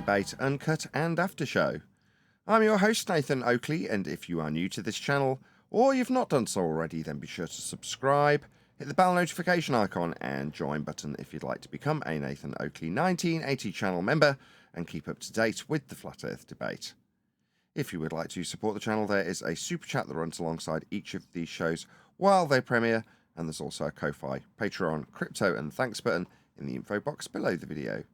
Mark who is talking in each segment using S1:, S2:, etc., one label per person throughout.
S1: debate, uncut and after show. I'm your host Nathan Oakley, and if you are new to this channel, or you've not done so already, then be sure to subscribe, hit the bell notification icon and join button if you'd like to become a Nathan Oakley 1980 channel member and keep up to date with the Flat Earth debate. If you would like to support the channel, there is a super chat that runs alongside each of these shows while they premiere, and there's also a Ko-Fi, Patreon, crypto and thanks button in the info box below the video.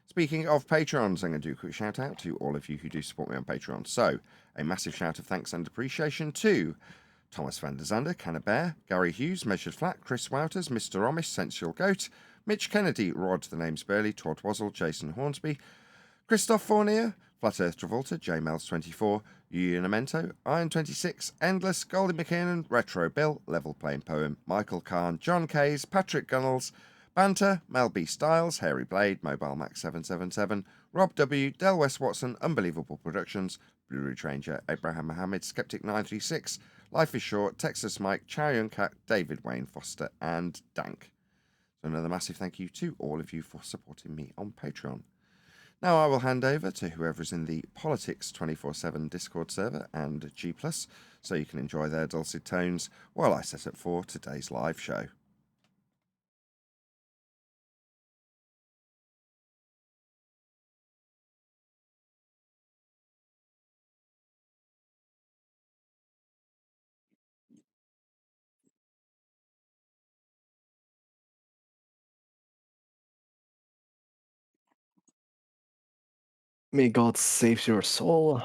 S1: Speaking of Patrons, I'm going to do a quick shout out to all of you who do support me on Patreon. So, a massive shout of thanks and appreciation to Thomas van der Zander, Cannabear, Gary Hughes, Measured Flat, Chris Wouters, Mr. Amish, Sensual Goat, Mitch Kennedy, Rod, The Name's Burley, Todd Wazzle, Jason Hornsby, Christoph Fournier, Flat Earth Travolta, JMels24, Unamento, Iron26, Endless, Goldie McKinnon, Retro Bill, Level Playing Poem, Michael Kahn, John Kays, Patrick Gunnels, Banter, Mel B. Styles, Hairy Blade, Mobile Max 777, Rob W., Del West Watson, Unbelievable Productions, Blue Ridge Ranger, Abraham Mohammed, Skeptic 936, Life is Short, Texas Mike, Chow Yun Cat, David Wayne Foster, and Dank. So another massive thank you to all of you for supporting me on Patreon. Now I will hand over to whoever is in the Politics 24/7 Discord server and G+, so you can enjoy their dulcet tones while I set up for today's live show.
S2: May God save your soul.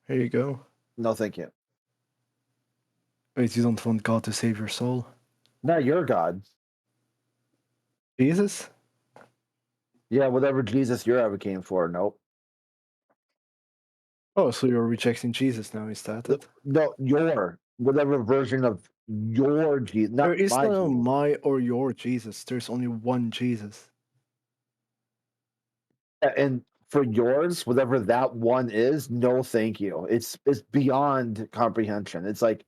S2: Here you go.
S3: No, thank you.
S2: Wait, you don't want God to save your soul?
S3: Not your God.
S2: Jesus?
S3: Yeah, whatever Jesus you're advocating for. Nope.
S2: Oh, so you're rejecting Jesus now, is that it?
S3: No, your whatever version of your Jesus. Not
S2: There is
S3: my
S2: no
S3: Jesus.
S2: my or your Jesus. There's only one Jesus.
S3: And for yours, whatever that one is, no, thank you. It's beyond comprehension. It's like,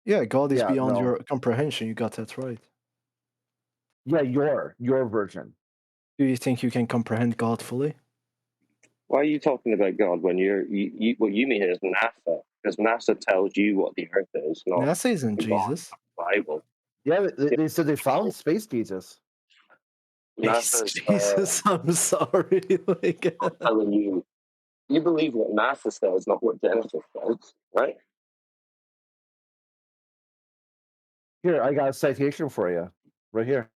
S2: Yeah, God is
S3: yeah,
S2: beyond
S3: no.
S2: your comprehension. You got that right.
S3: Yeah, your version.
S2: Do you think you can comprehend God fully?
S4: Why are you talking about God when you what you mean is NASA? Because NASA tells you what the Earth is, not
S2: NASA isn't
S4: God,
S2: Jesus.
S4: the Bible.
S3: Yeah, they said they found space Jesus.
S4: NASA's
S2: Jesus, I'm sorry. Like,
S4: telling you. You believe what NASA says, not what Genesis says, right?
S3: Here, I got a citation for you, right here.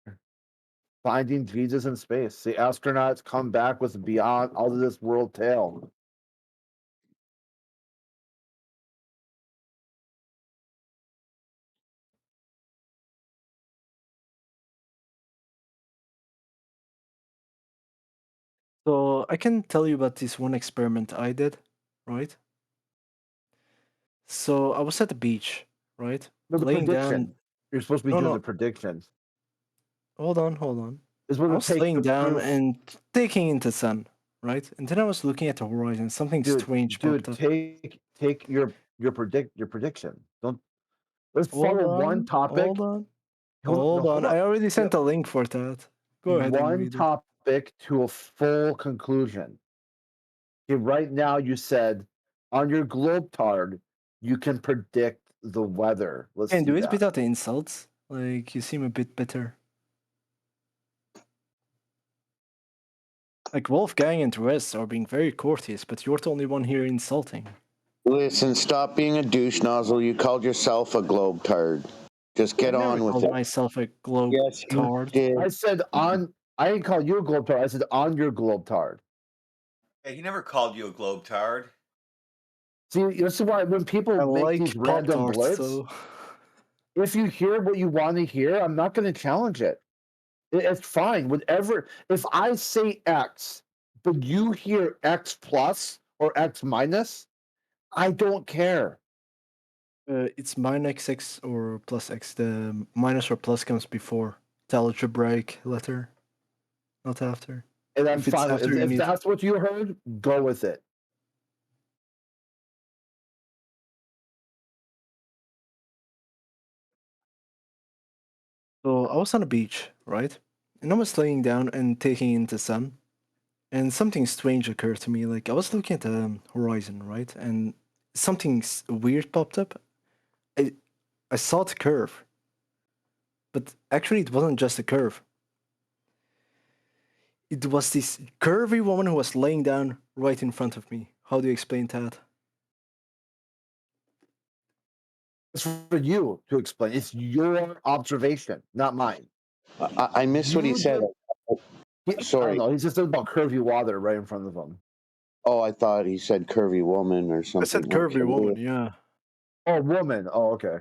S3: Finding Jesus in space. The astronauts come back with beyond out of this world tale.
S2: so I can tell you about this one experiment I did, right? So I was at the beach, right?
S3: No, the
S2: Laying
S3: prediction.
S2: down.
S3: You're supposed to be
S2: No,
S3: doing
S2: no.
S3: the prediction.
S2: Hold on.
S3: Is what
S2: I
S3: it
S2: was
S3: takes
S2: laying down
S3: to-
S2: and taking in the sun, right? And then I was looking at the horizon. Something strange popped up.
S3: take your prediction. Don't let's
S2: Hold
S3: follow
S2: on,
S3: one topic.
S2: hold on. I already sent
S3: Yeah.
S2: a link for that. Go ahead and
S3: One
S2: read it.
S3: topic to a full conclusion. Okay, right now you said on your globe card you can predict the weather. Let's
S2: And
S3: see
S2: do it
S3: that.
S2: without the insults. Like, you seem a bit bitter. Like, Wolfgang and Wes are being very courteous, but you're the only one here insulting.
S5: Listen, stop being a douche nozzle. You called yourself a globe tard. Just get on
S2: I
S5: with
S2: called
S5: it.
S2: myself a globe
S5: Yes, you
S2: tard.
S5: did.
S3: I said on. I didn't call you a globe tard. I said on your globe tard.
S6: Hey, he never called you a globe tard.
S3: See, this is why when people
S2: I
S3: make
S2: like
S3: these random
S2: Pop-Tarts,
S3: blitz,
S2: so...
S3: if you hear what you want to hear, I'm not going to challenge it. It's fine. Whatever. If I say X, but you hear X plus or X minus, I don't care.
S2: It's minus X or plus X. The minus or plus comes before the algebraic letter, not after.
S3: And I'm
S2: If it's
S3: fine.
S2: after,
S3: If that's what you heard, go with it.
S2: So I was on the beach, right? And I was laying down and taking in the sun. and something strange occurred to me. Like I was looking at the horizon, right, and something weird popped up. I saw the curve, but actually it wasn't just a curve. It was this curvy woman who was laying down right in front of me. How do you explain that?
S3: It's for you to explain. It's your observation, not mine.
S5: I missed what he
S3: You
S5: said.
S3: I don't
S5: Sorry.
S3: know. He's just talking about curvy water right in front of him.
S5: Oh, I thought he said curvy woman or
S2: I
S5: something.
S2: said curvy
S5: Okay.
S2: woman, yeah.
S3: Oh, woman. Oh, okay.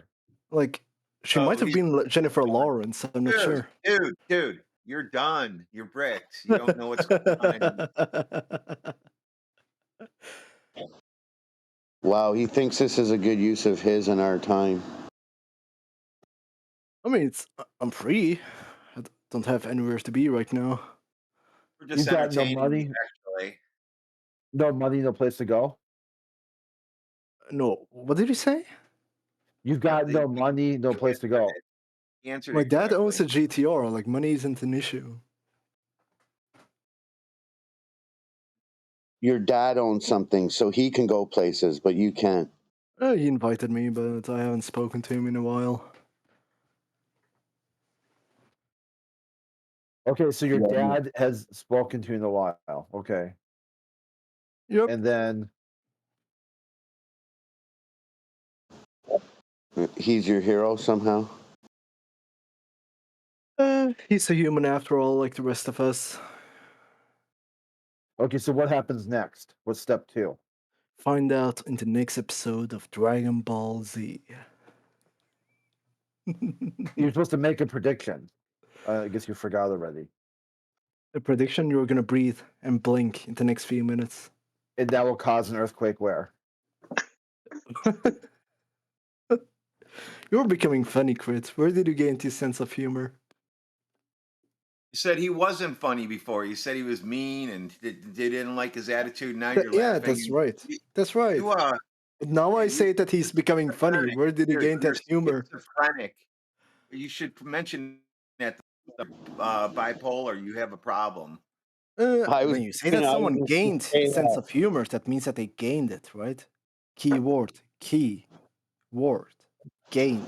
S2: Like she
S6: Oh,
S2: might have
S6: he's
S2: been Jennifer Lawrence. I'm not sure.
S6: dude, you're done. You're bricks. You don't know what's going on anymore.
S5: Wow, he thinks this is a good use of his and our time.
S2: I mean, I'm free. I don't have anywhere to be right now.
S6: We're just
S3: You've got no
S6: entertaining
S3: money?
S6: you, actually.
S3: No money, no place to go.
S2: No, what did you say?
S3: You've got
S6: He-
S3: no money, no
S6: he
S3: place to go.
S6: He answered
S2: My
S6: it
S2: dad owns a
S6: correctly.
S2: GTR. Like money isn't an issue.
S5: Your dad owns something, so he can go places, but you can't.
S2: He invited me, but I haven't spoken to him in a while.
S3: Okay, so your
S5: Yeah.
S3: dad has spoken to you in a while. Okay.
S2: Yep.
S3: And then
S5: He's your hero somehow.
S2: He's a human after all, like the rest of us.
S3: okay, so what happens next? What's step 2?
S2: Find out in the next episode of Dragon Ball Z.
S3: You're supposed to make a prediction. I guess you forgot already.
S2: A prediction: you're gonna breathe and blink in the next few minutes.
S3: And that will cause an earthquake where?
S2: You're becoming funny, Crit. Where did you gain this sense of humor?
S6: You said he wasn't funny before. You said he was mean and they didn't like his attitude. Now you're
S2: Yeah,
S6: laughing.
S2: that's right. That's right.
S6: You
S2: But now I
S6: you-
S2: say that he's becoming funny.
S6: schizophrenic.
S2: Where did you gain
S6: You're
S2: that humor?
S6: schizophrenic. You should mention that bipolar. You have a problem.
S5: I was
S2: When you say
S5: thinking
S2: that
S5: I
S2: someone
S5: was
S2: gained
S5: say
S2: a sense
S5: that.
S2: of humor, that means that they gained it, right? Key word. Key word. Gained.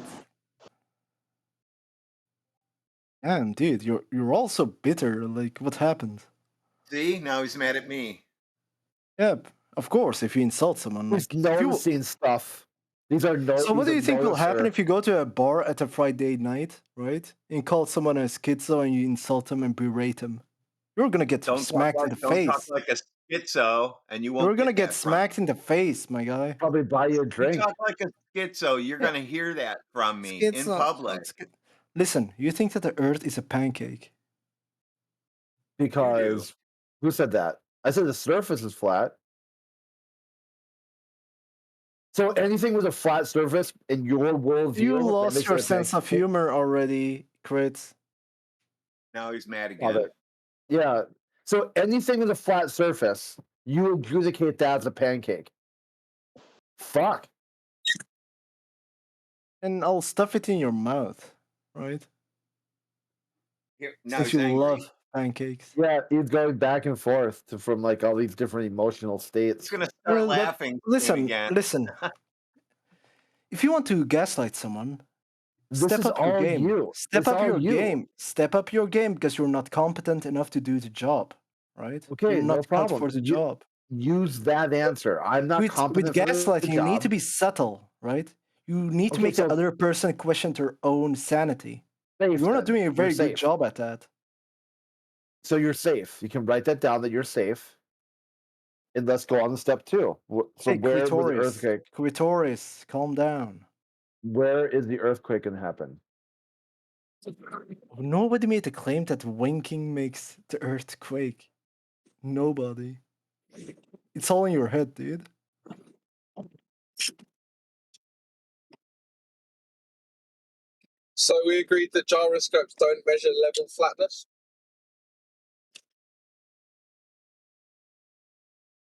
S2: And dude, you're also bitter. Like, what happened?
S6: See, now he's mad at me.
S2: Yep. Of course, if you insult someone,
S3: He's
S2: like if you.
S3: noticing stuff. These are no.
S2: So what
S3: he's
S2: do
S3: a
S2: you think will happen
S3: noticer.
S2: if you go to a bar at a Friday night, right? And call someone a schizo and you insult them and berate them? You're gonna get smacked in the
S6: Don't talk
S2: face.
S6: like a schizo, and you won't
S2: You're gonna get
S6: that from me.
S2: smacked in the face, my guy.
S3: Probably buy you a
S6: You
S3: drink
S6: talk like a schizo, you're
S2: Yeah.
S6: gonna hear that from me in
S2: Schizo.
S6: public.
S2: Listen, you think that the Earth is a pancake?
S3: because who said that? I said the surface is flat. So anything with a flat surface in your worldview,
S2: You
S3: that
S2: lost
S3: makes
S2: your
S3: it a
S2: sense of
S3: pancake?
S2: humor already, Crit.
S6: Now he's mad
S3: Love
S6: again.
S3: it. Yeah. So anything with a flat surface, you adjudicate that as a pancake. Fuck.
S2: And I'll stuff it in your mouth, right?
S6: Now
S2: Since
S6: he's
S2: you
S6: angry.
S2: love pancakes.
S3: Yeah, he's going back and forth from like all these different emotional
S6: He's
S3: states.
S6: gonna start
S2: Well, but
S6: laughing
S2: listen,
S6: again.
S2: listen. If you want to gaslight someone,
S3: This
S2: step
S3: is
S2: up your
S3: all
S2: game.
S3: you.
S2: Step
S3: It's
S2: up
S3: all
S2: your
S3: you.
S2: game. Step up your game because you're not competent enough to do the job, right?
S3: Okay,
S2: You're
S3: no
S2: not cut
S3: problem.
S2: for the job.
S3: Use that answer. I'm not
S2: With
S3: competent for the
S2: gaslighting, you need to
S3: job.
S2: be subtle, right? You need to
S3: Okay,
S2: make the
S3: so
S2: other person question their own sanity.
S3: safe
S2: You're not
S3: then.
S2: doing a
S3: You're
S2: very good
S3: safe.
S2: job at that.
S3: So you're safe. You can write that down that you're safe. And let's go on to step 2. So
S2: Hey,
S3: where was the
S2: clitoris.
S3: earthquake?
S2: Clitoris, calm down.
S3: Where is the earthquake going to happen?
S2: Nobody made the claim that winking makes the earth quake. Nobody. It's all in your head, dude.
S7: So we agreed that gyroscopes don't measure level flatness.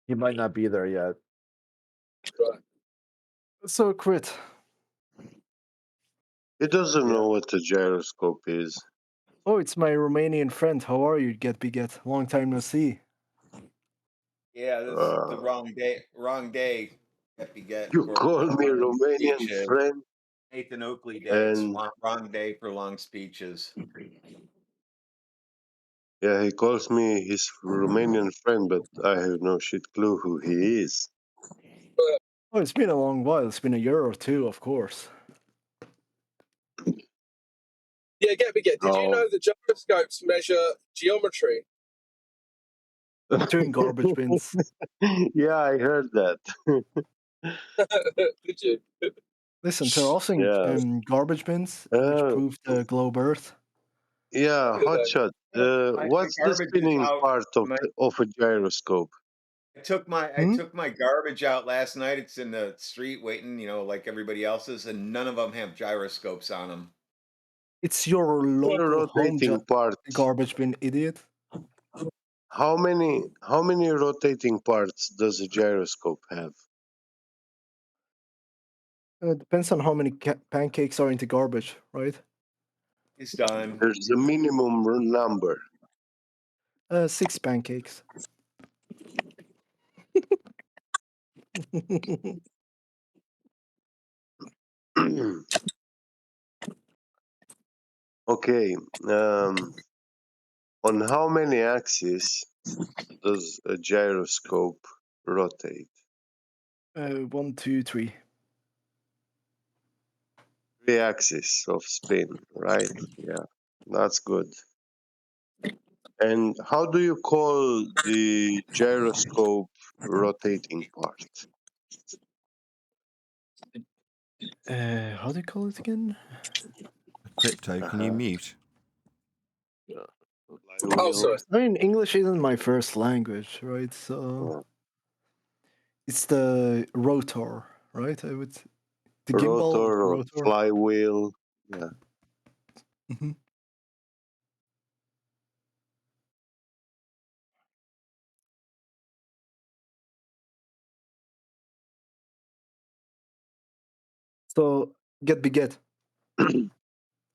S3: He might not be there yet.
S7: Right.
S2: So, Crit.
S8: He doesn't know what the gyroscope is.
S2: Oh, it's my Romanian friend. How are you, Get Beget? Long time no see.
S6: Yeah, this is the wrong day. Wrong day.
S8: You
S6: For
S8: call me
S6: long
S8: Romanian
S6: speeches.
S8: friend,
S6: Nathan Oakley Day. It's
S8: and
S6: wrong day for long speeches.
S8: yeah, he calls me his Romanian friend, but I have no shit clue who he is.
S2: Oh, it's been a long while. It's been a year or two, of course.
S7: Yeah, get. Did you
S8: Oh.
S7: know that gyroscopes measure geometry?
S2: Doing garbage bins.
S8: Yeah, I heard that.
S7: Did you?
S2: Listen, they're also in
S8: Yeah.
S2: garbage bins, which prove the globe Earth.
S8: Yeah, hotshot.
S6: My
S8: What's the
S6: garbage is
S8: spinning
S6: out.
S8: part of a gyroscope?
S6: I took my garbage out last night. It's in the street waiting, like everybody else's, and none of them have gyroscopes on them.
S2: It's your
S8: The
S2: local home
S8: rotating part.
S2: garbage bin, idiot.
S8: How many rotating parts does a gyroscope have?
S2: Depends on how many pancakes are into garbage, right?
S6: He's done.
S8: There's a minimum number.
S2: 6 pancakes.
S8: Okay. On how many axes does a gyroscope rotate?
S2: 1, 2, 3.
S8: 3 axes of spin, right? Yeah, that's good. And how do you call the gyroscope rotating part?
S2: How do you call it again?
S1: Crypto, can you mute?
S7: Oh,
S8: Flywheel?
S7: sorry.
S2: I mean, English isn't my first language, right? So
S8: Oh.
S2: it's the rotor, right? The gimbal of
S8: Rotor
S2: the
S8: or
S2: rotor.
S8: flywheel? Yeah.
S2: Mhm. So get.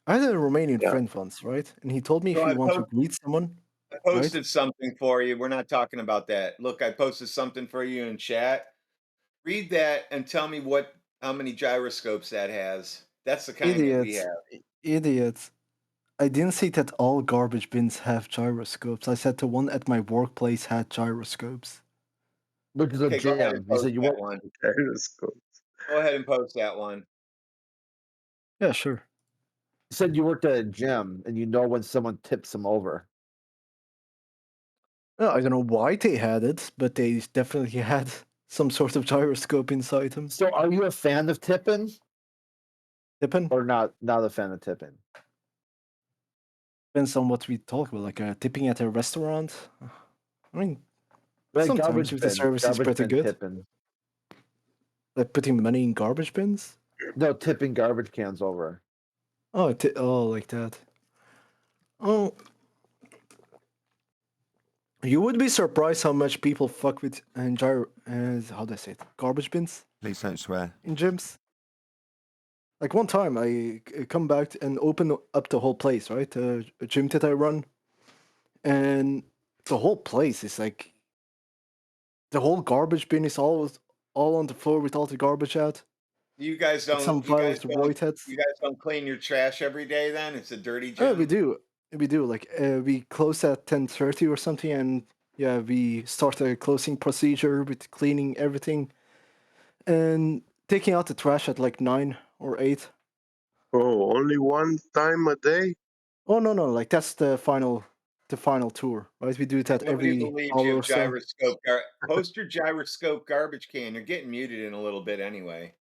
S2: I had a Romanian
S8: Yeah.
S2: friend once, right? And he told me if
S6: So
S2: you want to greet someone,
S6: I
S2: right?
S6: posted something for you. We're not talking about that. Look, I posted something for you in chat. Read that and tell me how many gyroscopes that has. That's the kind that we
S2: Idiots,
S6: have.
S2: idiots. I didn't say that all garbage bins have gyroscopes. I said the one at my workplace had gyroscopes.
S3: Look at the
S6: Okay, go ahead and
S3: jam. You
S6: post
S3: said you
S6: that
S3: want.
S6: one.
S8: Gyroscope.
S6: Go ahead and post that one.
S2: Yeah, sure.
S3: You said you worked at a gym and you know when someone tips them over.
S2: Well, I don't know why they had it, but they definitely had some sort of gyroscope inside them.
S3: So, are you a fan of tipping
S2: Tipping
S3: or not? Not a fan of tipping.
S2: depends on what we talk about, like tipping at a restaurant. I mean,
S3: Like
S2: sometimes if the service is
S3: garbage
S2: pretty
S3: bin
S2: good,
S3: tipping.
S2: like putting money in garbage bins.
S3: No, tipping garbage cans over.
S2: Oh, like that. Oh, you would be surprised how much people fuck with how do I say it? Garbage bins
S1: Please don't swear.
S2: in gyms. Like one time, I come back and open up the whole place, right? A gym that I run, and the whole place is like the whole garbage bin is all on the floor with all the garbage out.
S6: You guys
S2: Like some
S6: don't. You
S2: guy
S6: guys
S2: with the
S6: don't.
S2: void heads.
S6: You guys don't clean your trash every day. Then it's a dirty
S2: Oh, we
S6: gym.
S2: do. We do. Like we close at 10:30 or something, and yeah, we start a closing procedure with cleaning everything and taking out the trash at like 9 or 8.
S8: Oh, only one time a day?
S2: Oh no, like that's the final tour, right? We do that
S6: Nobody
S2: every
S6: believes
S2: hour
S6: you
S2: or
S6: have
S2: so.
S6: gyroscope. Post your gyroscope garbage can. You're getting muted in a little bit anyway.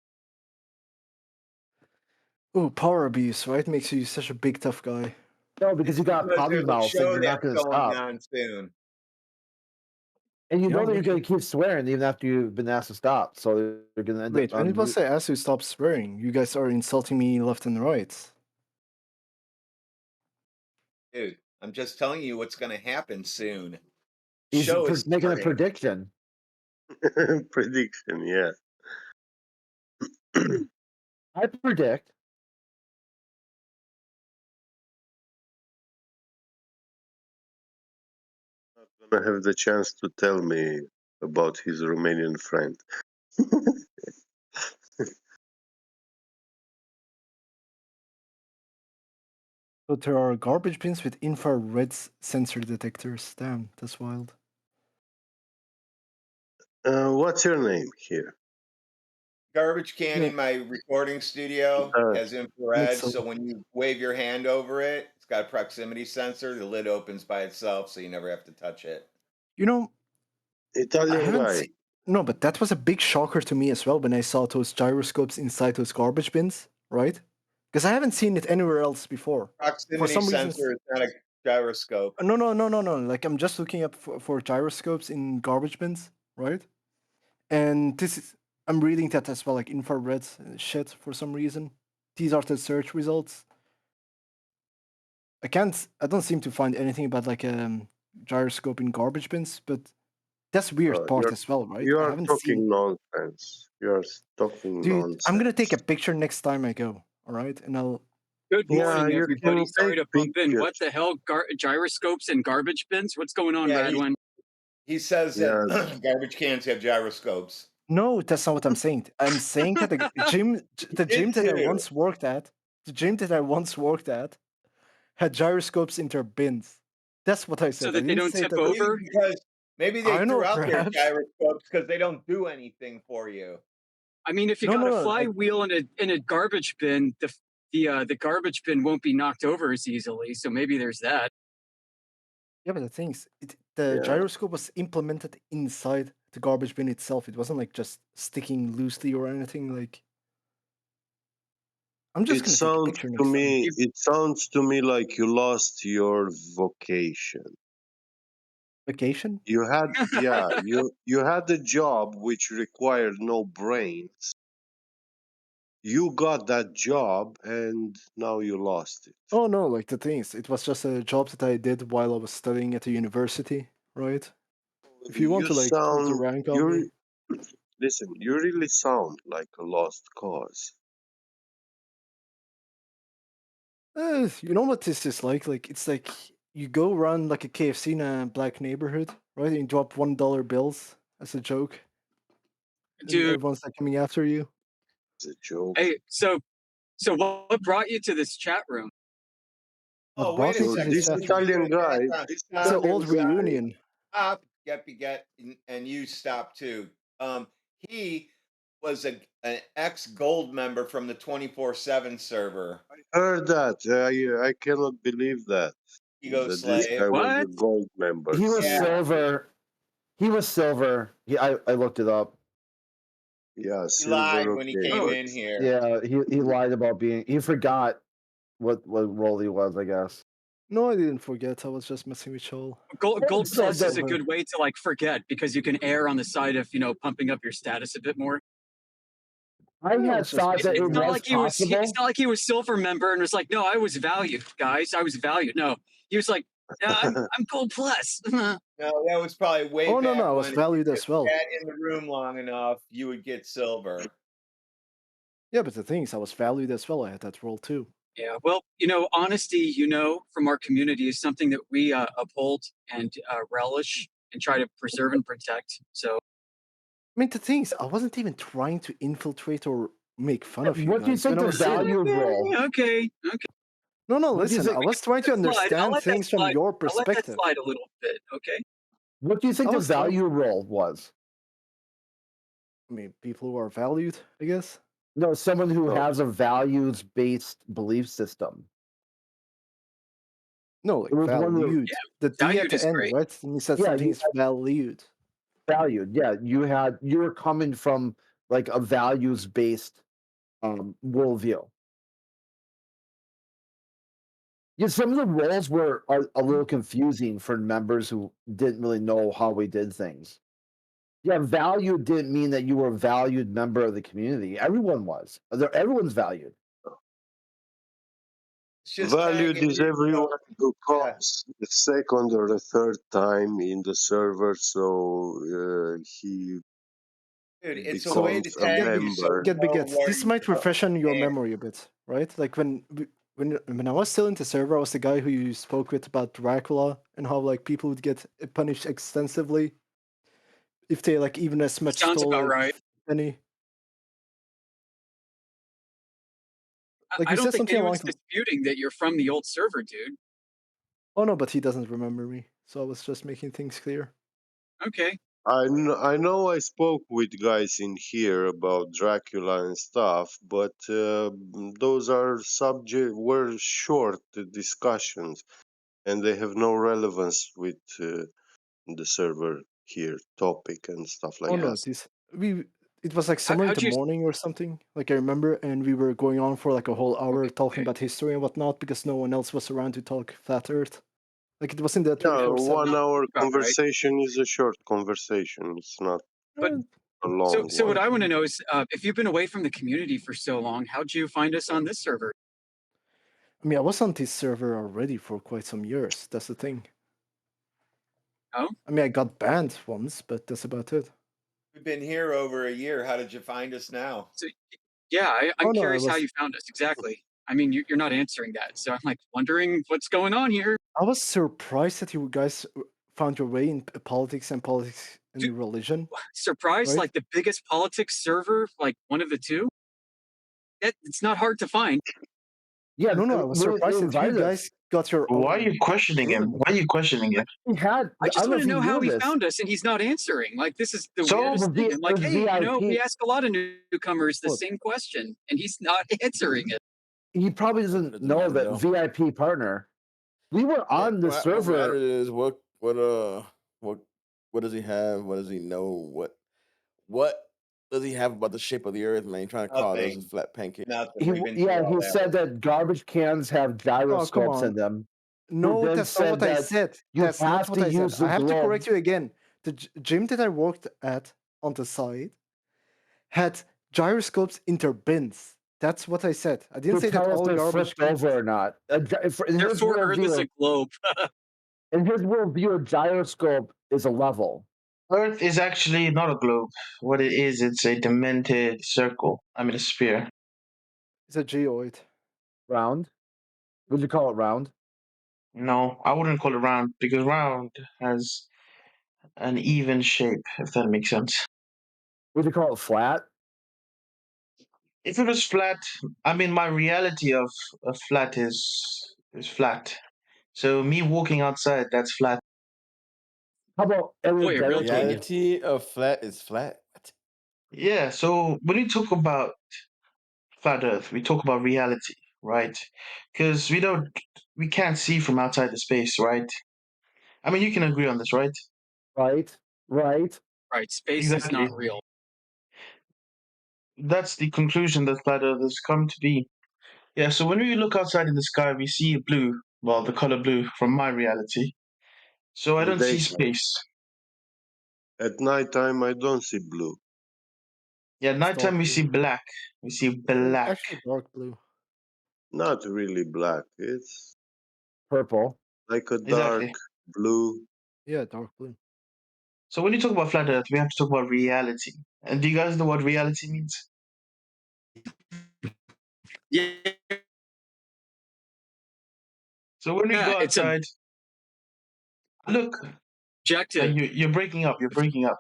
S2: Oh, power abuse, right? Makes you such a big tough guy.
S3: No, because
S6: It's
S3: you got
S6: because
S3: potty
S6: there's a
S3: mouth and
S6: show
S3: you're not
S6: that's
S3: going to
S6: going
S3: stop.
S6: on soon.
S3: And you
S2: Yeah,
S3: know that you're
S2: look
S3: going
S2: at
S3: to keep swearing even after you've been asked to stop. So you're going to end up
S2: wait, when
S3: on
S2: it was
S3: mute.
S2: I asked you to stop swearing, you guys are insulting me left and right.
S6: Dude, I'm just telling you what's going to happen soon.
S3: He's
S6: Show is
S3: making a
S6: starting.
S3: prediction.
S8: Prediction, yeah.
S3: I predict
S8: Not gonna have the chance to tell me about his Romanian friend.
S2: But there are garbage bins with infrared sensor detectors. Damn, that's wild.
S8: What's your name here?
S6: Garbage can
S2: Yeah.
S6: in my recording studio has infrared, so when you wave your hand over it, it's got a proximity sensor. The lid opens by itself, so you never have to touch it.
S2: You know, I
S8: Italian
S2: haven't
S8: guy.
S2: seen. No, but that was a big shocker to me as well when I saw those gyroscopes inside those garbage bins, right? Because I haven't seen it anywhere else before. For
S6: Proximity
S2: some reason.
S6: sensor is not a gyroscope.
S2: No. Like I'm just looking up for gyroscopes in garbage bins, right? And this is I'm reading that as well, like infrared shit for some reason. These are the search results. I don't seem to find anything about like gyroscope in garbage bins, but that's weird part as well, right?
S8: You
S2: I
S8: are
S2: haven't
S8: talking
S2: seen.
S8: nonsense. You are talking
S2: Dude,
S8: nonsense.
S2: I'm gonna take a picture next time I go. All right, and I'll.
S9: Good
S8: Yeah,
S9: morning,
S8: you
S9: everybody.
S8: can
S9: Sorry to
S8: take
S9: bump in. What
S8: pictures.
S9: the hell? Gyroscopes and garbage bins? What's going on,
S6: Yeah,
S9: Radwin?
S6: He says
S8: Yeah.
S6: that garbage cans have gyroscopes.
S2: No, that's not what I'm saying. I'm saying that the gym that I
S6: too.
S2: once worked at, had gyroscopes in their bins. That's what I said.
S9: So
S2: I
S9: that they
S2: didn't
S9: don't
S2: say
S9: tip
S2: that.
S9: over?
S6: Because maybe they
S2: I know,
S6: threw out their
S2: perhaps.
S6: gyroscopes because they don't do anything for you.
S9: I mean, if you
S2: No,
S9: got
S2: no,
S9: a flywheel in a garbage bin, the garbage bin won't be knocked over as easily. So maybe there's that.
S2: Yeah, but the thing is, the
S8: Yeah.
S2: gyroscope was implemented inside the garbage bin itself. It wasn't like just sticking loosely or anything. Like, I'm just
S8: It
S2: gonna take a
S8: sounds
S2: picture
S8: to
S2: next time.
S8: me. It sounds to me like you lost your vocation.
S2: Vacation?
S8: You had, yeah, you had a job which required no brains. You got that job, and now you lost it.
S2: Oh no, like the thing is, it was just a job that I did while I was studying at the university, right? If you want
S8: You
S2: to like put the
S8: sound.
S2: rank on me,
S8: Listen. You really sound like a lost cause.
S2: you know what this is like? Like it's like you go run like a KFC in a black neighborhood, right? And you drop $1 bills as a joke, and
S9: Dude,
S2: everyone's like coming after you.
S8: It's a joke.
S9: hey, so what brought you to this chat room?
S2: What
S6: Oh,
S2: brought
S6: wait a
S2: me to
S6: second.
S2: this
S8: This
S2: chat room?
S8: Italian guy. This
S2: It's an
S8: Italian
S2: old
S8: guy.
S2: reunion.
S6: Stop, get, and you stop too. He was an ex gold member from the 24/7 server.
S8: Heard that. I cannot believe that.
S6: Ego
S8: That this
S6: slave.
S8: guy was a
S9: What?
S8: gold member.
S3: He was
S6: Yeah.
S3: silver. He was silver. I looked it up.
S8: Yeah,
S6: He
S8: silver.
S6: lied when he
S8: Okay.
S6: came
S9: Oh.
S6: in here.
S3: Yeah, he lied about being. He forgot what role he was, I guess.
S2: No, I didn't forget. I was just messing with Joel.
S9: Gold
S3: said
S9: plus is
S3: that-
S9: a good way to like forget because you can err on the side of pumping up your status a bit more.
S3: I
S2: Yeah,
S3: had
S2: it's just
S3: thought that it
S9: It's not
S3: was
S9: like he was.
S3: possible.
S9: It's not like he was silver member and was like, "No, I was valued, guys. I was valued." No, he was like, "Yeah, I'm gold plus."
S6: No, that was probably way
S2: Oh
S6: back
S2: no, I
S6: when
S2: was
S6: if
S2: valued
S6: you
S2: as well.
S6: sat in the room long enough, you would get silver.
S2: Yeah, but the thing is, I was valued as well. I had that role too.
S9: Yeah, well, honesty, from our community is something that we uphold and relish and try to preserve and protect. So,
S2: I mean, the thing is, I wasn't even trying to infiltrate or make fun of you
S3: What do you
S2: guys
S3: think
S2: when I
S3: the
S2: was in.
S3: value role?
S9: okay.
S2: No,
S3: What do you
S2: listen.
S3: think-
S2: I was trying to
S9: I'll
S2: understand
S9: let that
S2: things from
S9: slide.
S2: your
S9: I'll let that
S2: perspective.
S9: slide a little bit. Okay.
S3: What do you think
S2: I
S3: the
S2: was trying-
S3: value role was?
S2: I mean, people who are valued, I guess.
S3: No, someone who
S8: Oh.
S3: has a values-based belief system.
S2: No, like
S3: It was one of the-
S2: valued. The D at
S9: valued
S2: the
S9: is
S2: end,
S9: great.
S2: right? And you said
S3: Yeah,
S2: something
S3: you
S2: is valued.
S3: Valued. Yeah, you were coming from like a values-based worldview. Yeah, some of the roles were a little confusing for members who didn't really know how we did things. Yeah, value didn't mean that you were a valued member of the community. Everyone was. Everyone's valued.
S6: It's just
S8: Valued
S6: tagging
S8: is
S6: you,
S8: everyone who
S6: Yeah.
S8: comes the second or the third time in the server, so he
S6: Dude, it's a way to
S8: becomes a
S6: tag you so
S8: member.
S2: Get
S6: you know
S2: begets.
S6: where
S2: This
S6: you
S2: might refreshen your
S6: stand.
S2: memory a bit, right? Like when I was still in the server, I was the guy who you spoke with about Dracula and how like people would get punished extensively if they like even as much
S9: Sounds
S2: stole
S9: about
S2: a
S9: right.
S2: penny. Like
S9: I
S2: you
S9: don't
S2: said
S9: think
S2: something along
S9: anyone's disputing that you're from the old server, dude.
S2: Oh no, but he doesn't remember me, so I was just making things clear.
S9: Okay.
S8: I know I spoke with guys in here about Dracula and stuff, but those are were short discussions, and they have no relevance with the server here topic and stuff like
S2: Oh
S8: that.
S2: no, it was like somewhere in
S9: how'd
S2: the
S9: you-
S2: morning or something. Like I remember, and we were going on for like a whole hour talking
S9: Okay.
S2: about history and whatnot because no one else was around to talk flat Earth. Like it was in the
S8: Yeah,
S2: 24/7.
S8: 1 hour
S9: About right.
S8: conversation is a short conversation. It's not
S9: But
S8: a long
S9: so what
S8: one.
S9: I want to know is, if you've been away from the community for so long, how'd you find us on this server?
S2: I mean, I was on this server already for quite some years. That's the thing.
S9: Oh,
S2: I mean, I got banned once, but that's about it.
S6: We've been here over a year. How did you find us now?
S9: so yeah, I'm
S2: Oh no, I
S9: curious how
S2: was
S9: you found us exactly. I mean, you're not answering that, so I'm like wondering what's going on here.
S2: I was surprised that you guys found your way in politics and
S9: Dude,
S2: religion.
S9: Surprise,
S2: Right?
S9: like the biggest politics server, like one of the two. It's not hard to find.
S3: Yeah,
S2: No, I was
S3: they
S2: surprised that you
S3: invited us.
S2: guys got your
S10: Why are
S2: own.
S10: you questioning him?
S2: room.
S10: Why are you questioning him?
S3: He had.
S9: I
S3: I
S9: just
S3: don't know
S9: want
S3: if
S9: to
S3: you
S9: know how
S3: knew
S9: he
S3: this.
S9: found us, and he's not answering. Like this is the
S10: So
S9: weirdest thing. I'm like,
S3: the
S9: hey, we
S3: VIP.
S9: ask a lot of newcomers the
S2: What?
S9: same question, and he's not answering it.
S3: He probably doesn't know that VIP partner. We were on the
S1: What
S3: server.
S1: matters is what does he have? What does he know? What does he have about the shape of the Earth? Man, trying to call us a
S6: Nothing.
S1: flat pancake.
S6: Nothing. We've been through
S3: Yeah,
S6: all
S3: he
S6: that.
S3: said that garbage cans have
S2: Oh, come
S3: gyroscopes in
S2: on.
S3: them.
S2: No,
S3: then
S2: that's not what
S3: said
S2: I
S3: that
S2: said.
S3: you
S2: That's not
S3: have
S2: what
S3: to
S2: I said.
S3: use the
S2: I have to correct
S3: globe.
S2: you again. The gym that I worked at on the side had gyroscopes in their bins. That's what I said. I didn't
S3: To
S2: say that
S3: tell if
S2: all
S3: they're
S2: garbage
S3: flipped
S2: cans.
S3: over or not. In his
S9: Therefore, Earth is a
S3: worldview,
S9: globe.
S3: a gyroscope is a level.
S10: Earth is actually not a globe. What it is, it's a demented circle. I mean, a sphere.
S2: It's a geoid.
S3: Round? Would you call it round?
S10: No, I wouldn't call it round because round has an even shape, if that makes sense.
S3: Would you call it flat?
S10: If it was flat, I mean, my reality of a flat is flat. So me walking outside, that's flat.
S3: How about
S9: Boy, it really came.
S1: Reality of flat is flat. What?
S10: Yeah. So when you talk about flat Earth, we talk about reality, right? Because we can't see from outside the space, right? I mean, you can agree on this, right?
S3: Right.
S9: Right, space is
S10: Exactly.
S9: not real.
S10: That's the conclusion that flat Earth has come to be. Yeah, so when we look outside in the sky, we see blue, well, the color blue from my reality. So I don't see space.
S8: At night time, I don't see blue.
S10: Yeah,
S2: It's
S10: nighttime
S2: dark
S10: we
S2: blue.
S10: see black. We see
S2: It's
S10: black.
S2: actually dark blue.
S8: Not really black. It's
S3: Purple.
S8: like a dark
S10: Exactly.
S8: blue.
S2: Yeah, dark blue.
S10: So when you talk about flat Earth, we have to talk about reality. And do you guys know what reality means?
S9: Yeah,
S10: So when we go
S9: it's
S10: outside, look,
S9: objective.
S10: you're breaking up. You're breaking up.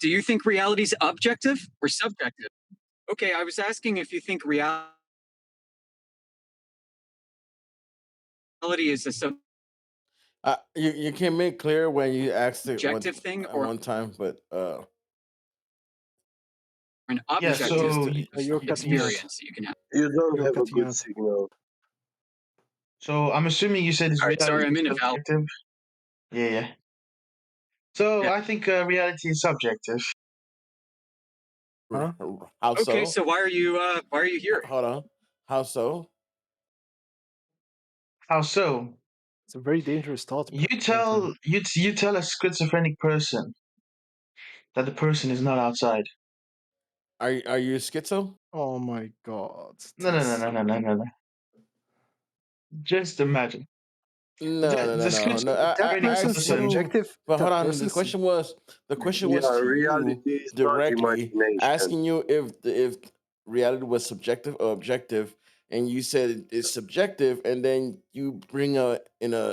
S9: Do you think reality is objective or subjective? Okay, I was asking if you think reality is a
S1: You can make clear when you asked it
S9: subjective thing or
S1: one time, but
S9: an
S10: Yeah,
S9: objective
S10: so
S2: You're cutting out.
S9: experience that you can have.
S8: You don't
S2: You're
S8: have a
S2: cutting
S8: good
S2: out.
S8: signal.
S10: so I'm assuming you said it's
S9: All right, sorry, I'm in a valley.
S10: subjective. Yeah. So
S9: Yeah.
S10: I think reality is subjective.
S2: Huh?
S1: how so?
S9: Okay, so why are you here?
S1: Hold on. How so?
S10: How so?
S2: It's a very dangerous thought.
S10: You
S2: Nathan.
S10: tell a schizophrenic person that the person is not outside.
S1: Are you schizo?
S2: Oh my god.
S10: No. Just imagine.
S1: No.
S10: The
S2: That
S10: schizophrenic
S2: person's
S10: person.
S2: subjective.
S1: But hold
S2: That
S1: on.
S2: person's
S1: The question
S8: Yeah,
S1: was to
S8: reality
S1: you
S8: is not
S1: directly,
S8: imagination.
S1: asking you if reality was subjective or objective, and you said it's subjective, and then you bring a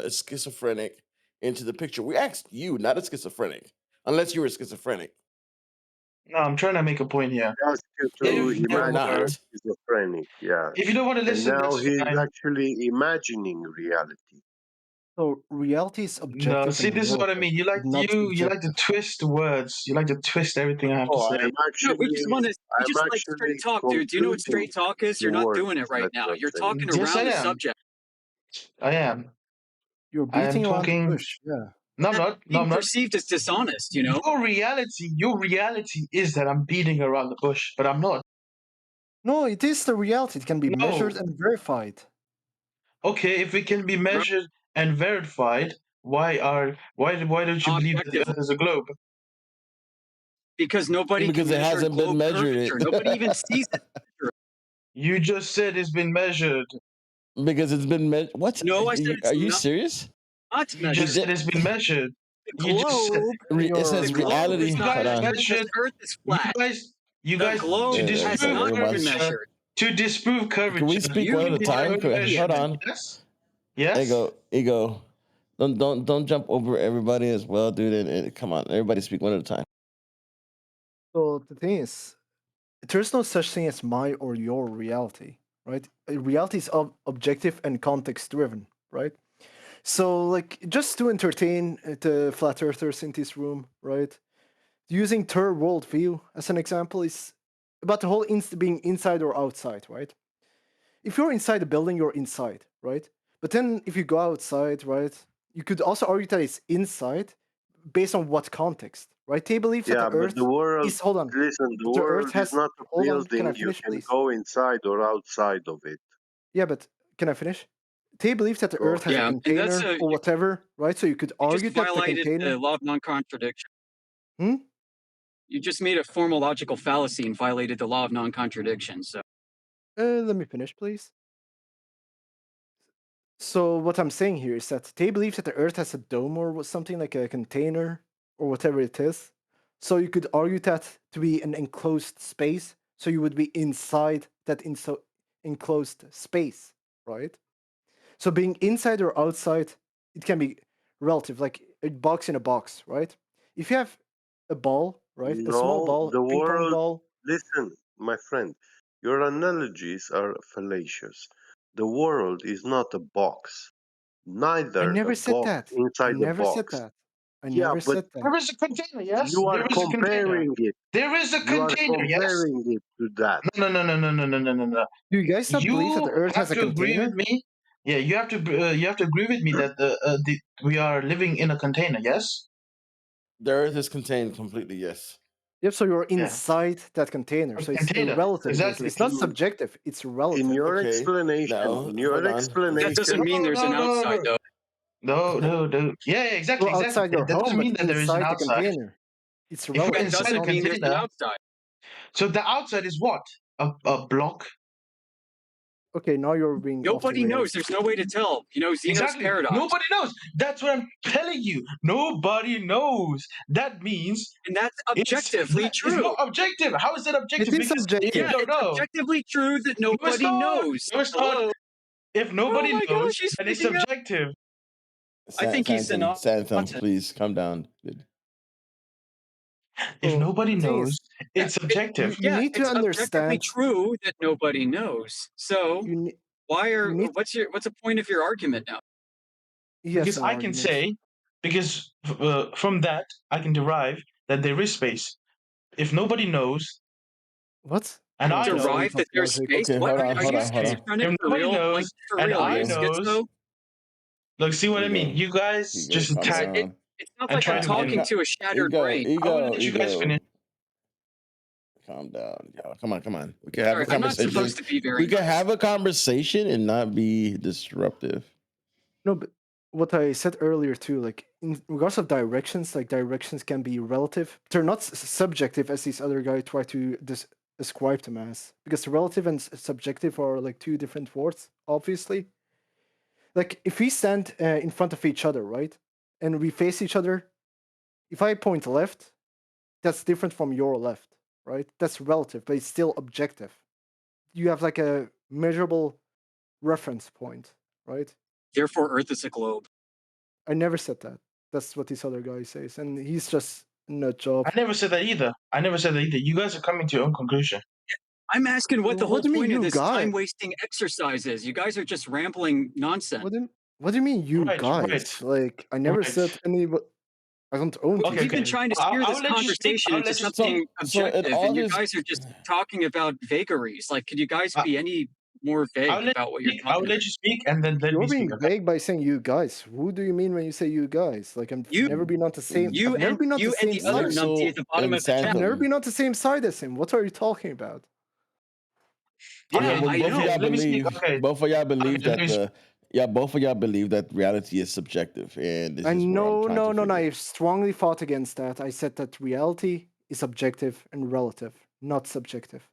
S1: schizophrenic into the picture. We asked you, not a schizophrenic.
S11: unless you were schizophrenic.
S10: No, I'm trying to make a point here.
S8: Ask you to
S10: If
S11: You're
S8: imagine
S11: not.
S8: schizophrenic, yeah.
S10: if you don't want to
S8: And
S10: listen,
S8: now
S10: that's
S8: he's
S10: fine.
S8: actually imagining reality.
S2: So reality is
S10: No,
S2: objective
S10: see,
S2: and
S10: this is what I
S2: relative,
S10: mean. You like
S2: not
S10: you like to
S2: subjective.
S10: twist words. You like to twist everything I have to
S8: Oh,
S10: say.
S9: No, we just like straight talk, dude. Do you know what straight talk is? You're not doing it right now. You're talking
S10: Yes, I
S9: around the
S10: am.
S9: subject.
S10: I am.
S2: You're
S10: I am
S2: beating around the
S10: talking.
S2: bush. Yeah.
S10: No, I'm
S9: That's
S10: not. No,
S9: being
S10: I'm not.
S9: perceived as dishonest, you know?
S10: Your reality is that I'm beating around the bush, but I'm not.
S2: No, it is the reality. It can be measured
S10: No.
S2: and verified.
S10: Okay, if it can be measured and verified, why don't you believe that the
S9: Objective.
S10: Earth is a globe?
S9: Because nobody
S11: Because
S9: can
S11: it
S9: measure
S11: hasn't been
S9: globe
S11: measured.
S9: curvature. Nobody even sees it.
S10: You just said it's been measured.
S11: Because it's been measured. What?
S9: No, I said it's
S11: Are you
S9: not
S11: serious?
S10: You just said it's been measured.
S9: The
S10: You just said
S9: globe,
S11: It says
S9: the globe
S11: reality.
S9: is
S10: you
S9: not
S11: Hold
S10: guys
S11: on.
S9: measured because
S10: measured.
S9: Earth is
S10: You
S9: flat.
S10: guys
S9: The
S10: to
S9: globe has
S10: disprove
S9: not been
S11: everybody's-
S10: curvature.
S9: measured.
S10: To disprove curvature.
S11: Can we speak
S9: You
S11: one at a time?
S9: are an idiot.
S11: Hold on.
S10: Yes. Yes.
S11: Ego. Don't jump over everybody as well, dude. And come on, everybody speak one at a time.
S2: So the thing is, there's no such thing as my or your reality, right? Reality is objective and context driven, right? So, like, just to entertain the flat earthers in this room, right? Using third world view as an example is about the whole being inside or outside, right? If you're inside a building, you're inside, right? But then if you go outside, right, you could also argue that it's inside based on what context, right? They believe that
S8: Yeah,
S2: the
S8: but
S2: Earth
S8: the world,
S2: is, hold on,
S8: listen, the
S2: the Earth
S8: world is
S2: has,
S8: not a
S2: hold on, can I
S8: building. You
S2: finish,
S8: can
S2: please?
S8: go inside or outside of it.
S2: Yeah, but can I finish? They believe that the
S8: Go
S2: Earth has
S9: Yeah,
S2: a
S9: and
S2: container
S9: that's
S2: or whatever, right? So you could
S9: you just
S2: argue that the
S9: violated
S2: container.
S9: the law of non-contradiction.
S2: Hmm?
S9: You just made a formal logical fallacy and violated the law of non-contradiction. So
S2: Let me finish, please. So what I'm saying here is that they believe that the Earth has a dome or something like a container or whatever it is. So you could argue that to be an enclosed space. So you would be inside that enclosed space, right? So being inside or outside, it can be relative, like a box in a box, right? If you have a ball, right, a small
S8: No,
S2: ball,
S8: the
S2: ping pong
S8: world,
S2: ball.
S8: listen, my friend, your analogies are fallacious. The world is not a box,
S2: I
S8: neither a
S2: never said
S8: box
S2: that. I
S8: inside a
S2: never said
S8: box.
S2: that. I
S8: Yeah,
S2: never
S8: but
S2: said that.
S10: There is a container. Yes.
S8: you are
S10: There is a container.
S8: comparing it.
S10: There is a
S8: You are
S10: container. Yes.
S8: comparing it to that.
S10: No.
S2: Do you guys not believe that the
S10: You
S2: Earth
S10: have
S2: has a
S10: to agree
S2: container?
S10: with me. Yeah, you have to agree with me that we are living in a container. Yes.
S11: The Earth is contained completely. Yes.
S2: Yep, so you're
S10: Yeah.
S2: inside that container.
S10: A
S2: So it's
S10: container.
S2: relative.
S10: Exactly.
S2: It's not subjective, it's relative.
S8: In your
S11: Okay.
S8: explanation,
S11: No,
S8: in your
S11: hold on.
S9: that doesn't
S8: explanation,
S9: mean there's an outside, though.
S10: No. Yeah, exactly.
S2: Well, outside your
S10: That
S2: home,
S10: doesn't
S2: but
S10: mean that there is an
S2: inside the
S10: outside.
S2: container. It's
S10: If we're
S2: relative.
S9: That
S2: It's
S10: inside a
S9: doesn't mean there's an
S10: container,
S9: outside.
S10: so the outside is what? A block.
S2: Okay, now you're being off the
S9: Nobody knows.
S2: rails.
S9: There's no way to tell. You know, Zeno's
S10: Exactly.
S9: paradox.
S10: Nobody knows. That's what I'm telling you. Nobody knows. That means
S9: And that's objectively
S10: it's
S9: true.
S10: not objective. How is that objective?
S2: It is
S10: Because
S2: objective.
S10: you
S9: Yeah,
S10: don't
S9: it's
S10: know.
S9: objectively true that nobody knows.
S10: No, it's not.
S9: Hello?
S10: If nobody
S9: Oh my
S10: knows,
S9: gosh, he's
S10: then it's
S9: freaking out.
S10: subjective.
S9: I think he's an
S11: Santham,
S9: autism.
S11: please calm down, dude.
S10: If
S2: So
S10: nobody
S2: the thing
S10: knows,
S2: is,
S10: it's subjective.
S2: you need to
S9: it's objectively
S2: understand.
S9: true that nobody knows. So what's the point of your argument now?
S10: Because I can say, because from that I can derive that there is space. If nobody knows,
S2: What?
S10: and I know,
S9: Derive that there's space?
S11: Okay,
S9: What?
S11: hold on,
S9: Are
S11: hold
S9: you
S11: on, hold on.
S9: schizophrenic
S10: if
S9: for
S10: nobody
S9: real?
S10: knows,
S9: Like for
S10: and
S9: real? Are
S10: I
S9: you
S10: knows,
S9: schizo?
S10: look, see what I mean?
S11: Ego.
S10: You guys
S11: Ego,
S10: just
S11: calm
S10: attack
S11: down.
S9: It sounds
S10: and
S9: like
S10: try
S9: I'm
S10: to
S9: talking
S10: win.
S9: to a shattered
S11: Ego,
S9: brain.
S10: I will let you guys finish.
S11: Calm down. Yo, come on. We can have
S9: Sorry,
S11: a
S9: I'm not
S11: conversation.
S9: supposed to be very
S11: We can
S9: nice.
S11: have a conversation and not be disruptive.
S2: No, but what I said earlier too, like in regards of directions, like directions can be relative. They're not subjective as these other guys try to describe them as, because relative and subjective are like two different words, obviously. Like if we stand in front of each other, right, and we face each other, if I point left, that's different from your left, right? That's relative, but it's still objective. You have like a measurable reference point, right?
S9: Therefore, Earth is a globe.
S2: I never said that. That's what this other guy says, and he's just Nut job.
S10: I never said that either. You guys are coming to your own conclusion.
S9: I'm asking what the
S2: What
S9: whole
S2: do you mean,
S9: point of
S2: you
S9: this
S2: guys?
S9: time-wasting exercise is. You guys are just rambling nonsense.
S2: What do you mean, you
S10: Right,
S2: guys?
S10: right.
S2: Like, I never
S10: Right.
S2: said any. I don't own
S10: Okay,
S2: these
S9: We've been
S2: guys.
S9: trying to
S10: I'll-
S9: steer
S10: I'll
S9: this
S10: let you speak.
S9: conversation
S10: I'll
S9: into
S10: let you
S9: something
S11: So it
S9: objective,
S11: all
S9: and you
S11: is-
S9: guys are just talking about vagaries. Like, could you guys
S10: Uh,
S9: be any more
S10: I'll
S9: vague
S10: let
S9: about what
S10: you
S9: you're
S10: speak. I'll
S9: talking
S10: let
S9: about?
S10: you speak, and then let
S2: You're
S10: me
S2: being
S10: speak. Okay.
S2: vague by saying you guys. Who do you mean when you say you guys? Like, I've
S9: You-
S2: never been on the same.
S9: You
S2: I've never
S9: and
S2: been on
S9: you
S2: the
S9: and
S2: same
S9: the other
S2: side.
S9: numpty at the bottom
S11: and
S9: of the chat.
S2: I've never
S11: Santum.
S2: been on the same side as him. What are you talking about?
S9: Yeah,
S10: Okay,
S11: well,
S9: I
S11: both of
S9: know.
S11: y'all
S10: let me speak.
S11: believe.
S10: Okay.
S11: Both of y'all believe
S10: Okay, let
S11: that
S10: me
S11: the both of y'all believe that reality is subjective, and this
S2: And
S11: is where I'm trying to figure.
S2: I strongly fought against that. I said that reality is objective and relative, not subjective.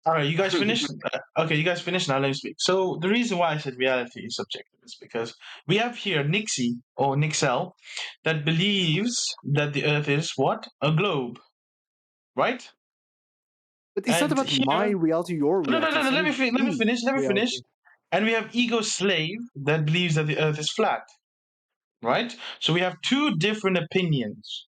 S10: All right, you guys finished? Okay, you guys finished. Now let me speak. So the reason why I said reality is subjective is because we have here Nixie or Nixel that believes that the Earth is what? A globe, right?
S2: But it's not
S10: And
S2: about
S10: here,
S2: my reality, your
S10: no,
S2: reality. it's
S10: let me
S2: only
S10: let me
S2: his
S10: finish. Let me
S2: reality.
S10: finish. And we have Ego Slave that believes that the Earth is flat, right? So we have two different opinions.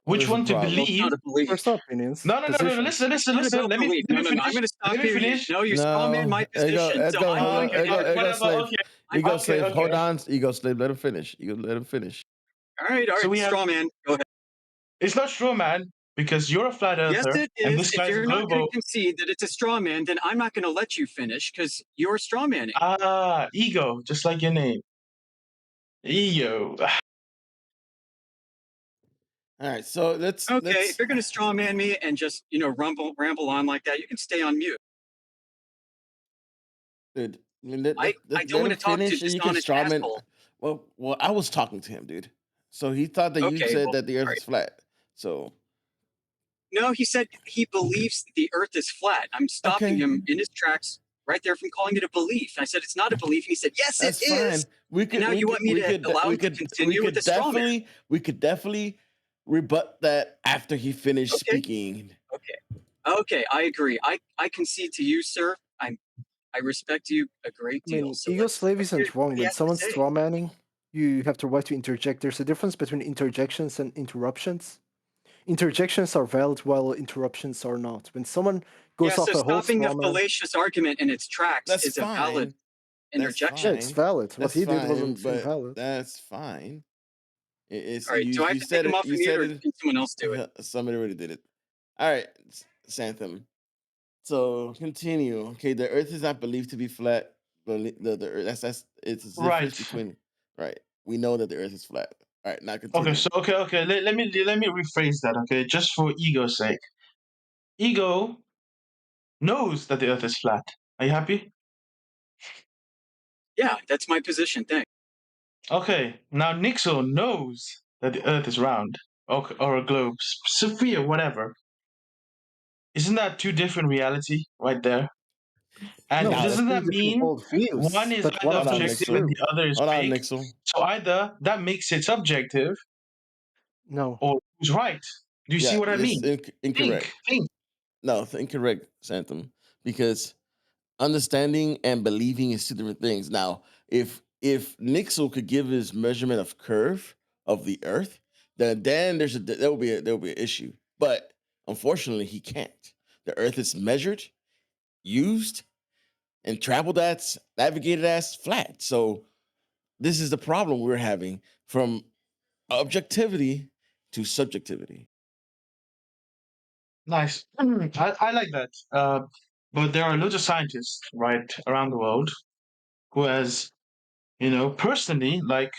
S11: Well,
S10: Which
S11: there's a
S10: one to
S11: problem.
S9: Well, it's
S10: believe?
S9: not a belief.
S2: First opinions.
S10: No.
S2: Positions.
S10: Listen.
S9: Not about
S10: Let me
S9: belief. No,
S10: finish.
S9: I'm going to
S10: Let
S9: stop
S10: me
S9: you.
S10: finish.
S9: No, you strawman my position.
S11: Let's
S9: So
S11: go.
S9: I'm
S11: Hold
S9: going
S11: on.
S9: to get
S11: Ego slave.
S10: Okay.
S11: Ego
S10: Okay,
S11: slave.
S10: okay.
S11: Hold on. Ego slave. Let him finish. Let him finish.
S9: All right,
S10: So we have.
S9: strawman. Go ahead.
S10: It's not straw man because you're a flat
S9: Yes,
S10: earther
S9: it
S10: and
S9: is.
S10: this
S9: If
S10: guy's a
S9: you're not going to
S10: globo.
S9: concede that it's a straw man, then I'm not going to let you finish because you're strawmanning.
S10: Ego, just like your name. Ego.
S11: All right. So let's.
S9: If you're going to strawman me and just ramble on like that, you can stay on mute.
S11: Dude,
S9: I don't want to talk to
S11: finish, and you can
S9: dishonest
S11: strawman.
S9: asshole.
S11: Well, I was talking to him, dude. So he thought that you
S9: Okay,
S11: said
S9: well,
S11: that the Earth
S9: all
S11: is flat. So
S9: No, he said he believes the Earth is flat. I'm stopping him in his tracks right there from calling it a belief. I said it's not a belief. He said yes,
S11: that's
S9: it
S11: fine.
S9: is.
S11: We could.
S9: And now
S11: we
S9: you
S11: could.
S9: want me
S11: We
S9: to
S11: could.
S9: allow
S11: We
S9: him to
S11: could.
S9: continue
S11: We
S9: with the
S11: could
S9: straw man.
S11: definitely. We could definitely rebut that after he finished
S9: Okay.
S11: speaking.
S9: Okay, I agree. I concede to you, sir. I respect you a great
S2: I
S9: deal.
S2: mean,
S9: So
S2: ego
S9: let's
S2: slave
S9: hear
S2: isn't
S9: what
S2: wrong.
S9: he
S2: When
S9: has to
S2: someone's
S9: say.
S2: strawmanning, you have the right to interject. There's a difference between interjections and interruptions. Interjections are valid while interruptions are not. When someone goes
S9: Yeah,
S2: off
S9: so
S2: a whole
S9: stopping a
S2: strawman,
S9: fallacious argument in its tracks
S11: That's
S9: is a valid
S11: fine. That's
S9: interjection.
S2: yeah, it's
S11: fine.
S2: valid. What
S11: That's
S2: he did
S11: fine.
S2: wasn't
S11: But
S2: invalid.
S11: that's fine. It's
S9: All right, do I have
S11: you
S9: to
S11: said
S9: take him
S11: it.
S9: off
S11: You
S9: the mute,
S11: said
S9: or
S11: it.
S9: can someone else do it?
S11: Somebody already did it. All right, Santham. So continue. Okay, the Earth is not believed to be flat. The Earth. That's it's a difference
S10: Right.
S11: between. Right. We know that the Earth is flat. All right. Now
S10: Okay,
S11: continue.
S10: so okay. Let me rephrase that, okay, just for ego's sake. Ego knows that the earth is flat. Are you happy?
S9: Yeah, that's my position. Thanks.
S10: Okay, now Nixel knows that the earth is round or a globe, sphere, whatever. Isn't that two different reality right there? And
S2: No,
S10: doesn't
S2: that's
S10: that
S2: two different
S10: mean
S2: worldviews,
S10: one is
S2: but one
S10: either
S2: of
S11: Hold on,
S2: them is
S10: objective and
S11: Nixel.
S2: true.
S10: the other is
S11: Hold on,
S10: fake?
S11: Nixel.
S10: So either that makes it subjective
S2: No.
S10: or who's right. Do you see what I
S11: It's
S10: mean?
S11: incorrect.
S10: Think.
S11: No, it's incorrect, Santham. Because understanding and believing is two different things. Now, if Nixel could give his measurement of curve of the Earth, then there will be an issue. But unfortunately, he can't. The Earth is measured, used, and traveled as, navigated as flat. So this is the problem we're having from objectivity to subjectivity.
S10: Nice. I like that. But there are loads of scientists, right, around the world who has, personally, like,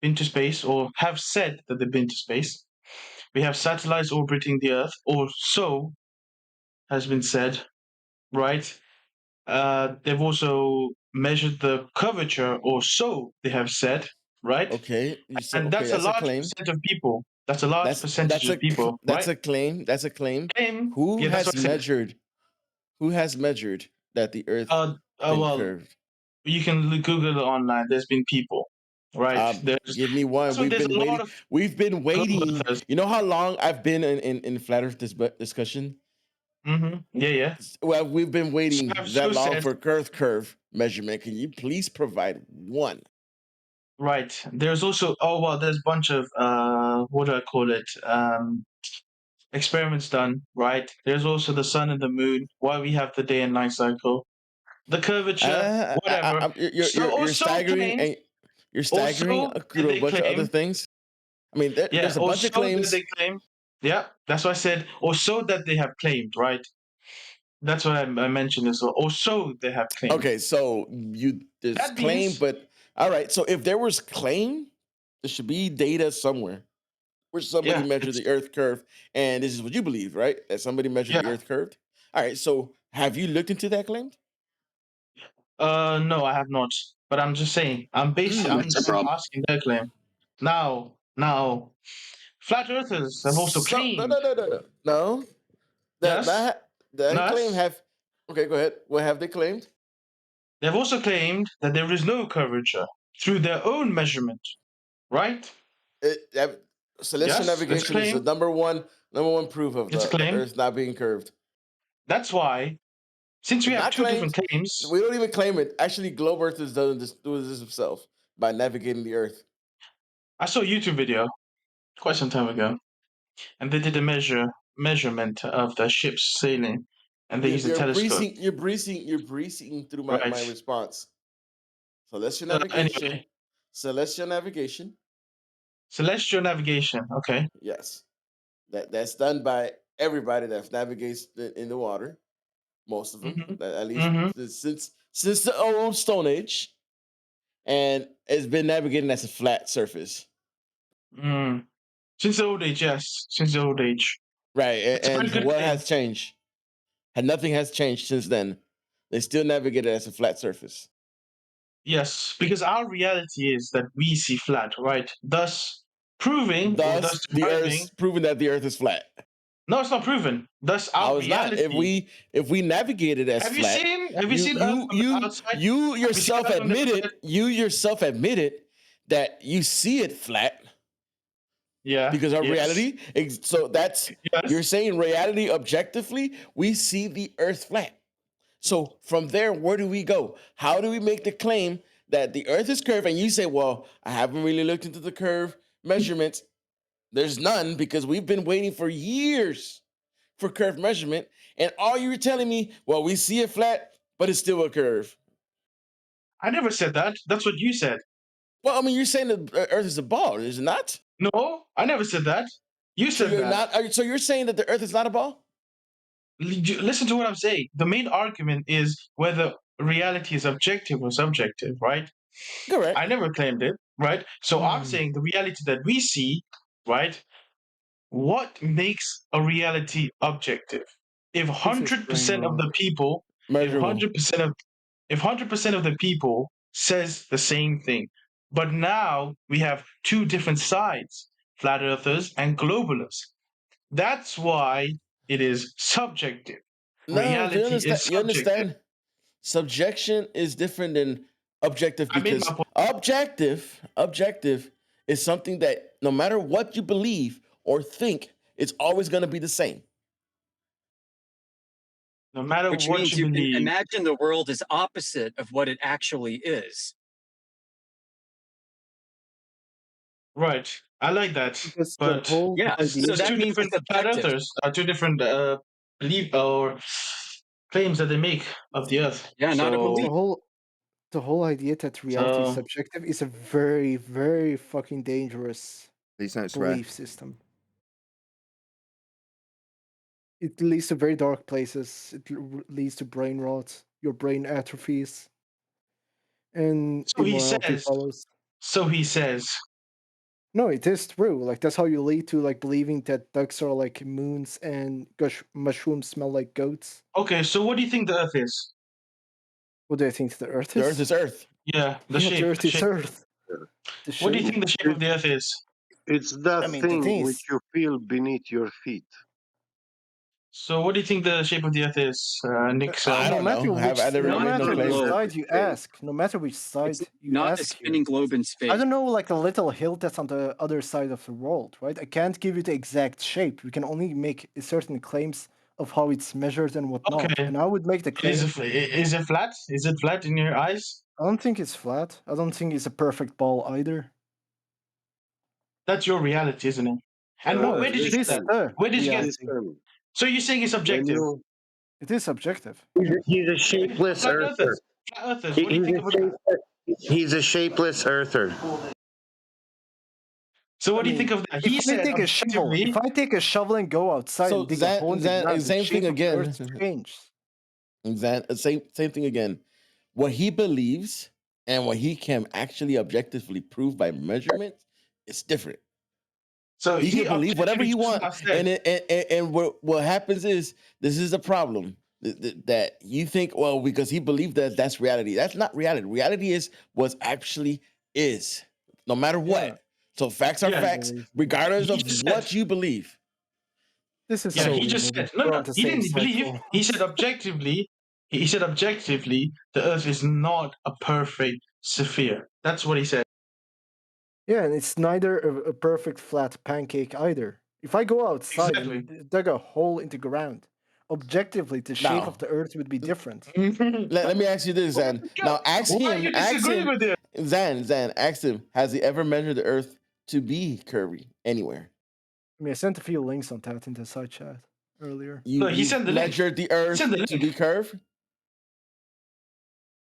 S10: been to space or have said that they've been to space. We have satellites orbiting the Earth, or so has been said, right? They've also measured the curvature, or so they have said, right?
S11: Okay,
S10: And that's a
S11: that's a
S10: large
S11: claim.
S10: percentage of people. That's a large percentage of people,
S11: That's
S10: right?
S11: a claim. That's a claim.
S10: Claim.
S11: Who
S10: Yeah, that's
S11: has
S10: what I said.
S11: measured? Who has measured that the Earth been
S10: Well,
S11: curved?
S10: you can Google it online. There's been people, right?
S11: Give me one.
S10: So there's a lot of
S11: We've been waiting.
S10: earthers.
S11: You know how long I've been in flat Earth discussion?
S10: Yeah.
S11: Well, we've been waiting
S10: So
S11: that long
S10: said,
S11: for Earth curve measurement. Can you please provide one?
S10: right. There's also there's a bunch of what do I call it? Experiments done, right? There's also the sun and the moon. Why we have the day and night cycle, the curvature, whatever.
S11: You're staggering
S10: Claimed,
S11: and you're
S10: or
S11: staggering
S10: so did
S11: through a
S10: they
S11: bunch of other
S10: claim.
S11: things. I mean,
S10: Yeah,
S11: there's a
S10: or
S11: bunch of
S10: so did
S11: claims.
S10: they claim. Yeah, that's what I said. Or so that they have claimed, right? That's what I mentioned as well. Or so they have claimed.
S11: Okay, so there's
S10: That
S11: claim,
S10: means,
S11: but all right. So if there was claim, there should be data somewhere where somebody
S10: yeah,
S11: measured
S10: it's
S11: the Earth curve, and this is what you believe, right? That somebody measured the
S10: yeah.
S11: Earth curved. All right. So have you looked into that claim?
S10: No, I have not. But I'm just saying. I'm
S4: That's a problem.
S10: asking their claim. Now, flat earthers have also
S11: So
S10: claimed.
S11: no.
S10: Yes,
S11: That claim
S10: yes.
S11: have. Okay, go ahead. What have they claimed?
S10: They've also claimed that there is no curvature through their own measurement, right?
S11: Celestial
S10: Yes, it's a
S11: navigation is the
S10: claim.
S11: number one proof of
S10: It's a
S11: the
S10: claim.
S11: Earth not being curved.
S10: That's why, since we
S11: It's
S10: have
S11: not
S10: two different
S11: claimed.
S10: claims,
S11: We don't even claim it. Actually, Globe Earth is doing this himself by navigating the Earth.
S10: I saw a YouTube video quite some time ago, and they did a measurement of the ships sailing, and they used a telescope.
S11: You're breezing through my
S10: Right.
S11: response. Celestial
S10: Anyway,
S11: navigation. Celestial navigation.
S10: celestial navigation. Okay.
S11: Yes. That's done by everybody that navigates in the water. Most of them,
S10: Mm-hmm.
S11: at least
S10: Mm-hmm.
S11: since the old Stone Age, and it's been navigating as a flat surface.
S10: Mm. Since the old age, yes. Since the old age.
S11: Right.
S10: It's a very
S11: And
S10: good
S11: what
S10: claim.
S11: has changed? And nothing has changed since then. They still navigate it as a flat surface.
S10: Yes, because our reality is that we see flat, right? Thus proving or thus
S11: Thus, the
S10: deriving.
S11: Earth's proving that the Earth is flat.
S10: No, it's not proven. Thus
S11: How
S10: our
S11: is not?
S10: reality.
S11: If we navigate it as
S10: Have you
S11: flat,
S10: seen Earth from the outside?
S11: you
S10: Have you seen
S11: yourself
S10: Earth from the
S11: admitted that you see it flat.
S10: Yeah.
S11: Because our
S10: Yes.
S11: reality, so that's
S10: Yes.
S11: you're saying reality objectively, we see the Earth flat. So from there, where do we go? How do we make the claim that the Earth is curved? And you say, well, I haven't really looked into the curve measurements. There's none because we've been waiting for years for curve measurement. And all you're telling me, well, we see it flat, but it's still a curve.
S10: I never said that. That's what you said.
S11: Well, I mean, you're saying the Earth is a ball, is it not?
S10: No, I never said that. You
S11: So
S10: said
S11: you're
S10: that.
S11: not. So you're saying that the Earth is not a ball?
S10: Listen to what I'm saying. The main argument is whether reality is objective or subjective, right?
S11: Correct.
S10: I never claimed it, right? So I'm saying the reality that we see, right? What makes a reality objective? If 100% of the people,
S11: Measurable.
S10: if 100% of the people says the same thing, but now we have two different sides, flat earthers and globalists. That's why it is subjective.
S11: No,
S10: Reality is
S11: you
S10: subjective.
S11: understand? Subjection is different than objective
S10: I made my
S11: because
S10: point.
S11: objective is something that no matter what you believe or think, it's always going to be the same.
S10: No matter
S9: Which
S10: what
S9: means
S10: you
S9: you can
S10: believe.
S9: imagine the world is opposite of what it actually is.
S10: Right. I like that.
S2: Because the
S10: But
S2: whole
S9: Yeah,
S2: idea
S9: so
S10: there's
S9: that
S10: two
S9: means
S10: different
S9: it's
S10: flat
S9: objective.
S10: earthers, two different belief or claims that they make of the earth.
S9: Yeah, not a
S10: So,
S9: belief.
S2: the whole idea that reality is
S10: so
S2: subjective is a very, very fucking dangerous
S1: Please don't swear.
S2: belief system. It leads to very dark places. It leads to brain rot. Your brain atrophies, and
S10: so he
S2: immorality
S10: says.
S2: follows.
S10: So he says.
S2: No, it is true. Like that's how you lead to like believing that ducks are like moons and mushrooms smell like goats.
S10: Okay, so what do you think the earth is?
S2: What do I think the Earth
S11: The
S2: is?
S11: Earth is Earth.
S10: Yeah, the
S2: Yeah,
S10: shape.
S2: the Earth is Earth. The
S10: What do you
S2: shape.
S10: think the shape of the earth is?
S8: It's that
S2: I mean, the
S8: thing
S2: thing
S8: which
S2: is,
S8: you feel beneath your feet.
S10: So what do you think the shape of the earth is, Nick?
S11: I
S2: no
S11: don't
S2: matter
S11: know.
S2: which,
S11: I never
S2: no
S9: Not
S11: made no
S2: matter
S9: a
S2: which
S11: claim.
S9: globe.
S2: side you ask, no matter which side
S9: It's
S2: you
S9: not a
S2: ask here,
S9: spinning globe in space.
S2: I don't know, like a little hill that's on the other side of the world, right? I can't give you the exact shape. We can only make certain claims of how it's measured and whatnot.
S10: Okay.
S2: And I would make the claim.
S10: Is it flat? Is it flat in your eyes?
S2: I don't think it's flat. I don't think it's a perfect ball either.
S10: That's your reality, isn't it? And
S2: No,
S10: where did you get that?
S8: Listen,
S10: Where did you get?
S2: reality.
S8: listen.
S10: So you're saying it's
S8: When
S10: objective?
S8: you
S2: It is subjective.
S5: He's a shapeless
S10: Flat
S5: earther.
S10: earthers. Flat earthers. What do you
S5: He's
S10: think
S5: a
S10: of that?
S5: he's a shapeless earther.
S10: So what
S2: I
S10: do you think
S2: mean,
S10: of that?
S2: if
S10: He
S2: I
S10: said
S2: take a shovel,
S10: objectively.
S2: if I take a shovel and go outside
S11: So
S2: and dig a hole in the
S11: Zan,
S2: ground, the
S11: same
S2: shape
S11: thing
S2: of the
S11: again.
S2: earth changes.
S11: Zan, same thing again. What he believes and what he can actually objectively prove by measurement is different.
S10: So
S11: He
S10: he
S11: can believe whatever
S10: objectively
S11: he
S10: just
S11: wants,
S10: now said.
S11: and what happens is this is the problem that you think, well, because he believed that that's reality. That's not reality. Reality is what actually is, no matter what.
S2: Yeah.
S11: So facts are
S10: Yeah.
S11: facts, regardless
S10: He
S11: of
S10: just
S11: what
S10: said.
S11: you believe.
S2: This is
S10: Yeah, he
S2: unbelievable.
S10: just said no,
S2: We're
S10: no.
S2: on the
S10: He
S2: same
S10: didn't believe.
S2: cycle.
S10: He said objectively. He said objectively, the Earth is not a perfect sphere. That's what he said.
S2: Yeah, and it's neither a perfect flat pancake either. If I go outside
S10: Exactly.
S2: and dig a hole in the ground, objectively the shape
S11: Now,
S2: of the earth would be different.
S11: let me ask you this, Zan. Now, ask
S10: Why
S11: him.
S10: you
S11: Ask
S10: disagree
S11: him.
S10: with it?
S11: Zan. Ask him. Has he ever measured the Earth to be curvy anywhere?
S2: I mean, I sent a few links on that in the side chat earlier.
S10: Look, he
S11: You
S10: sent the link.
S11: measured the
S10: He
S11: Earth
S10: sent the
S11: to be
S10: link.
S11: curved?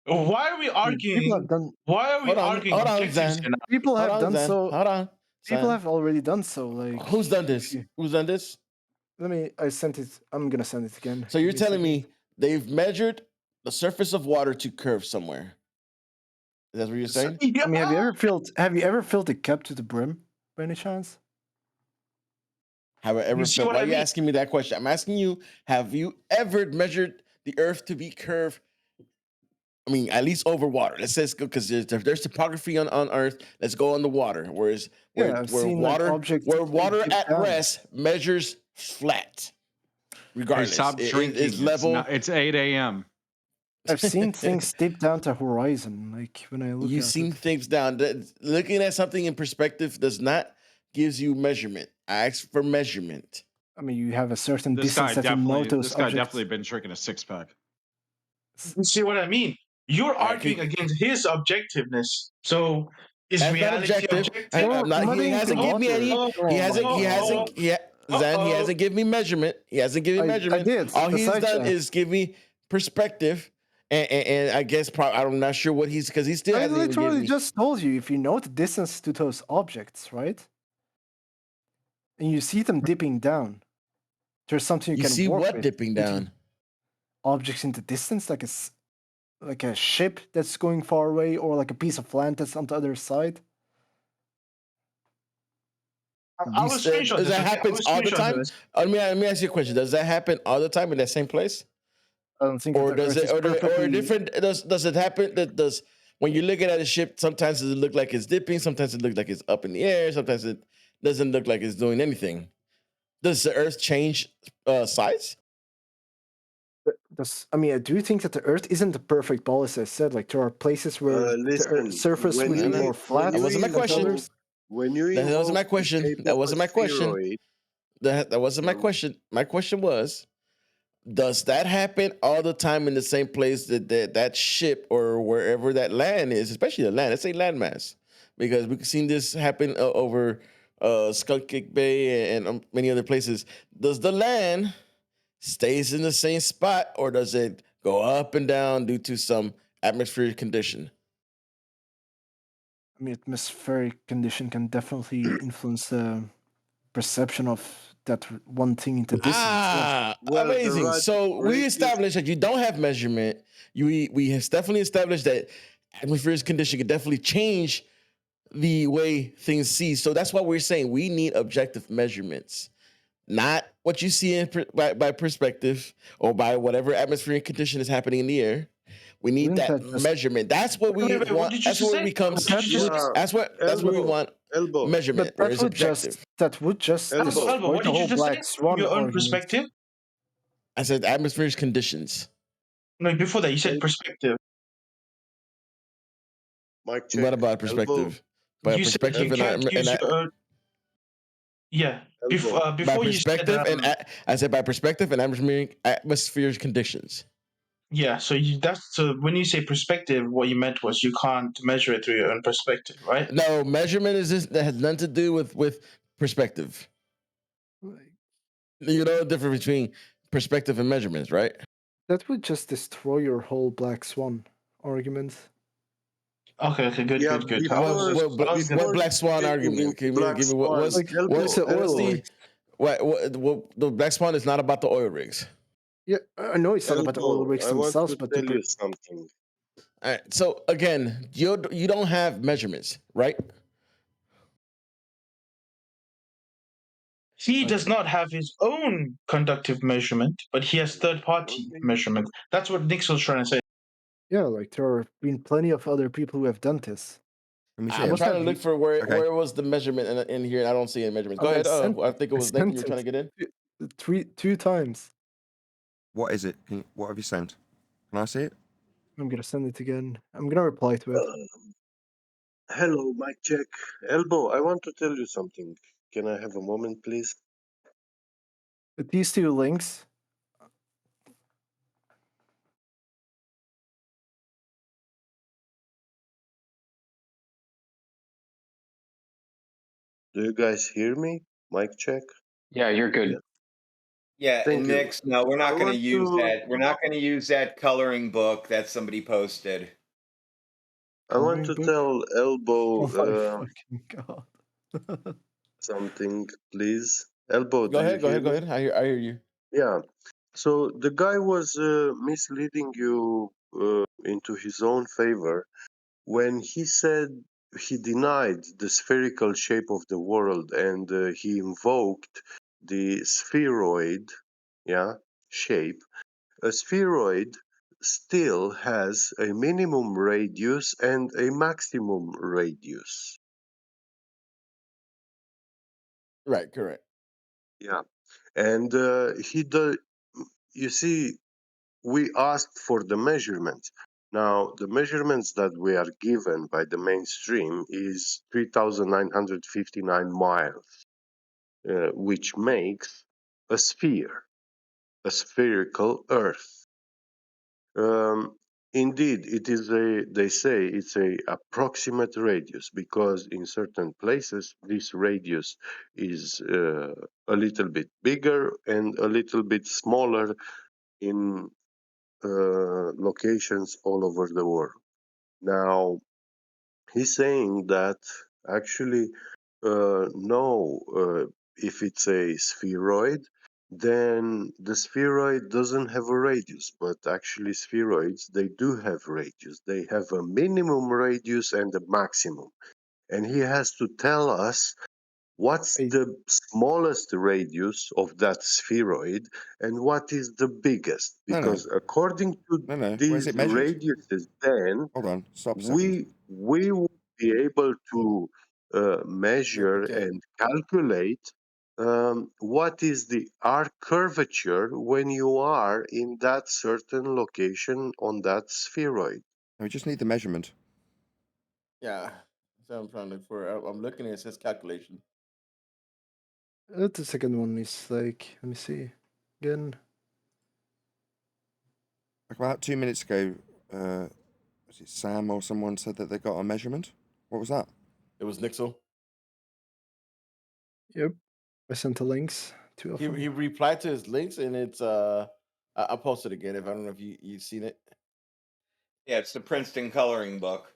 S10: Why are we
S2: I mean, people have
S10: arguing?
S2: done.
S10: Why are we
S11: Hold on,
S10: arguing
S11: hold on,
S10: objectives
S11: Zan.
S10: here now?
S2: People
S11: Hold
S2: have
S11: on,
S2: done
S11: Zan.
S2: so.
S11: Hold on.
S2: People
S11: Zan.
S2: have already done so. Like,
S11: Who's done this?
S2: you-
S11: Who's done this?
S2: let me. I sent it. I'm gonna send it again.
S11: So you're
S2: Give me a
S11: telling
S2: second.
S11: me they've measured the surface of water to curve somewhere? Is that what you're saying?
S2: I mean, have you ever filled a cup to the brim by any chance?
S11: Have I ever
S10: You see
S11: felt?
S10: what
S11: Why
S10: I
S11: are you
S10: mean?
S11: asking me that question? I'm asking you, have you ever measured the Earth to be curved? I mean, at least over water. Let's say because there's topography on Earth. Let's go on the water. Whereas
S2: Yeah, I've seen like objects
S11: where water
S2: dip
S11: at
S2: down.
S11: rest measures flat,
S12: Hey,
S11: regardless.
S12: stop drinking.
S11: It's level.
S12: It's 8 a.m.
S2: I've seen things dip down to horizon. Like when I look
S11: You've
S2: at
S11: seen
S2: it.
S11: things down. Looking at something in perspective does not gives you measurement. I asked for measurement.
S2: I mean, you have a certain
S12: This guy
S2: distance that you know
S12: definitely,
S2: those
S12: this guy
S2: objects.
S12: definitely been drinking a 6-pack.
S10: You see what I mean? You're arguing against his objectiveness. So is
S11: That's not
S10: reality
S11: objective.
S10: objective?
S11: I'm not, he
S2: muddying the
S11: hasn't given me
S2: water.
S11: any.
S2: Oh
S11: He hasn't.
S2: my
S11: He hasn't. Zan, he hasn't given me measurement. He hasn't given me
S2: I
S11: measurement.
S2: did,
S11: All
S2: the
S11: he's
S2: side
S11: done
S2: chat.
S11: is give me perspective, and I guess I'm not sure what he's because he still
S2: I
S11: hasn't even given
S2: literally
S11: me.
S2: just told you if you know the distance to those objects, right? And you see them dipping down. There's something you
S11: You
S2: can
S11: see
S2: work
S11: what
S2: with.
S11: dipping down?
S2: Objects in the distance, like a ship that's going far away, or like a piece of land that's on the other side.
S10: I will screenshot
S11: Does
S10: this.
S11: that
S10: Okay? I
S11: happen
S10: will
S11: all the
S10: screenshot
S11: time?
S10: this.
S11: Let me ask you a question. Does that happen all the time in that same place?
S2: I don't think
S11: Or
S2: that the
S11: does
S2: Earth
S11: it
S2: is
S11: or
S2: perfectly...
S11: different? Does it happen? Does when you're looking at a ship, sometimes does it look like it's dipping, sometimes it looks like it's up in the air, sometimes it doesn't look like it's doing anything. Does the Earth change size?
S2: I mean, I do think that the Earth isn't a perfect ball, as I said. Like there are places where the
S8: Listen,
S2: surface
S8: when
S2: would be
S8: you
S2: more flat.
S11: That wasn't my
S2: than
S11: question.
S2: others.
S8: when you
S11: That wasn't my
S8: invoke the
S11: question.
S8: shape
S11: That
S8: of a
S11: wasn't my question.
S8: spheroid,
S11: That wasn't my question. My question was, does that happen all the time in the same place that ship or wherever that land is, especially the land? Let's say landmass, because we've seen this happen over Skunk Kick Bay and many other places. Does the land stays in the same spot, or does it go up and down due to some atmospheric condition?
S2: I mean, atmospheric condition can definitely influence the perception of that one thing in the distance.
S11: Ah,
S8: Well, the
S11: amazing.
S8: rod
S11: So we
S8: radius-
S11: established that you don't have measurement. We have definitely established that atmospheric condition can definitely change the way things see. So that's why we're saying we need objective measurements, not what you see by perspective or by whatever atmospheric condition is happening in the air. We need
S2: Wouldn't
S11: that
S2: that just-
S11: measment. That's what we
S10: Wait, what
S11: want.
S10: did you
S11: That's
S10: just
S11: where it
S10: say?
S11: becomes.
S10: What did you just say?
S11: That's where we want
S8: elbow.
S11: measurement.
S2: But
S11: Where it's objective.
S2: that would just
S8: Elbow.
S2: destroy
S10: Elbow, what
S2: the
S10: did you
S2: whole
S10: just say?
S2: black swan
S10: From your own
S2: argument.
S10: perspective?
S11: I said atmospheric conditions.
S10: No, before that, you said perspective.
S8: Mic check.
S11: What about
S8: Elbow.
S11: perspective? By
S10: You said
S11: perspective
S10: you can't use your own. Yeah.
S8: Elbow.
S11: by
S10: Before you said
S11: perspective and I said by perspective and atmospheric conditions.
S10: Yeah, so when you say perspective, what you meant was you can't measure it through your own perspective, right?
S11: No, measurement is just, that has nothing to do with perspective. You know the difference between perspective and measurements, right?
S2: That would just destroy your whole black swan argument.
S10: Okay, good.
S8: Yeah,
S11: What black swan
S8: getting
S11: argument?
S8: into
S11: Give
S8: black
S11: me
S8: swan,
S11: what's
S2: the oil
S11: the
S2: rigs.
S11: what the black swan is not about the oil rigs.
S2: Yeah, I know it's not about the oil
S8: Elbow,
S2: rigs
S8: I want
S2: themselves,
S8: to
S2: but
S8: tell you something.
S11: All right, so again, you don't have measurements, right?
S10: He does not have his own conductive measurement, but he has third-party measurement. That's what Nix was trying to say.
S2: yeah, like there have been plenty of other people who have done this.
S1: Let me see
S11: I'm
S1: him.
S11: trying to look for where
S1: Okay.
S11: was the measurement in here, and I don't see any measurements. Go ahead. I think it was Nathan. You were trying to get in.
S2: Two times.
S1: What is it? What have you sent? Can I see it?
S2: I'm gonna send it again. I'm gonna reply to it.
S8: Hello, mic check. Elbow, I want to tell you something. Can I have a moment, please?
S2: These two links.
S8: Do you guys hear me? Mic check.
S9: Yeah, you're good.
S8: Yeah.
S6: Yeah,
S8: Thank
S6: and
S8: you.
S6: Nix, no, we're
S8: I
S6: not going to
S8: want
S6: use
S8: to.
S6: that. We're not going to use that coloring book that somebody posted.
S8: I want to tell Elbow
S2: Oh my fucking god.
S8: something, please. Elbow,
S11: Go
S8: do you
S11: ahead.
S8: hear me?
S11: I hear you.
S8: Yeah. So the guy was misleading you into his own favor when he said he denied the spherical shape of the world and he invoked the spheroid, shape. A spheroid still has a minimum radius and a maximum radius.
S11: Right, correct.
S8: Yeah, and you see, we asked for the measurements. Now, the measurements that we are given by the mainstream is 3,959 miles, which makes a sphere, a spherical Earth. Indeed, it is they say it's a approximate radius because in certain places this radius is a little bit bigger and a little bit smaller in locations all over the world. Now, he's saying that actually, no, if it's a spheroid, then the spheroid doesn't have a radius, but actually spheroids, they do have radius. They have a minimum radius and a maximum. And he has to tell us what's the smallest radius of that spheroid and what is the biggest. Because according to
S1: Where's
S8: these
S1: it measured?
S8: radiuses, then
S1: Hold on. Stop a second.
S8: we will be able to measure and calculate what is the arc curvature when you are in that certain location on that spheroid.
S1: We just need the measurement.
S11: Yeah. So I'm trying to look for. I'm looking at it says calculation.
S2: The second one is like, let me see again.
S1: Like about 2 minutes ago, was it Sam or someone said that they got a measurement? What was that?
S11: It was Nixel.
S2: Yep, I sent the links. Two of them.
S11: He replied to his links, and it's I'll post it again if I don't know if you've seen it.
S6: Yeah, it's the Princeton coloring book.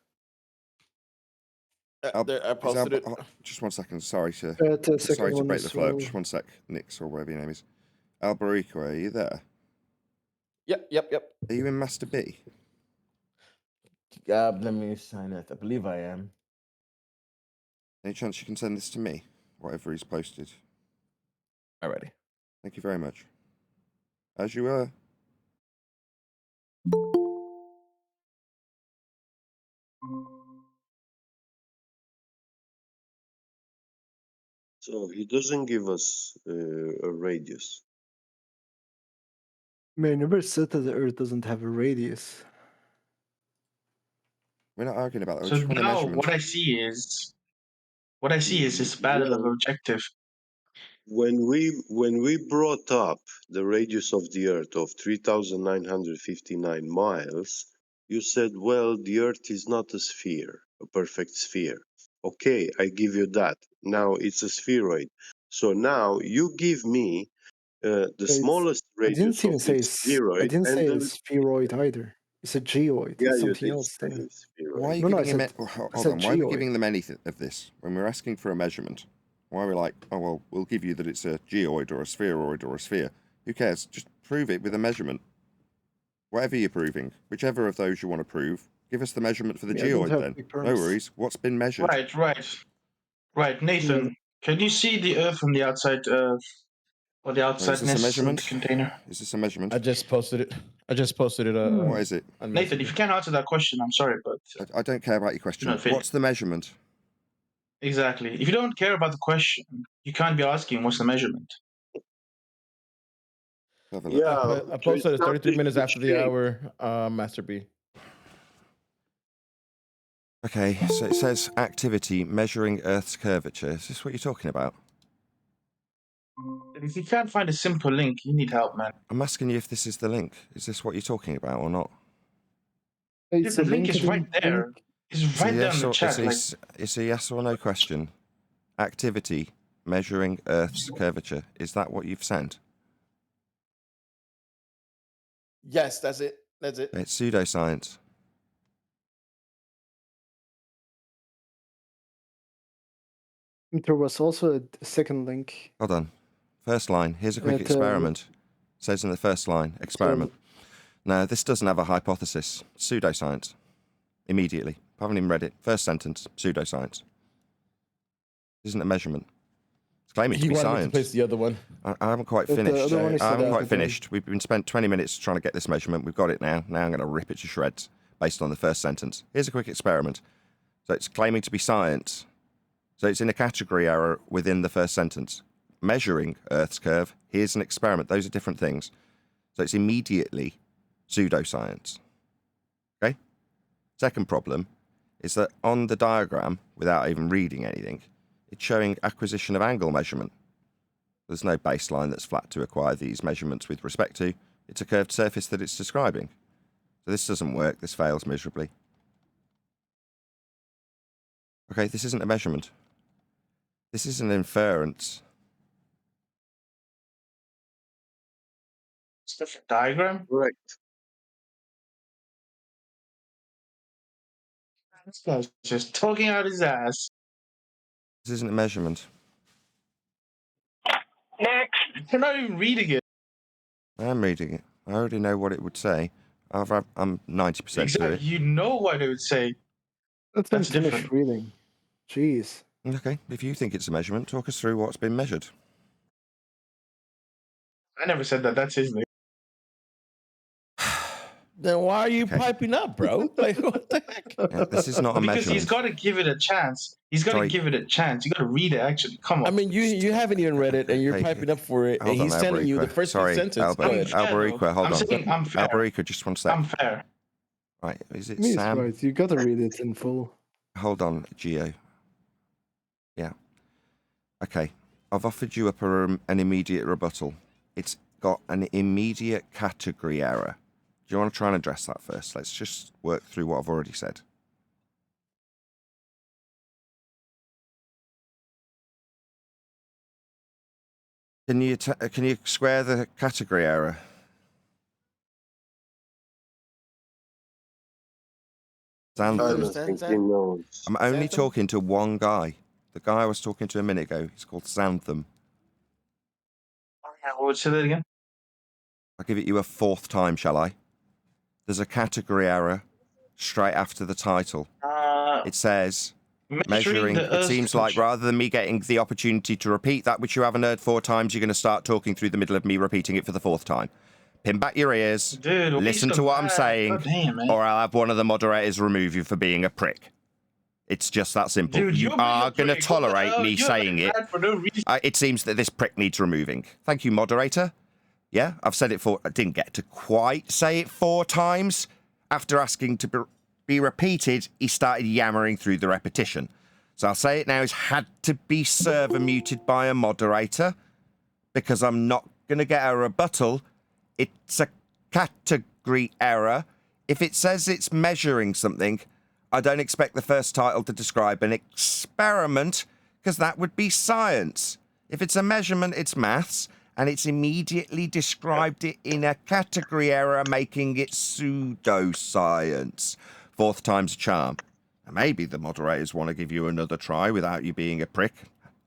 S11: I posted it.
S1: Just 1 second. Sorry to
S2: second one
S1: break the
S2: as
S1: flow.
S2: well.
S1: Just 1 sec. Nix or whatever your name is. Albarico, are you there?
S11: Yep.
S1: Are you in Master B?
S11: Let me sign it. I believe I am.
S1: Any chance you can send this to me? Whatever he's posted.
S11: Alrighty.
S1: Thank you very much. As you were.
S8: So he doesn't give us a radius.
S2: Man, I never said that the Earth doesn't have a radius.
S1: We're not arguing about that. We
S10: So
S1: just want a
S10: now
S1: measurement.
S10: what I see is this battle of objective.
S8: when we brought up the radius of the Earth of 3,959 miles, you said, well, the Earth is not a sphere, a perfect sphere. Okay, I give you that. Now it's a spheroid. So now you give me the
S2: It's,
S8: smallest
S2: I didn't
S8: radius
S2: even
S8: of
S2: say
S8: this
S2: I
S8: spheroid,
S2: didn't
S8: and
S2: say a
S8: the
S2: spheroid either. It's a geoid.
S8: yeah,
S2: It's
S8: you
S2: something
S8: did
S2: else
S8: say
S2: then.
S8: spheroid.
S1: Why are you
S2: No, I
S1: giving him?
S2: said
S1: Hold
S2: I said
S1: on. Why are we
S2: geoid.
S1: giving them anything of this when we're asking for a measurement? Why are we like, oh well, we'll give you that it's a geoid or a spheroid or a sphere? Who cares? Just prove it with a measurement. Whatever you're proving, whichever of those you want to prove, give us the measurement for the
S2: I don't
S1: geoid
S2: have
S1: then.
S2: big
S1: No
S2: perms.
S1: worries. What's been measured?
S10: Right, Nathan. Can you see the Earth from the outside, or the
S1: Oh, is this a
S10: outsideness of the
S1: measurement?
S10: container?
S1: Is this a measurement?
S11: I just posted it.
S1: What is it?
S11: On
S10: Nathan, if
S11: Messenger.
S10: you can't answer that question, I'm sorry, but
S1: I don't care about your question.
S10: not fit.
S1: What's the measurement?
S10: Exactly. If you don't care about the question, you can't be asking what's the measurement.
S1: Have a look.
S8: Yeah,
S11: I posted it 33 minutes
S8: the
S11: after the
S8: shape.
S11: hour, Master B.
S1: Okay, so it says activity measuring Earth's curvature. Is this what you're talking about?
S10: If you can't find a simple link, you need help, man.
S1: I'm asking you if this is the link. Is this what you're talking about or not?
S2: It's
S10: The
S2: a
S10: link is right
S2: LinkedIn
S10: there.
S2: link.
S10: It's
S1: It's a
S10: right there
S1: yes
S10: in the
S1: or
S10: chat. Like,
S1: it's a yes or no question. Activity measuring Earth's curvature. Is that what you've sent?
S11: Yes, that's it. That's it.
S1: It's pseudoscience.
S2: There was also a second link.
S1: Hold on. First line. Here's a quick
S2: It,
S1: experiment. Says in the first line, experiment. No, this doesn't have a hypothesis. Pseudoscience. Immediately. Haven't even read it. First sentence. Pseudoscience. Isn't a measurement. It's claiming to
S11: He
S1: be
S11: wanted me to
S1: science.
S11: place the other one.
S1: I haven't quite
S2: But the
S1: finished.
S2: other one is
S1: I haven't
S2: the
S1: quite
S2: other
S1: finished. We've been spent 20 minutes trying to get this measurement. We've got it now. Now I'm going to rip it to shreds based on the first sentence. Here's a quick experiment. So it's claiming to be science. So it's in a category error within the first sentence. Measuring Earth's curve. Here's an experiment. Those are different things. So it's immediately pseudoscience. Okay? Second problem is that on the diagram, without even reading anything, it's showing acquisition of angle measurement. There's no baseline that's flat to acquire these measurements with respect to. It's a curved surface that it's describing. So this doesn't work. This fails miserably. Okay, this isn't a measurement. This is an inference.
S10: it's different diagram.
S8: Correct.
S10: This guy's just talking out his ass.
S1: This isn't a measurement.
S10: Next. You're not even reading it.
S1: I am reading it. I already know what it would say. I'm 90% through
S10: Exactly.
S1: it.
S10: You know what it would say.
S2: Let them
S10: That's
S2: finish
S10: different.
S2: reading. Jeez.
S1: Okay, if you think it's a measurement, talk us through what's been measured.
S10: I never said that. That's his name.
S11: Then why are you
S1: Okay.
S11: piping up, bro? Like, what the heck?
S1: Yeah, this is not a
S10: Because
S1: measurement.
S10: he's got to give it a chance. He's got to
S1: Sorry.
S10: give it a chance. You got to read it. Actually, come on.
S11: I mean, you haven't even read it, and you're
S1: Okay.
S11: piping up for it,
S1: Hold
S11: and
S1: on,
S11: he's telling you the
S1: Alberico.
S11: first
S1: Sorry,
S11: sentence. Go ahead.
S1: Alberico, hold
S10: I'm
S1: on.
S10: saying I'm fair.
S1: Alberico, just one sec.
S10: I'm fair.
S1: Right, is it
S2: Me is
S1: Sam?
S2: right. You gotta read it in full.
S1: Hold on, Geo. Yeah. Okay, I've offered you up an immediate rebuttal. It's got an immediate category error. Do you want to try and address that first? Let's just work through what I've already said. Can you square the category error?
S8: I don't
S11: understand
S8: think
S11: that?
S8: he knows.
S1: I'm only
S11: Xanthem?
S1: talking to one guy. The guy I was talking to a minute ago. He's called Xanthem.
S10: Say that again.
S1: I'll give it you a fourth time, shall I? There's a category error straight after the title. It says measuring. It seems like rather than me getting the opportunity to repeat that which you haven't heard 4 times, you're going to start talking through the middle of me repeating it for the 4th time. Pin back your ears,
S10: Dude,
S1: listen to what I'm saying,
S10: damn,
S1: or I'll have one of the moderators remove you for being a prick. It's just that simple.
S10: Dude,
S1: you
S10: you're being
S1: are
S10: a
S1: going to
S10: prick. What the
S1: tolerate
S10: hell?
S1: me
S10: You're
S1: saying
S10: like
S1: it.
S10: that for no reason.
S1: It seems that this prick needs removing. Thank you, moderator. Yeah, I've said it I didn't get to quite say it 4 times. After asking to be repeated, he started yammering through the repetition. So I'll say it now. He's had to be server muted by a moderator. because I'm not going to get a rebuttal. It's a category error. If it says it's measuring something, I don't expect the first title to describe an experiment, because that would be science. If it's a measurement, it's maths, and it's immediately described it in a category error, making it pseudoscience. Fourth time's a charm. And maybe the moderators want to give you another try without you being a prick.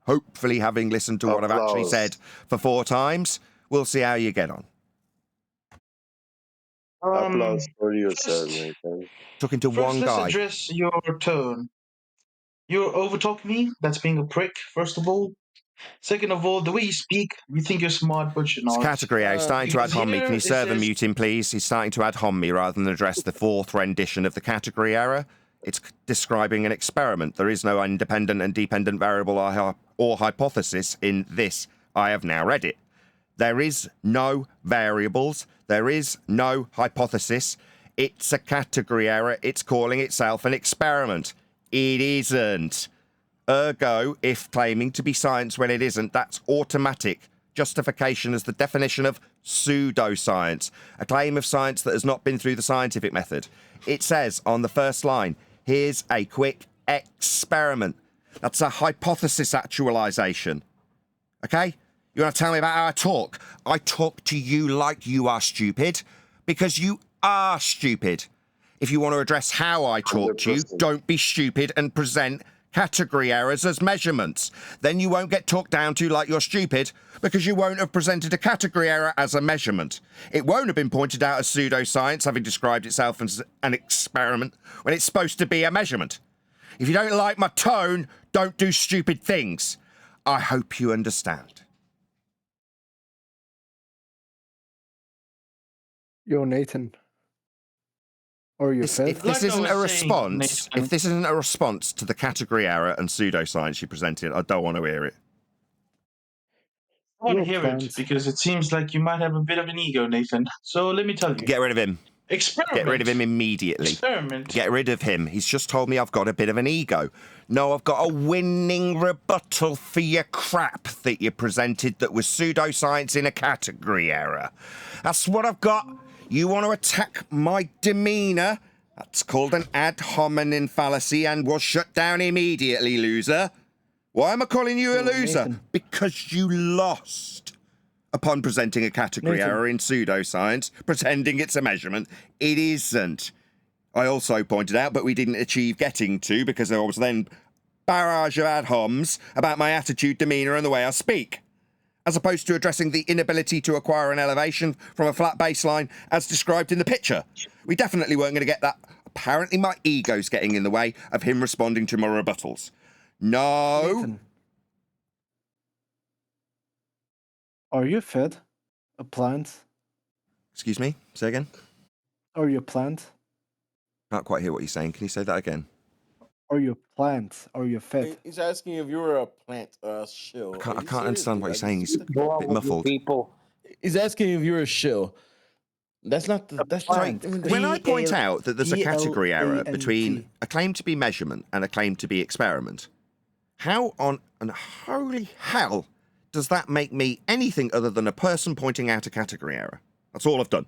S1: Hopefully, having listened to what I've actually said for 4 times, we'll see how you get on.
S8: Applause for you, sir,
S10: First,
S8: Nathan.
S1: Talking to one
S10: let's
S1: guy.
S10: address your tone. You're overtalking me. That's being a prick, first of all. Second of all, the way you speak, you think you're smart, but you're
S1: It's
S10: not.
S1: category error. He's starting to ad
S10: Because
S1: hom me.
S10: here
S1: Can you
S10: it
S1: serve and
S10: says-
S1: mute him, please? He's starting to ad hom me rather than address the 4th rendition of the category error. It's describing an experiment. There is no independent and dependent variable or hypothesis in this. I have now read it. There is no variables. There is no hypothesis. It's a category error. It's calling itself an experiment. It isn't. Ergo, if claiming to be science when it isn't, that's automatic justification as the definition of pseudoscience, a claim of science that has not been through the scientific method. It says on the first line, here's a quick experiment. That's a hypothesis actualization. Okay? You want to tell me about how I talk? I talk to you like you are stupid, because you are stupid. If you want to address how I talk to you,
S8: 100%.
S1: don't be stupid and present category errors as measurements. Then you won't get talked down to like you're stupid, because you won't have presented a category error as a measurement. It won't have been pointed out as pseudoscience, having described itself as an experiment, when it's supposed to be a measurement. If you don't like my tone, don't do stupid things. I hope you understand.
S2: Yo, Nathan. Or you fed?
S1: If this
S10: Like I
S1: isn't a
S10: was saying,
S1: response,
S10: Nathan.
S1: if this isn't a response to the category error and pseudoscience you presented, I don't want to hear it.
S10: I want to
S2: Your
S10: hear
S2: plans.
S10: it because it seems like you might have a bit of an ego, Nathan. So let me tell you.
S1: Get rid of him.
S10: Experiment.
S1: Get rid of him immediately.
S10: Experiment.
S1: Get rid of him. He's just told me I've got a bit of an ego. No, I've got a winning rebuttal for your crap that you presented that was pseudoscience in a category error. That's what I've got. You want to attack my demeanour? That's called an ad hominem fallacy and was shut down immediately, loser. Why am I calling you a loser?
S2: Nathan.
S1: Because you lost. Upon presenting a category
S2: Nathan.
S1: error in pseudoscience, pretending it's a measurement, it isn't. I also pointed out, but we didn't achieve getting to because there was then barrage of ad homs about my attitude, demeanour and the way I speak, as opposed to addressing the inability to acquire an elevation from a flat baseline as described in the picture. We definitely weren't going to get that. Apparently my ego's getting in the way of him responding to my rebuttals. No.
S2: Nathan. Are you fed? A plant?
S1: Excuse me? Say again?
S2: Are you a plant?
S1: Can't quite hear what you're saying. Can you say that again?
S2: Are you a plant? Are you fed?
S11: He's asking if you were a plant or a shill.
S1: I can't,
S11: Are
S1: I
S11: you
S1: can't
S11: serious,
S1: understand
S11: dude?
S1: what he's
S11: Like,
S1: saying. He's a
S5: Go on
S1: bit
S5: with you
S1: muffled.
S5: people.
S11: He's asking if you're a shill. That's not the. That's
S1: Sorry,
S11: not.
S1: when I point
S2: B-L-
S1: out that there's a category error between
S2: B-L-A-N-T.
S1: a claim to be measurement and a claim to be experiment, how on and holy hell does that make me anything other than a person pointing out a category error? That's all I've done.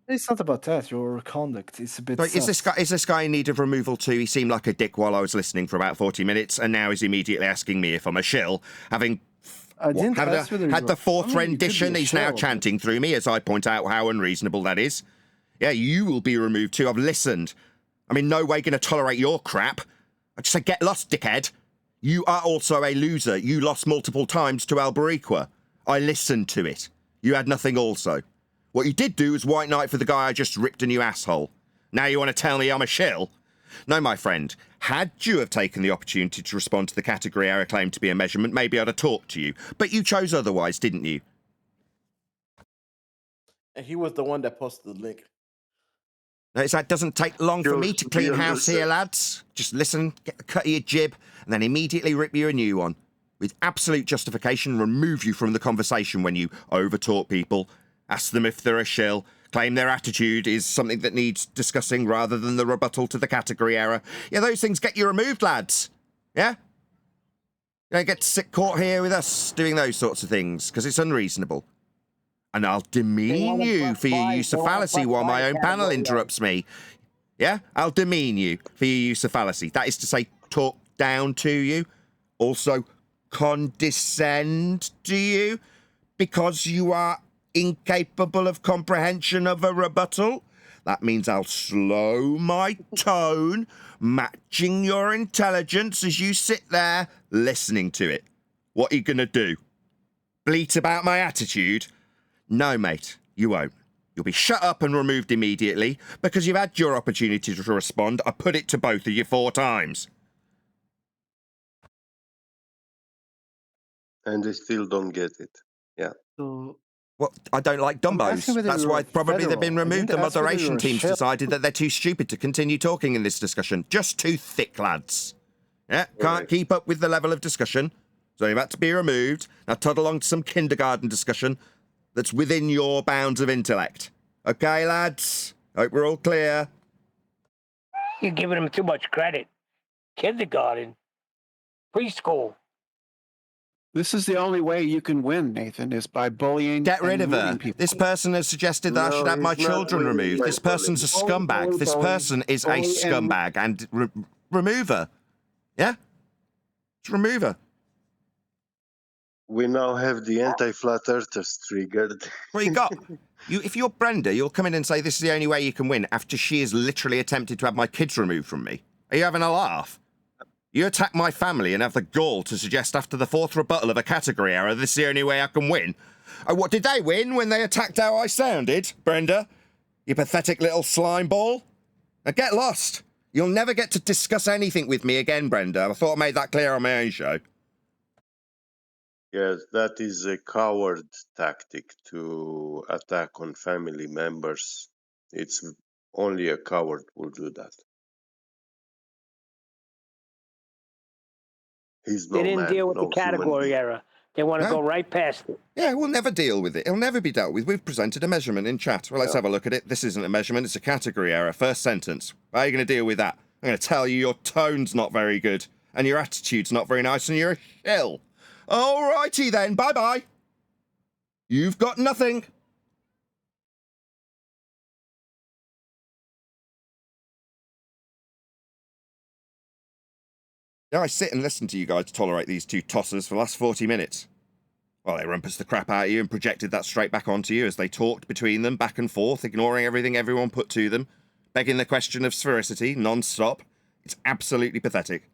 S2: It's not about that. Your conduct is a bit.
S1: Like, is
S2: sus.
S1: this guy in need of removal too? He seemed like a dick while I was listening for about 40 minutes, and now he's immediately asking me if I'm a shill, having
S2: I didn't
S1: had
S2: ask whether you
S1: the
S2: were-
S1: fourth
S2: I mean, you could be
S1: rendition.
S2: a
S1: He's now
S2: shill, but-
S1: chanting through me as I point out how unreasonable that is. Yeah, you will be removed too. I've listened. I'm in no way going to tolerate your crap. I just say, get lost, dickhead. You are also a loser. You lost multiple times to Albariqua. I listened to it. You had nothing also. What you did do was white knight for the guy I just ripped a new asshole. Now you want to tell me I'm a shill? No, my friend. Had you have taken the opportunity to respond to the category error claim to be a measurement, maybe I'd have talked to you. But you chose otherwise, didn't you?
S11: And he was the one that posted the link.
S1: Notice that doesn't take long for me to clean house here, lads. Just listen, get the cut of your jib, and then immediately rip you a new one. With absolute justification, remove you from the conversation when you overtalk people, ask them if they're a shill, claim their attitude is something that needs discussing rather than the rebuttal to the category error. Yeah, those things get you removed, lads. Yeah? You don't get to sit caught here with us doing those sorts of things, because it's unreasonable. And I'll demean you for your use of fallacy while my own panel interrupts me. Yeah? I'll demean you for your use of fallacy. That is to say, talk down to you. Also, condescend to you. Because you are incapable of comprehension of a rebuttal. That means I'll slow my tone, matching your intelligence as you sit there listening to it. What are you going to do? Bleat about my attitude? No, mate, you won't. You'll be shut up and removed immediately because you've had your opportunity to respond. I put it to both of you 4 times.
S8: And they still don't get it. Yeah.
S2: So
S1: Well, I don't like dumbos. That's why probably they've been removed. The moderation team's decided that they're too stupid to continue talking in this discussion. Just too thick, lads. Yeah, can't keep up with the level of discussion, so you've had to be removed. Now toddle along to some kindergarten discussion that's within your bounds of intellect. Okay, lads? Hope we're all clear.
S13: You're giving them too much credit. Kindergarten. Preschool.
S14: This is the only way you can win, Nathan, is by bullying.
S1: Get rid of her.
S14: People.
S1: This person has suggested that I should have my children removed. This person's a scumbag. This person is a scumbag. And remove her. Yeah? Just remove her.
S8: We now have the anti-flat earthers triggered.
S1: What you got? If you're Brenda, you'll come in and say this is the only way you can win after she has literally attempted to have my kids removed from me. Are you having a laugh? You attack my family and have the gall to suggest after the 4th rebuttal of a category error this is the only way I can win. Oh, what did they win when they attacked how I sounded, Brenda? You pathetic little slime ball. Now get lost. You'll never get to discuss anything with me again, Brenda. I thought I made that clear on my own show.
S8: Yes, that is a coward tactic to attack on family members. It's only a coward will do that. He's no
S13: They didn't
S8: man,
S13: deal with
S8: no
S13: the category error. They want to go right past it.
S1: Yeah, we'll never deal with it. It'll never be dealt with. We've presented a measurement in chat. Well, let's have a look at it. This isn't a measurement, it's a category error. First sentence. How are you going to deal with that? I'm going to tell you your tone's not very good, and your attitude's not very nice, and you're a shill. Alrighty then, bye-bye. You've got nothing. Now I sit and listen to you guys tolerate these 2 tossers for the last 40 minutes. Well, they rumpus the crap out of you and projected that straight back onto you as they talked between them, back and forth, ignoring everything everyone put to them, begging the question of sphericity non-stop. It's absolutely pathetic.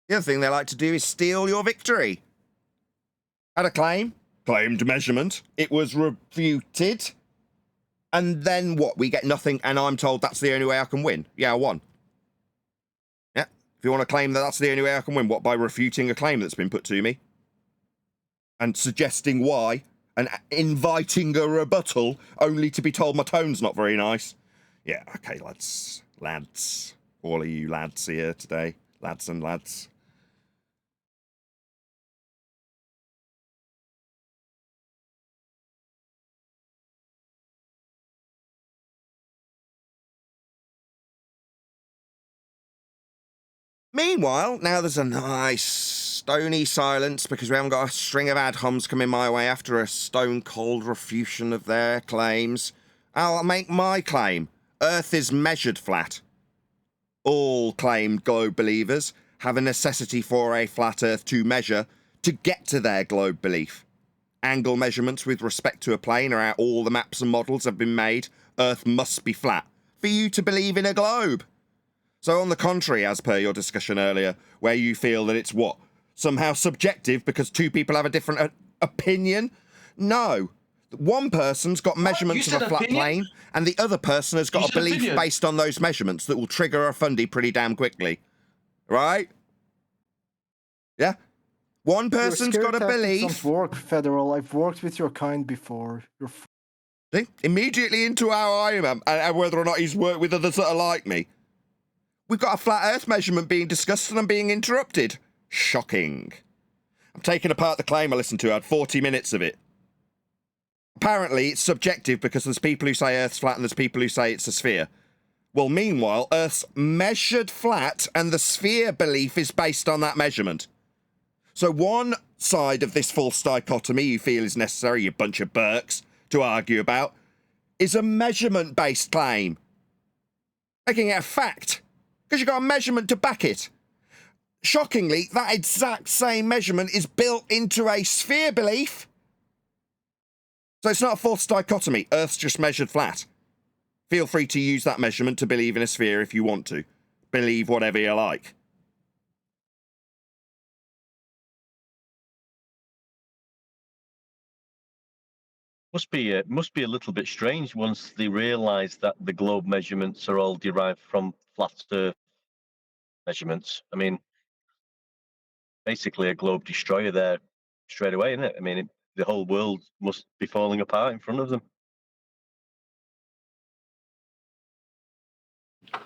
S1: The other thing they like to do is steal your victory. Had a claim, claimed measurement, it was refuted, and then what? We get nothing, and I'm told that's the only way I can win. Yeah, I won. Yeah, if you want to claim that that's the only way I can win, what, by refuting a claim that's been put to me? And suggesting why, and inviting a rebuttal, only to be told my tone's not very nice. Yeah, okay, lads. Lads. All of you lads here today. Lads and lads. Meanwhile, now there's a nice stony silence because we haven't got a string of ad homs coming my way after a stone-cold refutation of their claims. I'll make my claim. Earth is measured flat. All claimed globe believers have a necessity for a flat Earth to measure to get to their globe belief. Angle measurements with respect to a plane are how all the maps and models have been made. Earth must be flat for you to believe in a globe. So on the contrary, as per your discussion earlier, where you feel that it's what? Somehow subjective because 2 people have a different opinion? No. One person's got measurements of a flat plane, and the other person has got a belief based on those measurements that will trigger a fundy pretty damn quickly. Right? Yeah? One person's got a belief.
S2: Don't work, Federal. I've worked with your kind before.
S1: See? Immediately into how I am and whether or not he's worked with others that are like me. We've got a flat Earth measurement being discussed and I'm being interrupted. Shocking. I'm taking apart the claim I listened to. I had 40 minutes of it. Apparently, it's subjective because there's people who say Earth's flat and there's people who say it's a sphere. Well, meanwhile, Earth's measured flat and the sphere belief is based on that measurement. So one side of this false dichotomy you feel is necessary, you bunch of Burks, to argue about, is a measurement-based claim. Making it a fact, because you've got a measurement to back it. Shockingly, that exact same measurement is built into a sphere belief. So it's not a false dichotomy, Earth's just measured flat. Feel free to use that measurement to believe in a sphere if you want to. Believe whatever you like.
S15: Must be a little bit strange once they realise that the globe measurements are all derived from flat Earth measurements. I mean, basically a globe destroyer there straight away, isn't it? I mean, the whole world must be falling apart in front of them.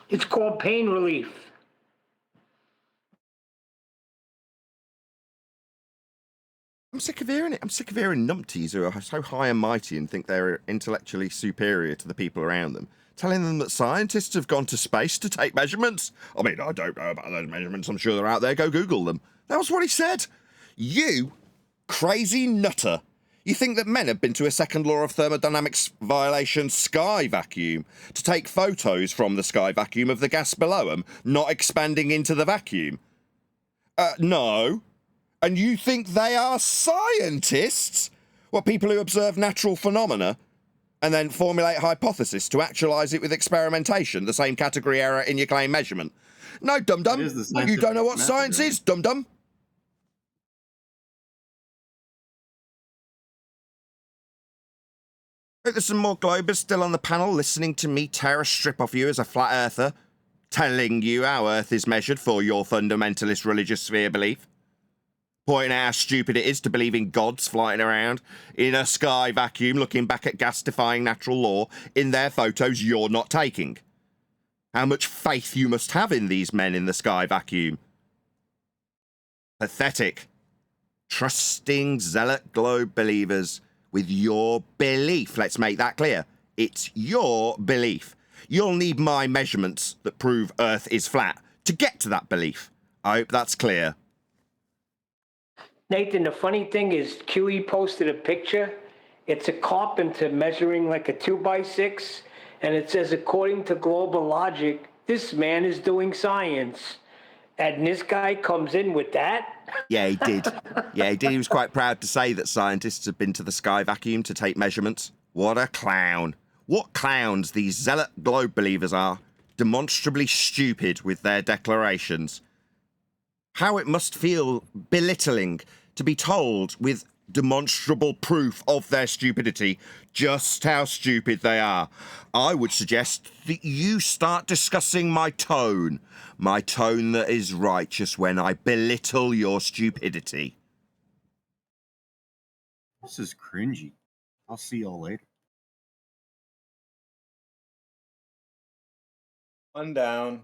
S13: It's called pain relief.
S1: I'm sick of hearing it. I'm sick of hearing numpties who are so high and mighty and think they're intellectually superior to the people around them, telling them that scientists have gone to space to take measurements. I mean, I don't know about those measurements. I'm sure they're out there. Go Google them. That was what he said. You crazy nutter. You think that men have been to a second law of thermodynamics violation sky vacuum to take photos from the sky vacuum of the gas below them, not expanding into the vacuum? No. And you think they are scientists? What, people who observe natural phenomena and then formulate hypothesis to actualise it with experimentation, the same category error in your claim measurement? No, dum-dum. You don't know what science is, dum-dum. I think there's some more Globers still on the panel listening to me tear a strip off you as a flat earther, telling you how Earth is measured for your fundamentalist religious sphere belief. Pointing out how stupid it is to believe in gods flying around in a sky vacuum looking back at gas-defying natural law in their photos you're not taking. How much faith you must have in these men in the sky vacuum. Pathetic. Trusting zealot globe believers with your belief. Let's make that clear. It's your belief. You'll need my measurements that prove Earth is flat to get to that belief. I hope that's clear.
S13: Nathan, the funny thing is, QE posted a picture. It's a carpenter measuring like a 2x6, and it says, according to global logic, this man is doing science. And this guy comes in with that?
S1: Yeah, he did. Yeah, he did. He was quite proud to say that scientists have been to the sky vacuum to take measurements. What a clown. What clowns these zealot globe believers are. Demonstrably stupid with their declarations. How it must feel belittling to be told with demonstrable proof of their stupidity just how stupid they are. I would suggest that you start discussing my tone that is righteous when I belittle your stupidity.
S16: This is cringy. I'll see y'all later.
S6: One down.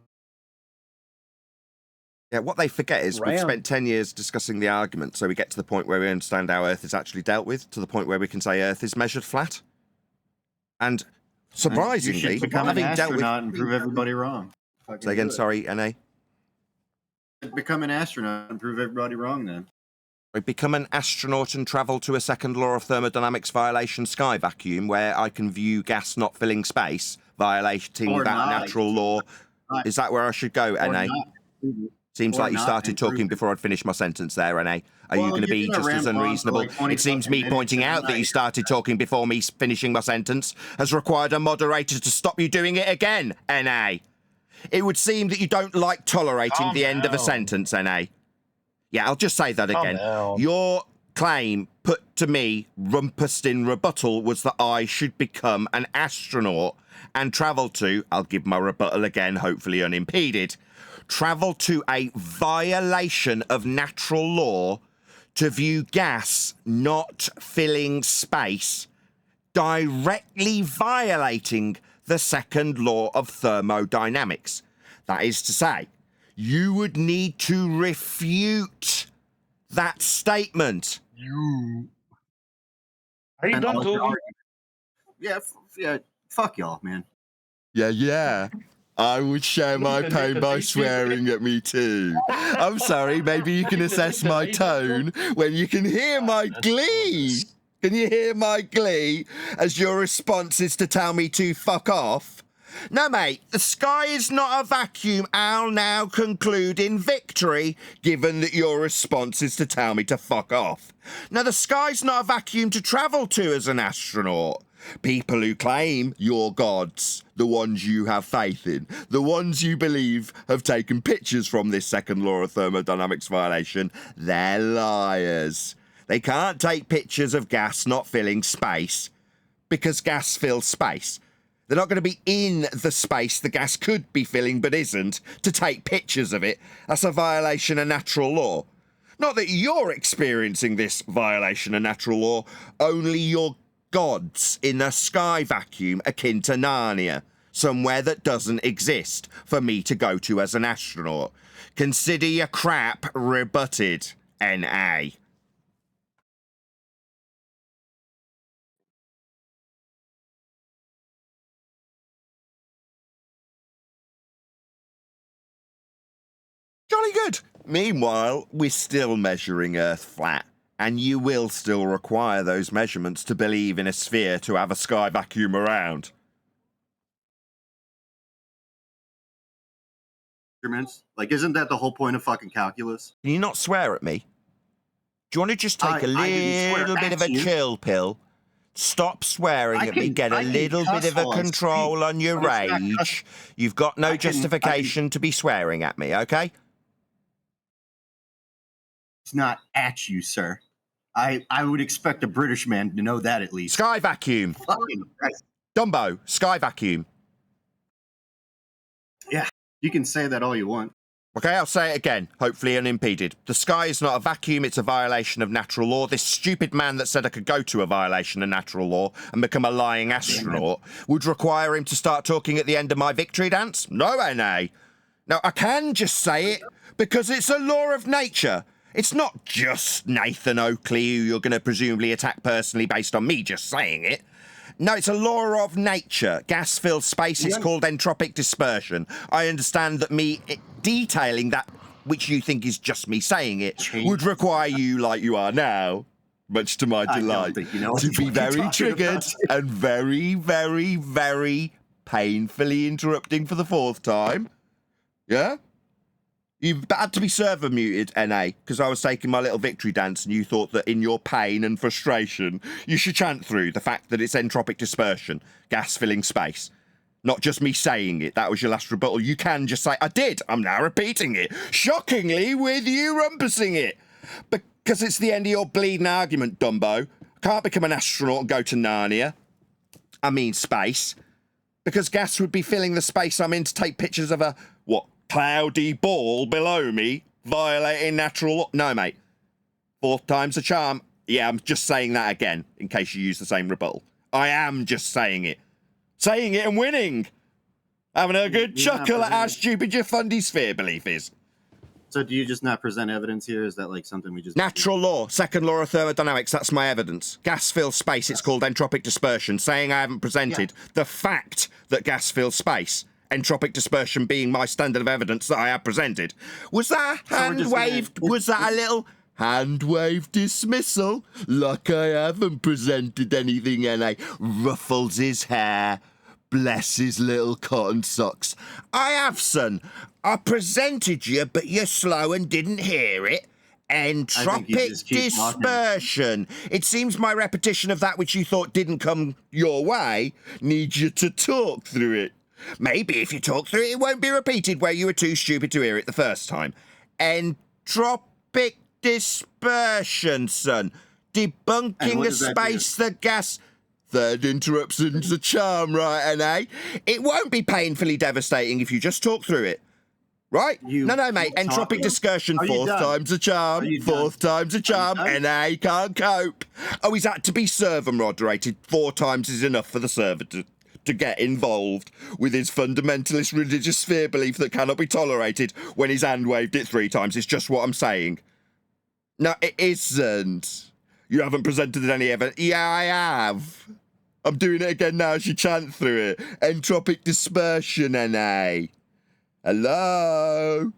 S1: Yeah, what they forget is we've spent 10 years discussing the argument, so we get to the point where we understand how Earth is actually dealt with, to the point where we can say Earth is measured flat. And surprisingly,
S16: you should become an
S1: having dealt with...
S16: astronaut and prove everybody wrong.
S1: Say again, sorry, NA?
S16: Become an astronaut and prove everybody wrong then.
S1: I become an astronaut and travel to a second law of thermodynamics violation sky vacuum where I can view gas not filling space, violating
S16: Or
S1: that
S16: not.
S1: natural law. Is that where I should go,
S16: Or
S1: NA?
S16: not.
S1: Seems
S16: Or
S1: like you
S16: not
S1: started talking
S16: improve.
S1: before I'd finished my sentence there, NA. Are you
S16: Well,
S1: going to be
S16: you're gonna
S1: just as
S16: ramble on for
S1: unreasonable?
S16: like 20
S1: It seems
S16: fucking
S1: me
S16: minutes
S1: pointing out that you
S16: tonight.
S1: started talking before me finishing my sentence has required a moderator to stop you doing it again, NA. It would seem that you don't like tolerating the end of a sentence, NA. Yeah, I'll just say that again. Your claim put to me, rumpus in rebuttal, was that I should become an astronaut and travel to, I'll give my rebuttal again, hopefully unimpeded, travel to a violation of natural law to view gas not filling space, directly violating the second law of thermodynamics. That is to say, you would need to refute that statement.
S15: Are you
S16: And
S15: done
S16: all your
S15: talking?
S16: argument- Yeah, fuck y'all, man.
S1: Yeah. I would share my pain by swearing at me too. I'm sorry, maybe you can assess my tone when you can hear my glee. Can you hear my glee as your response is to tell me to fuck off? No, mate, the sky is not a vacuum. I'll now conclude in victory, given that your response is to tell me to fuck off. Now, the sky's not a vacuum to travel to as an astronaut. People who claim you're gods, the ones you have faith in, the ones you believe have taken pictures from this second law of thermodynamics violation, they're liars. They can't take pictures of gas not filling space because gas fills space. They're not going to be in the space the gas could be filling but isn't to take pictures of it. That's a violation of natural law. Not that you're experiencing this violation of natural law, only your gods in a sky vacuum akin to Narnia, somewhere that doesn't exist for me to go to as an astronaut. Consider your crap rebutted, N.A. Jolly good. Meanwhile, we're still measuring Earth flat, and you will still require those measurements to believe in a sphere to have a sky vacuum around.
S16: Like, isn't that the whole point of fucking calculus?
S1: Can you not swear at me? Do you want to just take a
S16: I didn't swear
S1: little bit
S16: at
S1: of a
S16: you.
S1: chill pill? Stop swearing at me, get a little bit of a control on your rage. You've got no justification to be swearing at me, okay?
S16: It's not at you, sir. I would expect a British man to know that at least.
S1: Sky vacuum.
S16: Fucking Christ.
S1: Dumbo, sky vacuum.
S16: Yeah, you can say that all you want.
S1: Okay, I'll say it again, hopefully unimpeded. The sky is not a vacuum, it's a violation of natural law. This stupid man that said I could go to a violation of natural law and become a lying astronaut would require him to start talking at the end of my victory dance? No, N.A. Now, I can just say it because it's a law of nature. It's not just Nathan Oakley who you're going to presumably attack personally based on me just saying it. No, it's a law of nature. Gas-filled space is called entropic dispersion. I understand that me detailing that, which you think is just me saying it, would require you, like you are now, much to my delight, to be very triggered and very, very, very painfully interrupting for the fourth time. Yeah? You've had to be server muted, N.A., because I was taking my little victory dance and you thought that in your pain and frustration, you should chant through the fact that it's entropic dispersion, gas filling space. Not just me saying it. That was your last rebuttal. You can just say, I did. I'm now repeating it. Shockingly, with you rumpusing it. Because it's the end of your bleeding argument, Dumbo. Can't become an astronaut and go to Narnia. I mean space. Because gas would be filling the space I'm in to take pictures of a, what, cloudy ball below me, violating natural law. No, mate. Fourth time's a charm. Yeah, I'm just saying that again, in case you use the same rebuttal. I am just saying it. Saying it and winning. Having a good chuckle at how stupid your fundy sphere belief is.
S16: So do you just not present evidence here? Is that like something we just...
S1: Natural law, second law of thermodynamics, that's my evidence. Gas fills space, it's called entropic dispersion. Saying I haven't presented the fact that gas fills space, entropic dispersion being my standard of evidence that I have presented. Was that hand waved? Was that a little hand wave dismissal? Like I haven't presented anything, N.A. Ruffles his hair. Bless his little cotton socks. I have, son. I presented you, but you're slow and didn't hear it. Entropic dispersion. It seems my repetition of that which you thought didn't come your way needs you to talk through it. Maybe if you talk through it, it won't be repeated where you were too stupid to hear it the first time. Entropic dispersion, son. Debunking a space the gas... Third interruption's a charm, right, N.A.? It won't be painfully devastating if you just talk through it. Right? No, mate. Entropic dispersion, fourth time's a charm. Fourth time's a charm. N.A. can't cope. Oh, he's had to be server moderated. 4 times is enough for the server to get involved with his fundamentalist religious sphere belief that cannot be tolerated when he's hand-waved it 3 times. It's just what I'm saying. No, it isn't. You haven't presented any evidence. Yeah, I have. I'm doing it again now as you chant through it. Entropic dispersion, NA. Hello?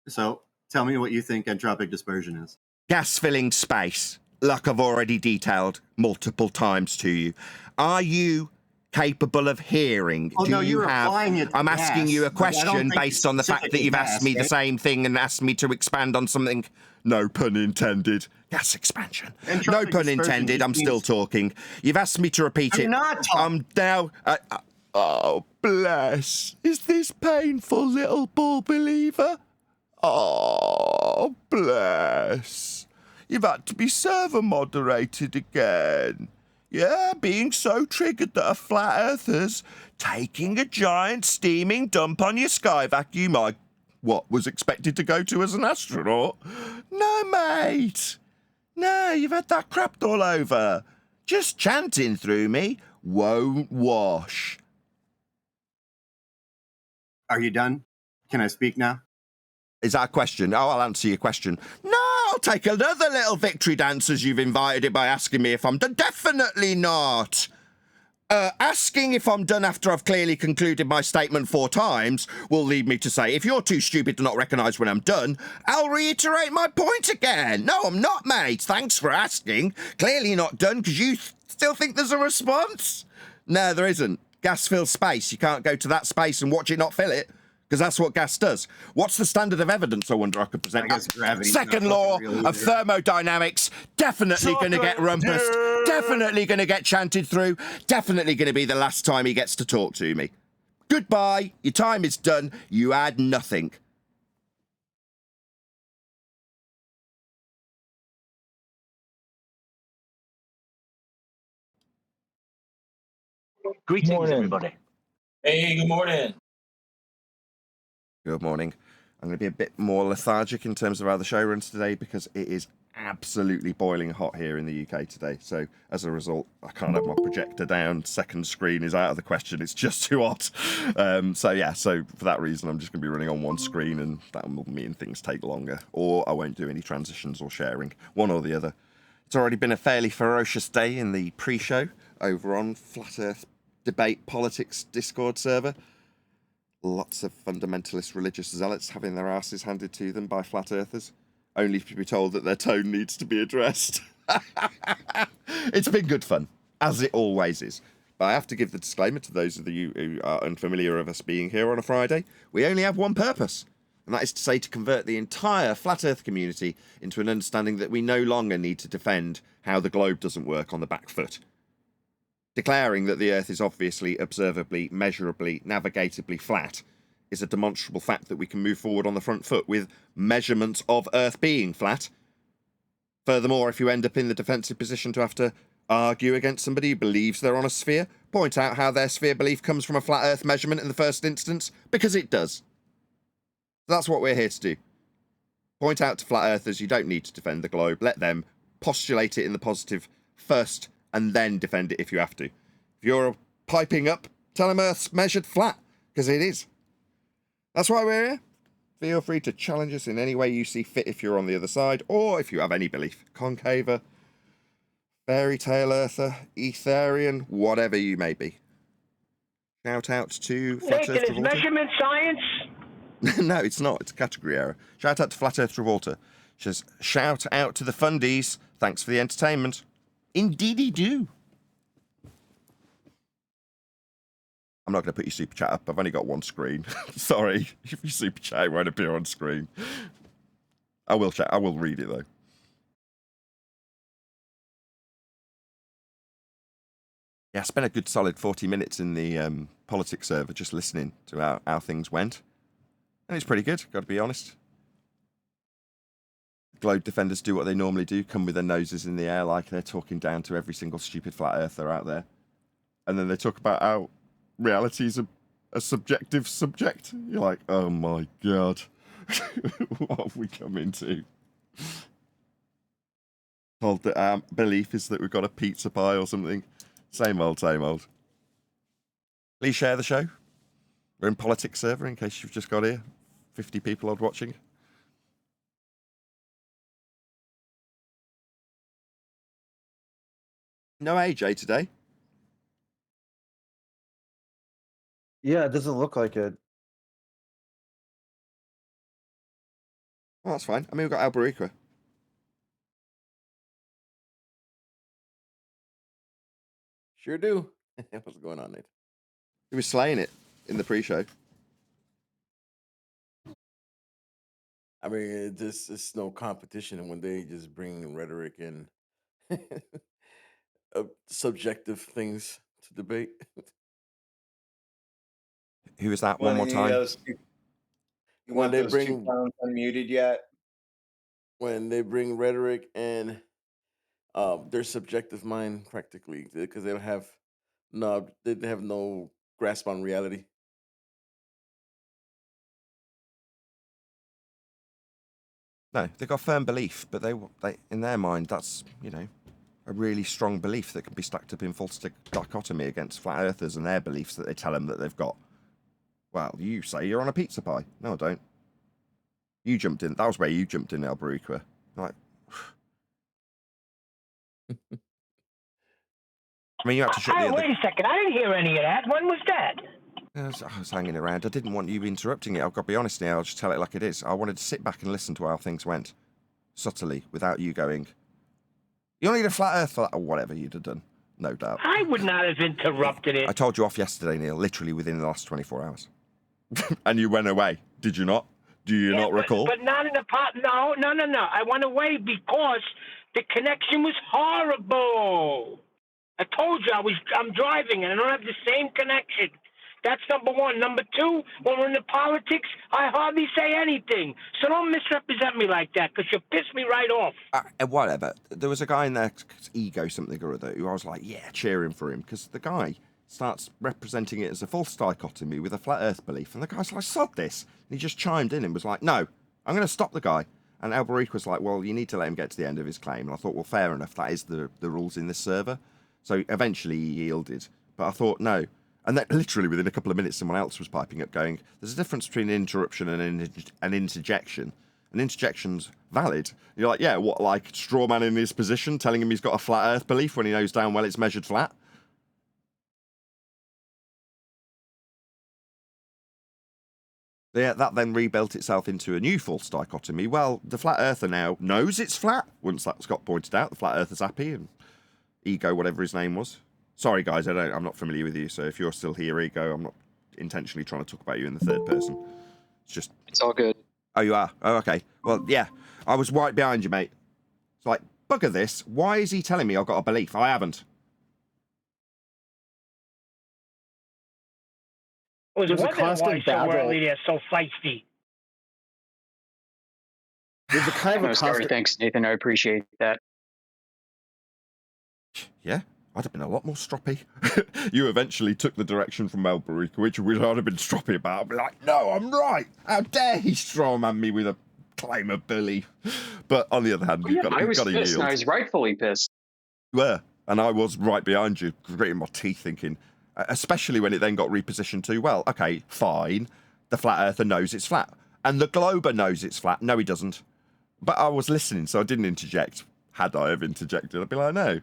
S16: So tell me what you think entropic dispersion is.
S1: Gas filling space, like I've already detailed multiple times to you. Are you capable of hearing?
S16: Oh, no, you're applying it to
S1: I'm asking
S16: gas,
S1: you a
S16: but I don't
S1: question
S16: think
S1: based
S16: it's
S1: on the fact that
S16: specific
S1: you've
S16: to
S1: asked
S16: gas,
S1: me the
S16: right?
S1: same thing and asked me to expand on something. No pun intended. Gas expansion.
S16: Entropic
S1: No pun
S16: dispersion
S1: intended.
S16: just
S1: I'm still
S16: means-
S1: talking. You've asked me to repeat
S16: I'm
S1: it.
S16: not talking.
S1: I'm now. Oh, bless. Is this painful, little bull believer? Oh, bless. You've had to be server moderated again. Yeah, being so triggered that a flat earther's taking a giant steaming dump on your sky vacuum I was expected to go to as an astronaut. No, mate. No, you've had that crapped all over. Just chanting through me won't wash.
S16: Are you done? Can I speak now?
S1: Is that a question? Oh, I'll answer your question. No, I'll take another little victory dance as you've invited it by asking me if I'm done. Definitely not. Asking if I'm done after I've clearly concluded my statement 4 times will lead me to say, if you're too stupid to not recognise when I'm done, I'll reiterate my point again. No, I'm not, mate. Thanks for asking. Clearly not done because you still think there's a response? No, there isn't. Gas fills space. You can't go to that space and watch it not fill it. Because that's what gas does. What's the standard of evidence, I wonder I could present?
S16: I guess gravity's
S1: Second
S16: not
S1: law
S16: fucking real
S1: of
S16: either.
S1: thermodynamics, definitely going to get rumpused, definitely going to get chanted through, definitely going to be the last time he gets to talk to me. Goodbye, your time is done, you add nothing.
S15: Greetings, everybody.
S17: Hey, good morning.
S1: Good morning. I'm going to be a bit more lethargic in terms of how the show runs today because it is absolutely boiling hot here in the UK today. So as a result, I can't have my projector down. Second screen is out of the question. It's just too hot. So for that reason, I'm just going to be running on one screen and that will mean things take longer. Or I won't do any transitions or sharing, one or the other. It's already been a fairly ferocious day in the pre-show over on Flat Earth Debate Politics Discord server. Lots of fundamentalist religious zealots having their asses handed to them by flat earthers, only to be told that their tone needs to be addressed. It's been good fun, as it always is. But I have to give the disclaimer to those of you who are unfamiliar of us being here on a Friday. We only have one purpose, and that is to say to convert the entire flat earth community into an understanding that we no longer need to defend how the globe doesn't work on the back foot. Declaring that the Earth is obviously, observably, measurably, navigatably flat is a demonstrable fact that we can move forward on the front foot with measurements of Earth being flat. Furthermore, if you end up in the defensive position to have to argue against somebody who believes they're on a sphere, point out how their sphere belief comes from a flat Earth measurement in the first instance, because it does. That's what we're here to do. Point out to flat earthers you don't need to defend the globe. Let them postulate it in the positive first and then defend it if you have to. If you're piping up, tell them Earth's measured flat, because it is. That's why we're here. Feel free to challenge us in any way you see fit if you're on the other side, or if you have any belief. Concaver, fairy tale earther, Ethereum, whatever you may be. Shout out to Flat
S13: Nathan,
S1: Earth
S13: is
S1: Revolter.
S13: measurement science?
S1: No, it's not. It's a category error. Shout out to Flat Earth Revolter. She says, shout out to the fundies. Thanks for the entertainment. Indeedy do. I'm not going to put your super chat up. I've only got one screen. Sorry. If you super chat, it won't appear on screen. I will chat. I will read it, though. Yeah, I spent a good solid 40 minutes in the politics server just listening to how things went. And it's pretty good, got to be honest. Globe defenders do what they normally do, come with their noses in the air like they're talking down to every single stupid flat earther out there. And then they talk about how reality is a subjective subject. You're like, oh my God. What have we come into? Told that our belief is that we've got a pizza pie or something. Same old, same old. Please share the show. We're in politics server in case you've just got here. 50 people odd watching. No AJ today.
S3: Yeah, it doesn't look like it.
S1: Well, that's fine. I mean, we've got Albariqua.
S11: Sure do. What's going on, Nate?
S1: He was slaying it in the pre-show.
S11: I mean, it's no competition when they just bring rhetoric and subjective things to debate.
S1: Who was that?
S6: One
S1: One more
S6: of
S1: time.
S6: those two, you
S11: When
S6: want
S11: they
S6: those two
S11: bring
S6: pounds unmuted yet?
S11: when they bring rhetoric and their subjective mind practically because they have no grasp on reality.
S1: No, they've got firm belief, but they in their mind that's a really strong belief that can be stacked up in false dichotomy against flat earthers and their beliefs that they tell them that they've got. Well, you say you're on a pizza pie. No, I don't. You jumped in. That was where you jumped in, Albariqua. Like, I mean, you had to shut the other.
S13: Wait a second. I didn't hear any of that. When was that?
S1: I was hanging around. I didn't want you interrupting it. I've got to be honest now. I'll just tell it like it is. I wanted to sit back and listen to how things went, subtly, without you going, you don't need a flat earth for that, or whatever you'd have done. No doubt.
S13: I would not have interrupted it.
S1: I told you off yesterday, Neil, literally within the last 24 hours. And you went away, did you not? Do you not recall?
S13: But not in the pot. No. I went away because the connection was horrible. I told you I'm driving and I don't have the same connection. That's number one. Number two, when we're in the politics, I hardly say anything. So don't misrepresent me like that because you piss me right off.
S1: Whatever. There was a guy in there, Ego something or other, who I was like, yeah, cheering for him, because the guy starts representing it as a false dichotomy with a flat earth belief. And the guy's like, sod this. And he just chimed in and was like, no, I'm going to stop the guy. And Albariqua was like, well, you need to let him get to the end of his claim. And I thought, well, fair enough. That is the rules in this server. So eventually he yielded. But I thought, no. And then literally within a couple of minutes, someone else was piping up going, there's a difference between an interruption and an interjection. An interjection's valid. You're like, yeah, what, like straw man in his position, telling him he's got a flat earth belief when he knows damn well it's measured flat? Yeah, that then rebuilt itself into a new false dichotomy. Well, the flat earther now knows it's flat. Once that got pointed out, the flat earther's happy, and Ego, whatever his name was. Sorry, guys, I'm not familiar with you, so if you're still here, Ego, I'm not intentionally trying to talk about you in the third person. It's
S9: all good.
S1: Oh, you are? Oh, okay. Well, yeah, I was right behind you, mate. It's like, bugger this. Why is he telling me I've got a belief? I haven't.
S13: I was wondering why so early they're so feisty.
S3: There's a kind of a
S9: constant... Thanks, Nathan. I appreciate that.
S1: Yeah, I'd have been a lot more stroppy. You eventually took the direction from Albariqua, which would not have been stroppy about. I'd be like, no, I'm right. How dare he strawman me with a claim of belief? But on the other hand, you've got to yield.
S9: And I was rightfully pissed.
S1: You were, and I was right behind you, gritting my teeth thinking, especially when it then got repositioned to, well, okay, fine, the flat earther knows it's flat. And the glober knows it's flat. No, he doesn't. But I was listening, so I didn't interject. Had I have interjected, I'd be like, no.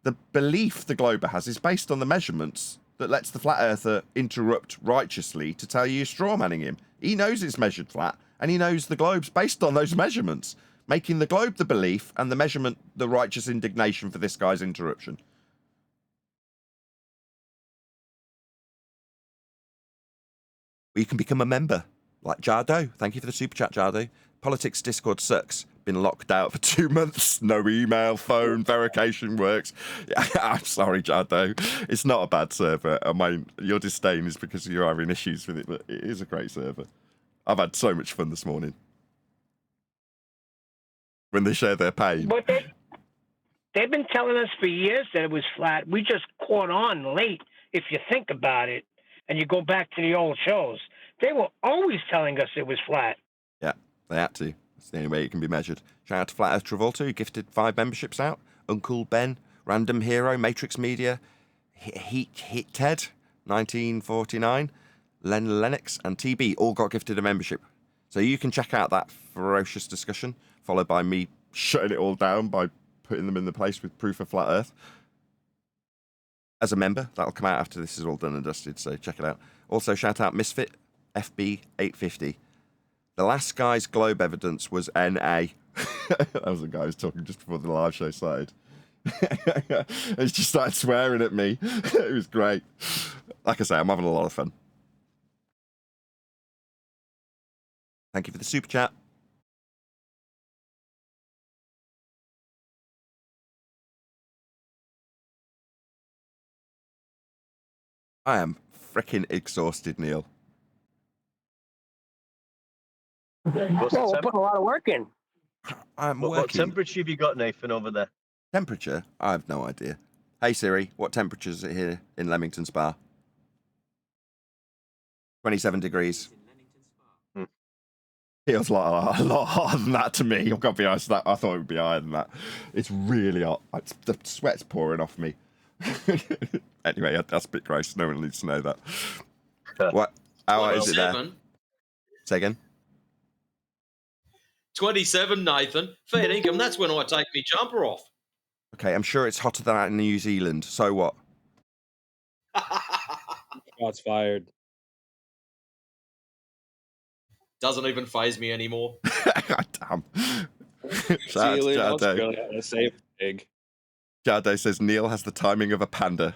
S1: The belief the glober has is based on the measurements that lets the flat earther interrupt righteously to tell you you're strawmanning him. He knows it's measured flat, and he knows the globe's based on those measurements, making the globe the belief and the measurement the righteous indignation for this guy's interruption. You can become a member, like Jardo. Thank you for the super chat, Jardo. Politics Discord sucks. Been locked out for 2 months. No email, phone, verification works. Yeah, I'm sorry, Jardo. It's not a bad server. I mean, your disdain is because you're having issues with it, but it is a great server. I've had so much fun this morning. When they share their pain.
S13: But they've been telling us for years that it was flat. We just caught on late, if you think about it, and you go back to the old shows. They were always telling us it was flat.
S1: Yeah, they had to. It's the only way it can be measured. Shout out to Flat Earth Travolta, who gifted 5 memberships out. Uncle Ben, Random Hero, Matrix Media, Hit Ted, 1949, Len Lennox, and TB all got gifted a membership. So you can check out that ferocious discussion, followed by me shutting it all down by putting them in the place with proof of Flat Earth. as a member. That'll come out after this is all done and dusted, so check it out. Also, shout out Misfit FB850. The last guy's globe evidence was NA. That was the guy who was talking just before the live show started. He just started swearing at me. It was great. Like I say, I'm having a lot of fun. Thank you for the super chat. I am freaking exhausted, Neil.
S13: Well, we're putting a lot of work in.
S1: I'm
S15: What
S1: working.
S15: temperature have you got, Nathan, over there?
S1: Temperature? I have no idea. Hey Siri, what temperature is it here in Leamington Spa? 27 degrees. Feels like a lot hotter than that to me. I've got to be honest, I thought it would be higher than that. It's really hot. The sweat's pouring off me. Anyway, that's a bit gross. No one needs to know that. What? How is it there?
S18: 27.
S1: Say again?
S18: 27, Nathan. Fair income. That's when I take me jumper off.
S1: Okay, I'm sure it's hotter than that in New Zealand. So what?
S19: Shots fired.
S18: Doesn't even faze me anymore.
S1: Damn. Shout out to
S19: Zealand,
S1: Jado.
S19: Australia, same pig.
S1: Jado says Neil has the timing of a panda.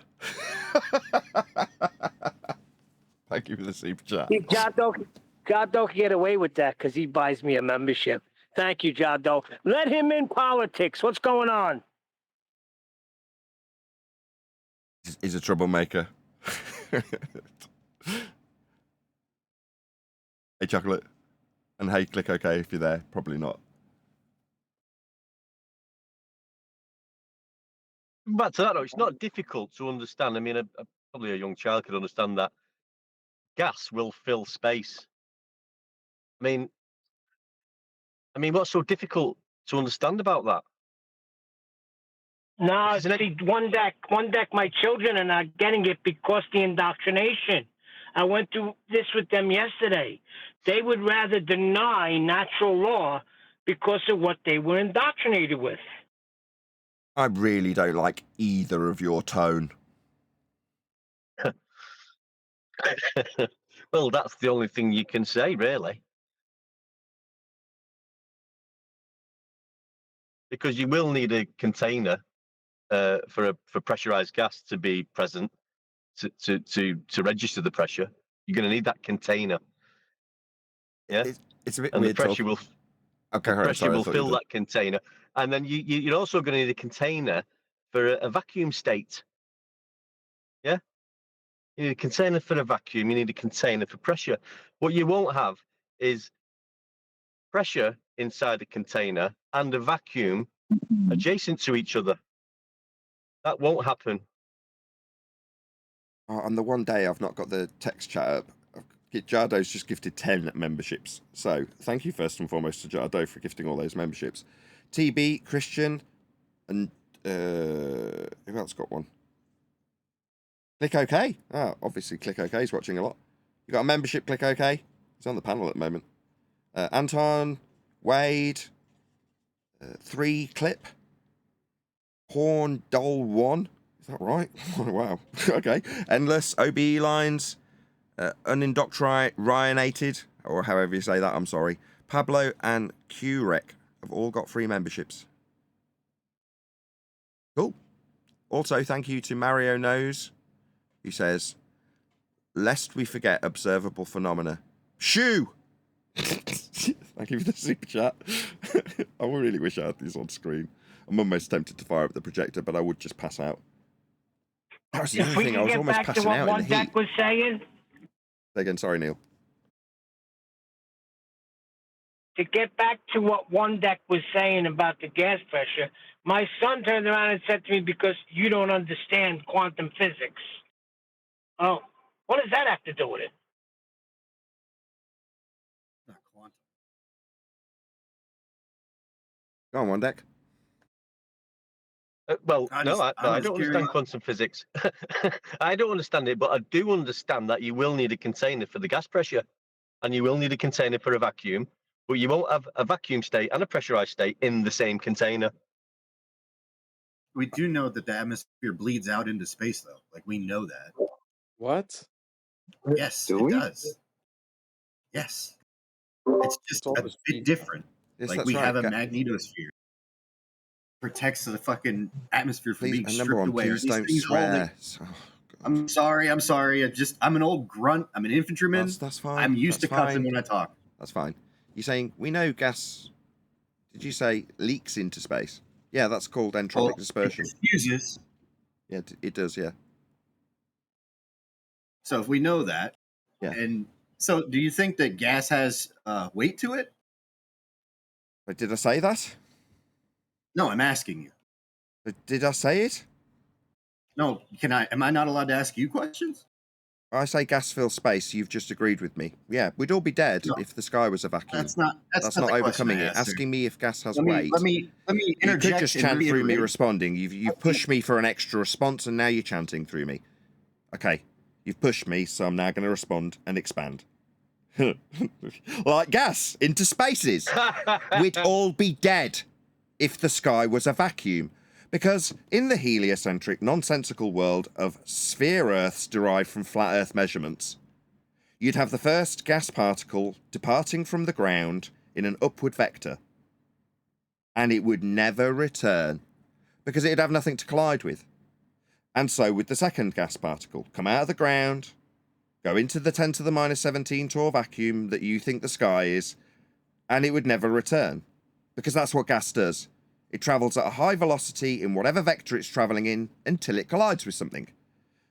S1: Thank you for the super chat.
S13: Jado can get away with that because he buys me a membership. Thank you, Jado. Let him in politics. What's going on?
S1: He's a troublemaker. Hey, Chocolate. And hey, click OK if you're there. Probably not.
S15: Back to that, though, it's not difficult to understand. I mean, probably a young child could understand that gas will fill space. I mean, what's so difficult to understand about that?
S13: No, see, one deck, my children are not getting it because the indoctrination. I went through this with them yesterday. They would rather deny natural law because of what they were indoctrinated with.
S1: I really don't like either of your tone.
S15: Well, that's the only thing you can say, really. Because you will need a container for pressurized gas to be present to register the pressure. You're going to need that container. Yeah,
S1: it's a bit
S15: and
S1: weird.
S15: The pressure will fill that container, and then you're also going to need a container for a vacuum state. Yeah, you need a container for a vacuum. You need a container for pressure. What you won't have is pressure inside the container and a vacuum adjacent to each other. That won't happen.
S1: On the one day I've not got the text chat up, Jardo's just gifted 10 memberships. So thank you first and foremost to Jardo for gifting all those memberships. TB, Christian, and who else got one? Click OK. Obviously Click OK is watching a lot. You got a membership, Click OK? He's on the panel at the moment. Anton, Wade, 3 Clip, Horn Dole 1. Is that right? Wow. Okay. Endless, OBE lines, unindoctrinated, or however you say that, I'm sorry. Pablo and QREC have all got free memberships. Cool. Also, thank you to Mario Knows, who says, lest we forget observable phenomena. Shoo! Thank you for the super chat. I really wish I had these on screen. I'm almost tempted to fire up the projector, but I would just pass out. That was the
S13: If
S1: other
S13: we
S1: thing. I
S13: can
S1: was
S13: get
S1: almost
S13: back to
S1: passing
S13: what
S1: out in
S13: one
S1: the heat.
S13: deck was saying,
S1: Say again, sorry, Neil.
S13: to get back to what one deck was saying about the gas pressure, my son turned around and said to me, because you don't understand quantum physics. Oh, what does that have to do with it?
S1: Go on, one deck.
S15: Well,
S16: I
S15: no, I
S16: was
S15: don't
S16: curious.
S15: understand quantum physics. I don't understand it, but I do understand that you will need a container for the gas pressure, and you will need a container for a vacuum, but you won't have a vacuum state and a pressurized state in the same container.
S16: We do know that the atmosphere bleeds out into space, though. Like, we know that.
S19: What?
S16: Yes,
S3: Do
S16: it
S3: we?
S16: does. Yes. It's just a bit different.
S1: Yes,
S16: Like,
S1: that's
S16: we
S1: right.
S16: have a magnetosphere. Protects the fucking atmosphere from
S1: Please,
S16: being
S1: and number
S16: stripped
S1: one,
S16: away.
S1: please
S16: These
S1: don't
S16: things all
S1: swear.
S16: I'm sorry. I'm an old grunt. I'm an infantryman.
S1: That's fine.
S16: I'm used
S1: That's
S16: to cussing
S1: fine.
S16: when I talk.
S1: That's fine. You're saying we know gas. Did you say leaks into space? Yeah, that's called entropic dispersion.
S16: It diffuses.
S1: Yeah, it does. Yeah.
S16: So if we know that,
S1: Yeah.
S16: and so do you think that gas has weight to it?
S1: But did I say that?
S16: No, I'm asking you.
S1: But did I say it?
S16: No, am I not allowed to ask you questions?
S1: I say gas fills space. You've just agreed with me. Yeah, we'd all be dead if the sky was a vacuum.
S16: That's not
S1: That's not
S16: the question
S1: overcoming
S16: I
S1: it.
S16: asked, sir.
S1: Asking me if gas has
S16: Let me
S1: weight.
S16: interject.
S1: You could just
S16: and
S1: chant through me
S16: reiterate.
S1: responding. You've pushed me for an extra response, and now you're chanting through me. Okay, you've pushed me, so I'm now going to respond and expand. Like gas into spaces. We'd all be dead if the sky was a vacuum. Because in the heliocentric, nonsensical world of sphere Earths derived from flat Earth measurements, you'd have the first gas particle departing from the ground in an upward vector, and it would never return because it'd have nothing to collide with. And so would the second gas particle come out of the ground, go into the 10 to the minus 17 Torr vacuum that you think the sky is, and it would never return because that's what gas does. It travels at a high velocity in whatever vector it's travelling in until it collides with something.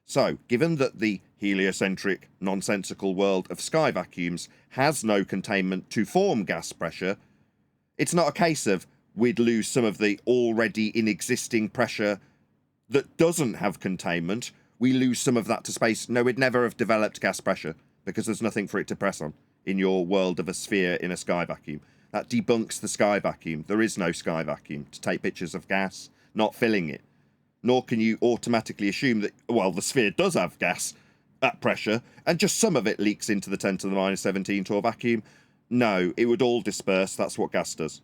S1: So, given that the heliocentric, nonsensical world of sky vacuums has no containment to form gas pressure, it's not a case of we'd lose some of the already in existing pressure that doesn't have containment, we lose some of that to space. No, we'd never have developed gas pressure because there's nothing for it to press on in your world of a sphere in a sky vacuum. That debunks the sky vacuum. There is no sky vacuum to take pictures of gas, not filling it. Nor can you automatically assume that, well, the sphere does have gas at pressure, and just some of it leaks into the 10 to the minus 17 Torr vacuum. No, it would all disperse. That's what gas does.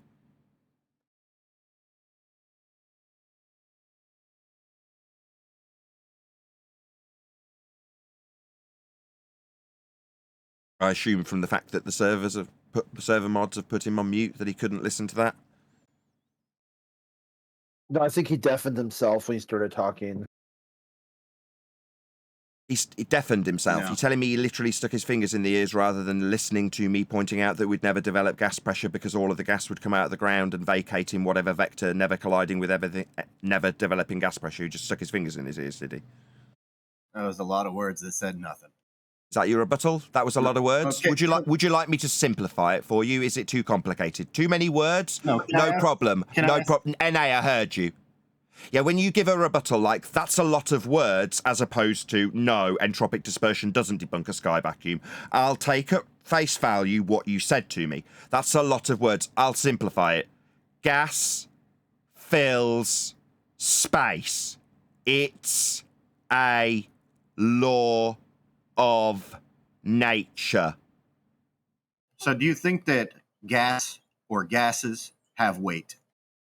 S1: I assume from the fact that the server mods have put him on mute that he couldn't listen to that.
S3: No, I think he deafened himself when he started talking.
S1: He deafened himself.
S3: Yeah.
S1: You're telling me he literally stuck his fingers in the ears rather than listening to me pointing out that we'd never develop gas pressure because all of the gas would come out of the ground and vacate in whatever vector, never colliding with everything, never developing gas pressure. He just stuck his fingers in his ears, did he?
S16: That was a lot of words that said nothing.
S1: Is that your rebuttal? That was a lot of words.
S16: Okay.
S1: Would you like me to simplify it for you? Is it too complicated? Too many words?
S16: No.
S1: No problem. No problem. NA, I heard you. Yeah, when you give a rebuttal like, that's a lot of words, as opposed to, no, entropic dispersion doesn't debunk a sky vacuum, I'll take at face value what you said to me. That's a lot of words. I'll simplify it. Gas fills space. It's a law of nature.
S16: So do you think that gas or gases have weight?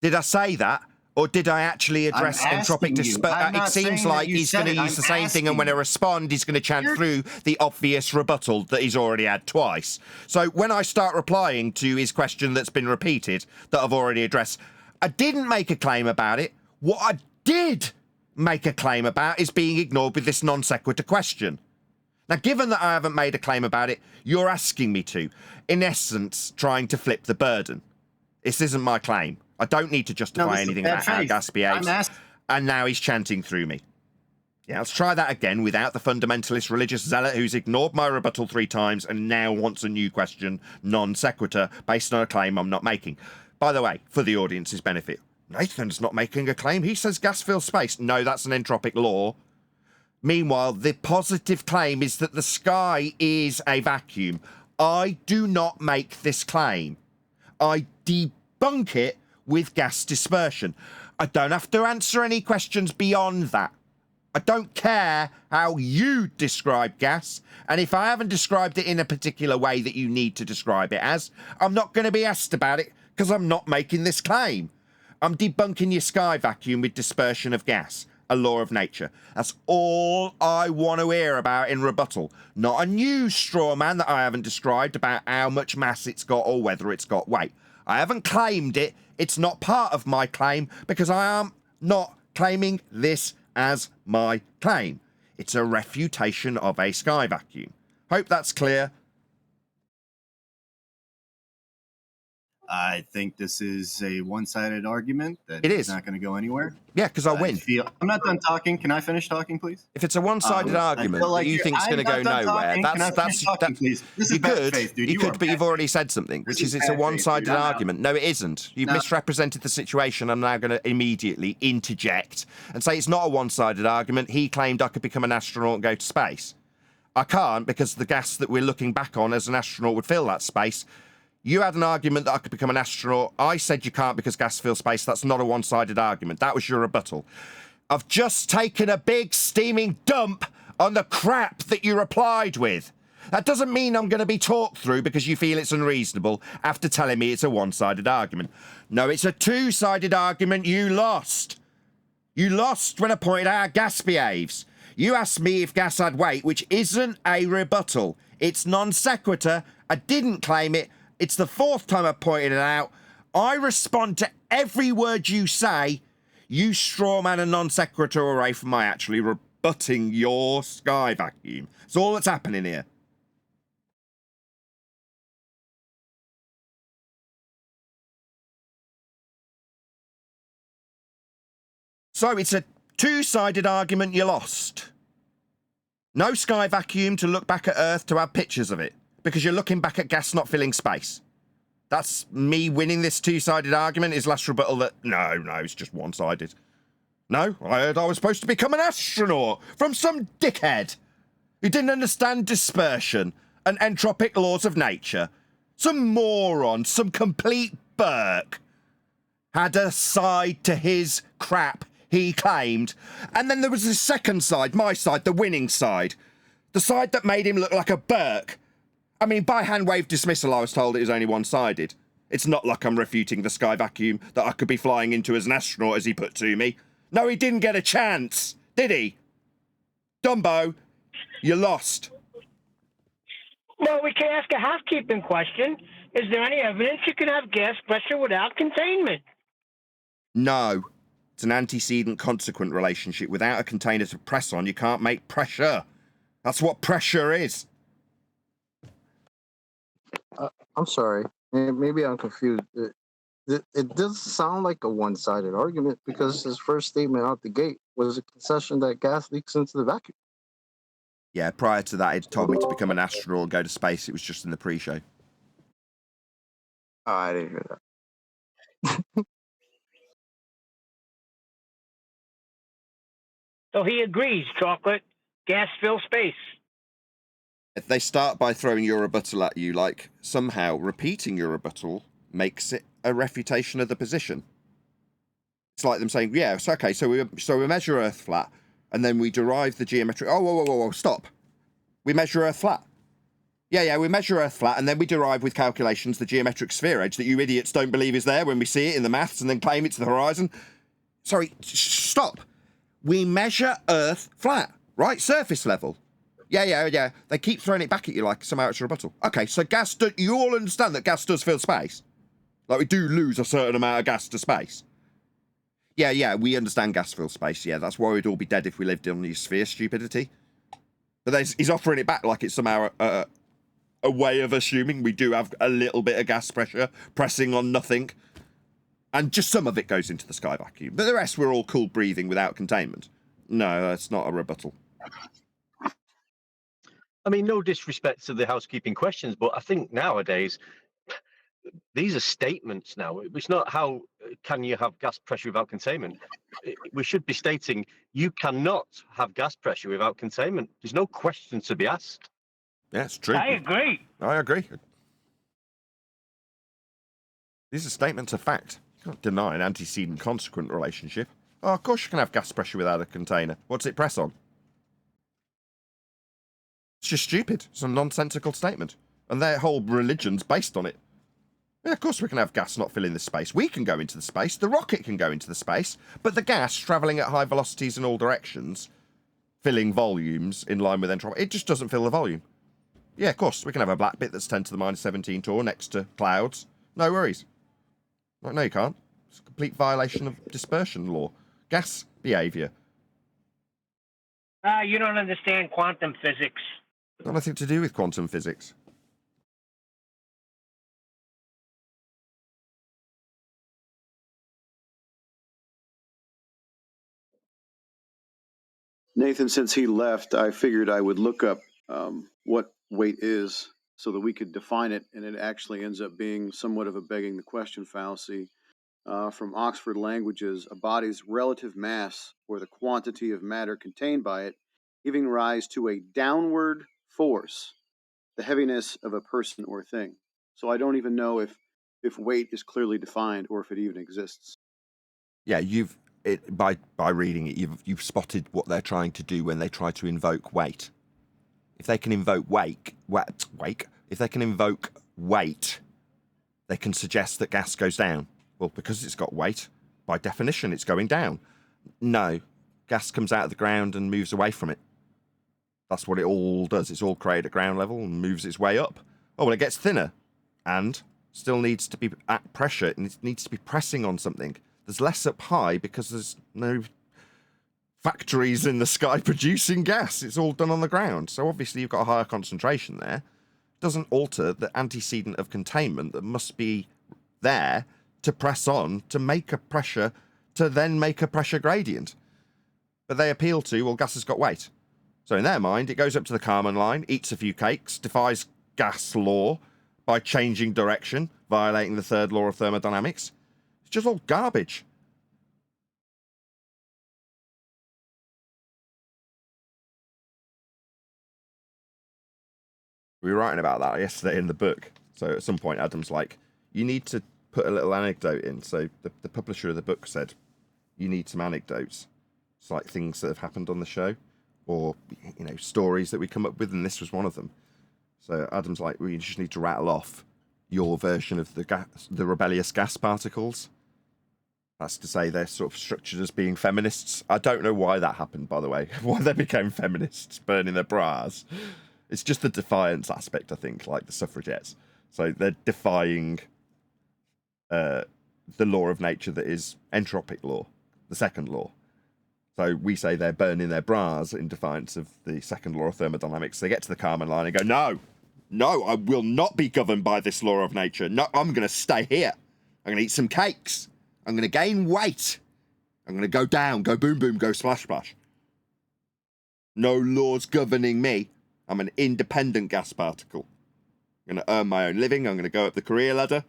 S1: Did I say that? Or did I actually address
S16: I'm
S1: entropic
S16: asking you.
S1: dispersion?
S16: I'm
S1: It
S16: not
S1: seems
S16: saying
S1: like
S16: that you
S1: he's going
S16: said
S1: to
S16: it.
S1: use the
S16: I'm
S1: same thing, and when I
S16: asking you.
S1: respond, he's going to chant through the obvious rebuttal that he's already had twice. So when I start replying to his question that's been repeated, that I've already addressed, I didn't make a claim about it. What I did make a claim about is being ignored with this non sequitur question. Now, given that I haven't made a claim about it, you're asking me to, in essence, trying to flip the burden. This isn't my claim. I don't need to justify anything about how gas behaves. And now he's chanting through me. Yeah, let's try that again without the fundamentalist religious zealot who's ignored my rebuttal 3 times and now wants a new question, non sequitur, based on a claim I'm not making. By the way, for the audience's benefit, Nathan's not making a claim. He says gas fills space. No, that's an entropic law. Meanwhile, the positive claim is that the sky is a vacuum. I do not make this claim. I debunk it with gas dispersion. I don't have to answer any questions beyond that. I don't care how you describe gas, and if I haven't described it in a particular way that you need to describe it as, I'm not going to be asked about it because I'm not making this claim. I'm debunking your sky vacuum with dispersion of gas, a law of nature. That's all I want to hear about in rebuttal. Not a new straw man that I haven't described about how much mass it's got or whether it's got weight. I haven't claimed it. It's not part of my claim because I am not claiming this as my claim. It's a refutation of a sky vacuum. Hope that's clear.
S16: I think this is a one-sided argument that
S1: It is
S16: not going to go anywhere.
S1: Yeah, because I win.
S16: I'm not done talking. Can I finish talking, please?
S1: If it's a one-sided argument that you think is going to go nowhere, you could, but you've already said something, which is it's a one-sided argument. No, it isn't. You've misrepresented the situation. I'm now going to immediately interject and say it's not a one-sided argument. He claimed I could become an astronaut and go to space. I can't because the gas that we're looking back on as an astronaut would fill that space. You had an argument that I could become an astronaut. I said you can't because gas fills space. That's not a one-sided argument. That was your rebuttal. I've just taken a big steaming dump on the crap that you replied with. That doesn't mean I'm going to be talked through because you feel it's unreasonable after telling me it's a one-sided argument. No, it's a two-sided argument. You lost. You lost when I pointed out how gas behaves. You asked me if gas had weight, which isn't a rebuttal. It's non sequitur. I didn't claim it. It's the fourth time I've pointed it out. I respond to every word you say. You strawman and non sequitur away from my actually rebutting your sky vacuum. That's all that's happening here. So it's a two-sided argument. You lost. No sky vacuum to look back at Earth to have pictures of it. Because you're looking back at gas not filling space. That's me winning this two-sided argument. His last rebuttal that, no, it's just one-sided. No, I heard I was supposed to become an astronaut from some dickhead who didn't understand dispersion and entropic laws of nature. Some moron, some complete Burke had a side to his crap he claimed. And then there was the second side, my side, the winning side. The side that made him look like a Burke. I mean, by hand-wave dismissal, I was told it was only one-sided. It's not like I'm refuting the sky vacuum that I could be flying into as an astronaut, as he put to me. No, he didn't get a chance, did he? Dumbo, you lost.
S13: Well, we can ask a housekeeping question. Is there any evidence you can have gas pressure without containment?
S1: No. It's an antecedent consequent relationship. Without a container to press on, you can't make pressure. That's what pressure is.
S20: I'm sorry. Maybe I'm confused. It does sound like a one-sided argument because his first statement out the gate was a concession that gas leaks into the vacuum.
S1: Yeah, prior to that, he'd told me to become an astronaut and go to space. It was just in the pre-show.
S20: Oh, I didn't hear that.
S13: So he agrees, Chocolate. Gas fills space.
S1: If they start by throwing your rebuttal at you, like somehow repeating your rebuttal makes it a refutation of the position. It's like them saying, yeah, it's okay, so we measure Earth flat, and then we derive the geometric... Oh, whoa, stop. We measure Earth flat. Yeah, we measure Earth flat, and then we derive with calculations the geometric sphere edge that you idiots don't believe is there when we see it in the maths and then claim it's the horizon. Sorry, stop. We measure Earth flat, right? Surface level. Yeah. They keep throwing it back at you like somehow it's a rebuttal. Okay, so gas... You all understand that gas does fill space? Like, we do lose a certain amount of gas to space. Yeah, we understand gas fills space. Yeah, that's why we'd all be dead if we lived in the sphere, stupidity. But he's offering it back like it's somehow a way of assuming we do have a little bit of gas pressure pressing on nothing. And just some of it goes into the sky vacuum. But the rest, we're all cool breathing without containment. No, that's not a rebuttal.
S15: I mean, no disrespect to the housekeeping questions, but I think nowadays these are statements now. It's not how can you have gas pressure without containment. We should be stating you cannot have gas pressure without containment. There's no question to be asked.
S1: Yeah, it's true.
S13: I agree.
S1: I agree. These are statements of fact. You can't deny an antecedent consequent relationship. Oh, of course you can have gas pressure without a container. What's it press on? It's just stupid. It's a nonsensical statement. And their whole religion's based on it. Yeah, of course we can have gas not filling the space. We can go into the space. The rocket can go into the space. But the gas travelling at high velocities in all directions, filling volumes in line with entropy, it just doesn't fill the volume. Yeah, of course, we can have a black bit that's 10 to the minus 17 torr next to clouds. No worries. No, you can't. It's a complete violation of dispersion law. Gas behaviour.
S13: You don't understand quantum physics.
S1: Got nothing to do with quantum physics.
S21: Nathan, since he left, I figured I would look up what weight is so that we could define it, and it actually ends up being somewhat of a begging the question fallacy. From Oxford Languages, a body's relative mass, or the quantity of matter contained by it, giving rise to a downward force, the heaviness of a person or thing. So I don't even know if weight is clearly defined or if it even exists.
S1: Yeah, by reading it, you've spotted what they're trying to do when they try to invoke weight. If they can invoke if they can invoke weight, they can suggest that gas goes down. Well, because it's got weight, by definition, it's going down. No, gas comes out of the ground and moves away from it. That's what it all does. It's all created at ground level and moves its way up. Oh, well, it gets thinner and still needs to be at pressure. It needs to be pressing on something. There's less up high because there's no factories in the sky producing gas. It's all done on the ground. So obviously you've got a higher concentration there. Doesn't alter the antecedent of containment that must be there to press on to make a pressure, to then make a pressure gradient. But they appeal to, well, gas has got weight. So in their mind, it goes up to the Kármán line, eats a few cakes, defies gas law by changing direction, violating the third law of thermodynamics. It's just all garbage. We were writing about that yesterday in the book. So at some point, Adam's like, you need to put a little anecdote in. So the publisher of the book said, you need some anecdotes. It's like things that have happened on the show or, stories that we come up with. And this was one of them. So Adam's like, well, you just need to rattle off your version of the rebellious gas particles. That's to say they're sort of structured as being feminists. I don't know why that happened, by the way. Why they became feminists, burning their bras. It's just the defiance aspect, I think, like the suffragettes. So they're defying the law of nature that is entropic law, the second law. So we say they're burning their bras in defiance of the second law of thermodynamics. They get to the Kármán line and go, no, I will not be governed by this law of nature. No, I'm going to stay here. I'm going to eat some cakes. I'm going to gain weight. I'm going to go down, go boom, boom, go splash, splash. No laws governing me. I'm an independent gas particle. I'm going to earn my own living. I'm going to go up the career ladder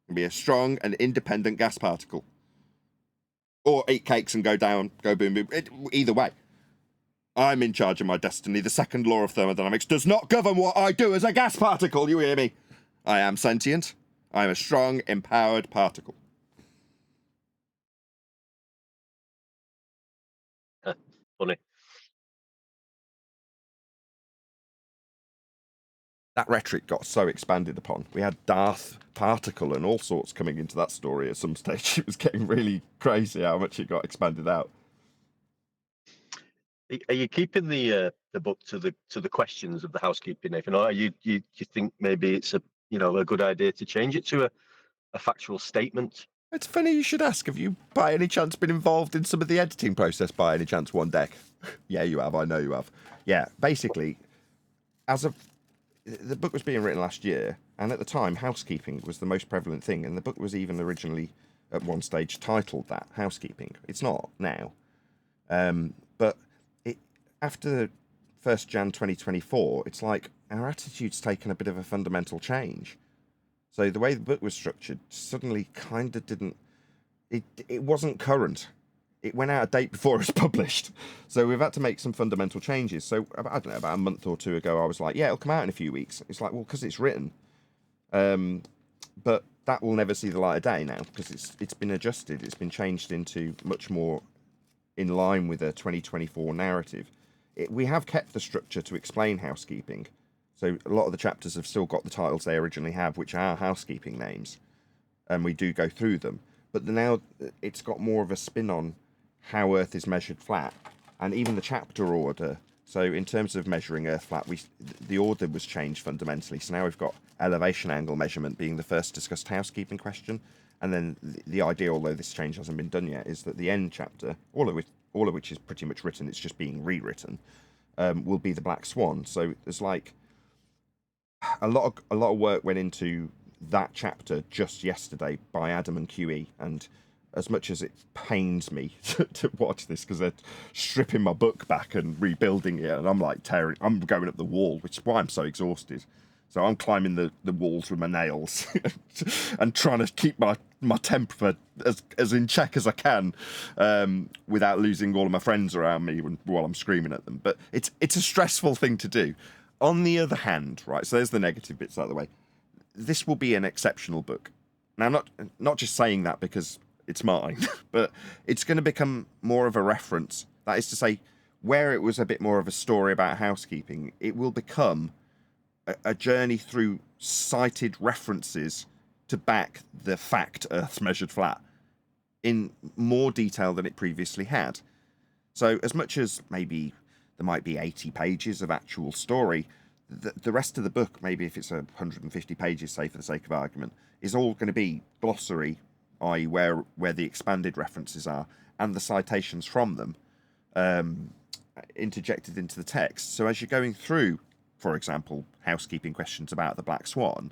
S1: and be a strong and independent gas particle. Or eat cakes and go down, go boom, boom. Either way, I'm in charge of my destiny. The second law of thermodynamics does not govern what I do as a gas particle. You hear me? I am sentient. I am a strong, empowered particle.
S15: Funny.
S1: That rhetoric got so expanded upon. We had Darth Particle and all sorts coming into that story at some stage. It was getting really crazy how much it got expanded out.
S15: Are you keeping the book to the questions of the housekeeping, Nathan? Or you think maybe it's a good idea to change it to a factual statement?
S1: It's funny you should ask. Have you, by any chance, been involved in some of the editing process by any chance, One Deck? Yeah, you have. I know you have. Yeah, basically, the book was being written last year, and at the time, housekeeping was the most prevalent thing, and the book was even originally, at one stage, titled that, Housekeeping. It's not now. But after 1st Jan 2024, it's like our attitude's taken a bit of a fundamental change. So the way the book was structured suddenly kind of didn't... It wasn't current. It went out of date before it was published. So we've had to make some fundamental changes. So, I don't know, about a month or two ago, I was like, yeah, it'll come out in a few weeks. It's like, well, because it's written. But that will never see the light of day now, because it's been adjusted. It's been changed into much more in line with a 2024 narrative. We have kept the structure to explain housekeeping So a lot of the chapters have still got the titles they originally have, which are housekeeping names, and we do go through them. But now it's got more of a spin on how Earth is measured flat, and even the chapter order. So in terms of measuring Earth flat, the order was changed fundamentally. So now we've got elevation angle measurement being the first discussed housekeeping question, and then the idea, although this change hasn't been done yet, is that the end chapter, all of which is pretty much written, it's just being rewritten, will be the Black Swan. So there's like a lot of work went into that chapter just yesterday by Adam and QE, and as much as it pains me to watch this because they're stripping my book back and rebuilding it, and I'm like I'm going up the wall, which is why I'm so exhausted. So I'm climbing the walls with my nails and trying to keep my temper as in check as I can, without losing all of my friends around me while I'm screaming at them. But it's a stressful thing to do. On the other hand, right, so there's the negative bits out of the way. This will be an exceptional book. Now, not just saying that because it's mine, but it's going to become more of a reference. That is to say, where it was a bit more of a story about housekeeping, it will become a journey through cited references to back the fact Earth's measured flat in more detail than it previously had. So as much as maybe there might be 80 pages of actual story, the rest of the book, maybe if it's 150 pages, say for the sake of argument, is all going to be glossary, i.e. where the expanded references are and the citations from them interjected into the text. So as you're going through, for example, housekeeping questions about the Black Swan,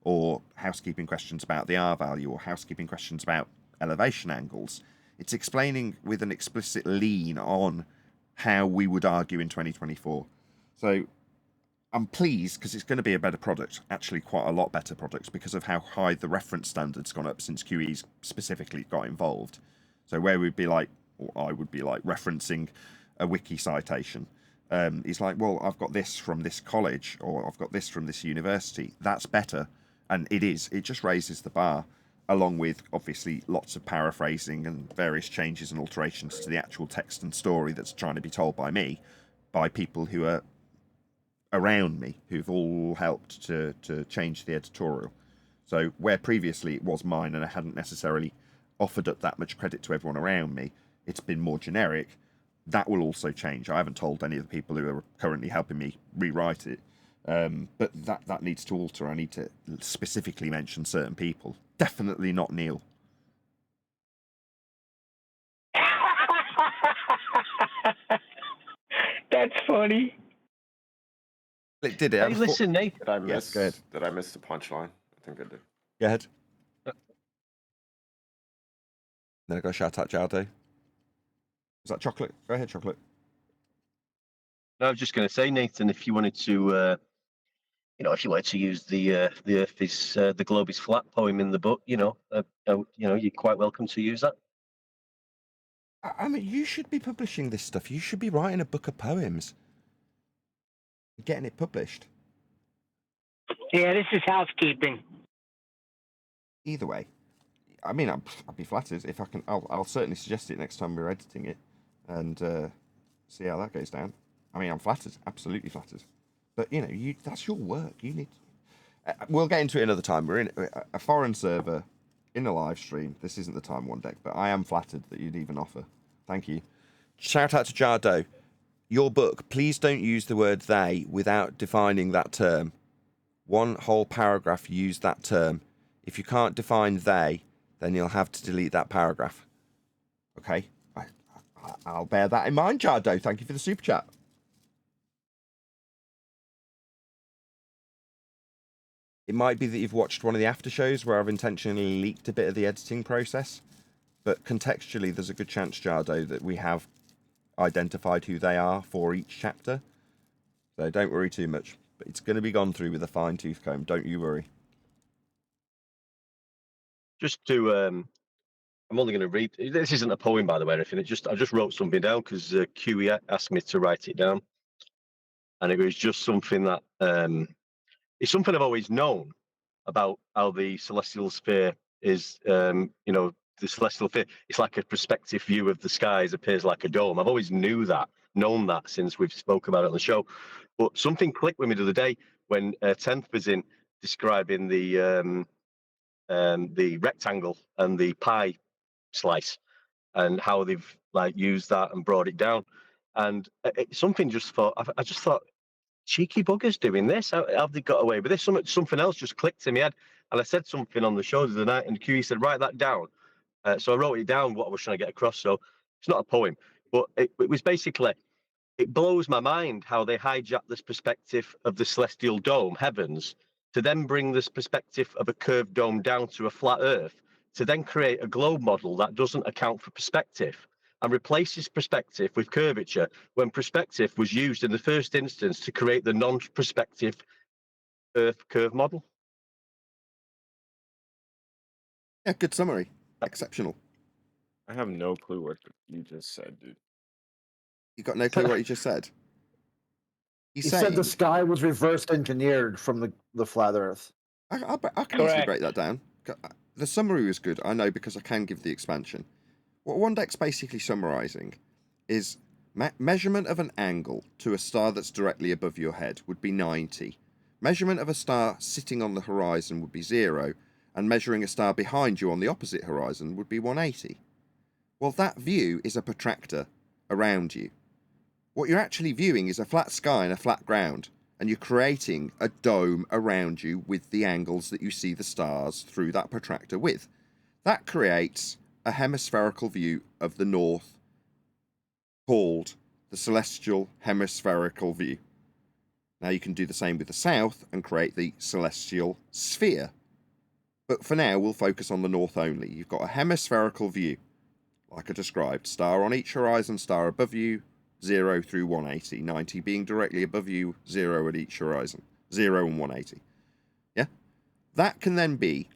S1: or housekeeping questions about the R value, or housekeeping questions about elevation angles, it's explaining with an explicit lean on how we would argue in 2024. So I'm pleased because it's going to be a better product, actually quite a lot better product, because of how high the reference standard's gone up since QE's specifically got involved. So where we'd be like, or I would be like, referencing a wiki citation, he's like, well, I've got this from this college, or I've got this from this university. That's better. And it is. It just raises the bar, along with, obviously, lots of paraphrasing and various changes and alterations to the actual text and story that's trying to be told by me, by people who are around me, who've all helped to change the editorial. So where previously it was mine and I hadn't necessarily offered up that much credit to everyone around me, it's been more generic. That will also change. I haven't told any of the people who are currently helping me rewrite it, but that needs to alter. I need to specifically mention certain people. Definitely not Neil.
S13: That's funny.
S1: It did it.
S15: Hey, listen, Nate.
S7: Did I miss?
S1: Go ahead.
S7: Did I miss the punchline? I think I did.
S1: Go ahead. Then I got to shout out Jardo. Is that chocolate? Go ahead, chocolate.
S15: No, I was just going to say, Nathan, if you wanted to, if you wanted to use the Earth is the globe is flat poem in the book, you're quite welcome to use that.
S1: I mean, you should be publishing this stuff. You should be writing a book of poems, getting it published.
S13: Yeah, this is housekeeping.
S1: Either way, I mean, I'd be flattered if I can. I'll certainly suggest it next time we're editing it, and see how that goes down. I mean, I'm flattered, absolutely flattered. But that's your work. You need. We'll get into it another time. We're in a foreign server, in a live stream. This isn't the time one deck, but I am flattered that you'd even offer. Thank you. Shout out to Jardo. Your book. Please don't use the word they without defining that term. One whole paragraph. Use that term. If you can't define they, then you'll have to delete that paragraph. Okay? I'll bear that in mind, Jardo. Thank you for the super chat. It might be that you've watched one of the after shows where I've intentionally leaked a bit of the editing process, but contextually, there's a good chance, Jardo, that we have identified who they are for each chapter. So don't worry too much. But it's going to be gone through with a fine-tooth comb. Don't you worry.
S15: Just to, I'm only going to read. This isn't a poem, by the way, or anything. I just wrote something down because QE asked me to write it down, and it was just something that it's something I've always known about how the celestial sphere is. The celestial sphere. It's like a perspective view of the skies. Appears like a dome. I've always known that since we've spoke about it on the show. But something clicked with me the other day when 10th was in describing the rectangle and the pie slice and how they've like used that and brought it down. And something just thought, I just thought, cheeky buggers doing this. How have they got away with this? Something else just clicked in my head. And I said something on the show the other night, and QE said, write that down. So I wrote it down, what I was trying to get across. So it's not a poem, but it was basically, it blows my mind how they hijack this perspective of the celestial dome, heavens, to then bring this perspective of a curved dome down to a flat earth, to then create a globe model that doesn't account for perspective and replaces perspective with curvature when perspective was used in the first instance to create the non-perspective earth curve model.
S1: Yeah, good summary. Exceptional.
S7: I have no clue what you just said, dude.
S1: You got no clue what you just said?
S3: He said the sky was reverse engineered from the flat Earth.
S1: I can easily break that down. The summary was good, I know, because I can give the expansion. What Wandek's basically summarizing is measurement of an angle to a star that's directly above your head would be 90. Measurement of a star sitting on the horizon would be 0, and measuring a star behind you on the opposite horizon would be 180. Well, that view is a protractor around you. What you're actually viewing is a flat sky and a flat ground, and you're creating a dome around you with the angles that you see the stars through that protractor with. That creates a hemispherical view of the north called the celestial hemispherical view. Now you can do the same with the south and create the celestial sphere. But for now, we'll focus on the north only. You've got a hemispherical view, like I described. Star on each horizon, star above you, 0 through 180. 90 being directly above you, 0 at each horizon. 0 and 180. Yeah? That can then be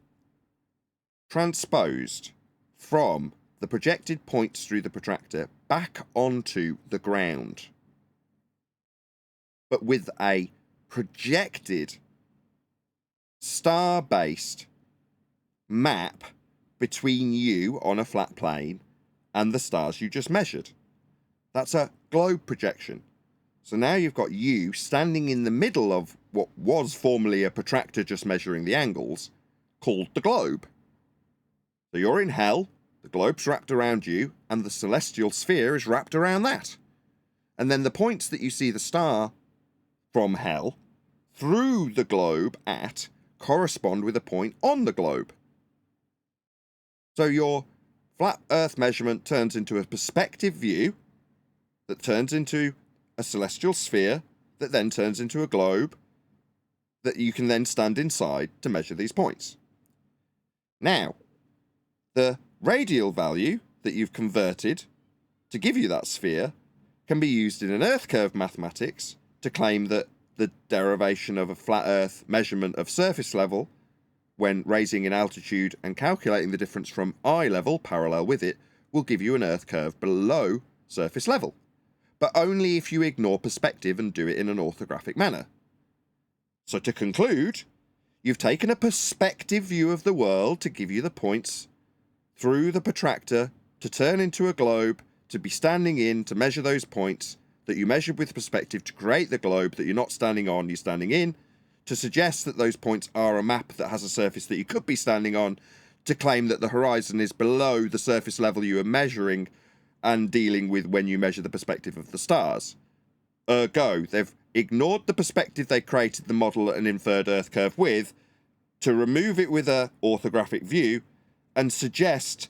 S1: transposed from the projected points through the protractor back onto the ground, but with a projected star-based map between you on a flat plane and the stars you just measured. That's a globe projection. So now you've got you standing in the middle of what was formerly a protractor just measuring the angles, called the globe. So you're in hell, the globe's wrapped around you, and the celestial sphere is wrapped around that. And then the points that you see the star from hell through the globe at correspond with a point on the globe. So your flat Earth measurement turns into a perspective view that turns into a celestial sphere that then turns into a globe that you can then stand inside to measure these points. Now, the radial value that you've converted to give you that sphere can be used in an Earth curve mathematics to claim that the derivation of a flat Earth measurement of surface level when raising in altitude and calculating the difference from eye level parallel with it will give you an Earth curve below surface level, but only if you ignore perspective and do it in an orthographic manner. So to conclude, you've taken a perspective view of the world to give you the points through the protractor to turn into a globe, to be standing in to measure those points that you measured with perspective to create the globe that you're not standing on, you're standing in, to suggest that those points are a map that has a surface that you could be standing on, to claim that the horizon is below the surface level you are measuring and dealing with when you measure the perspective of the stars. Ergo, they've ignored the perspective they created the model and inferred Earth curve with to remove it with a orthographic view and suggest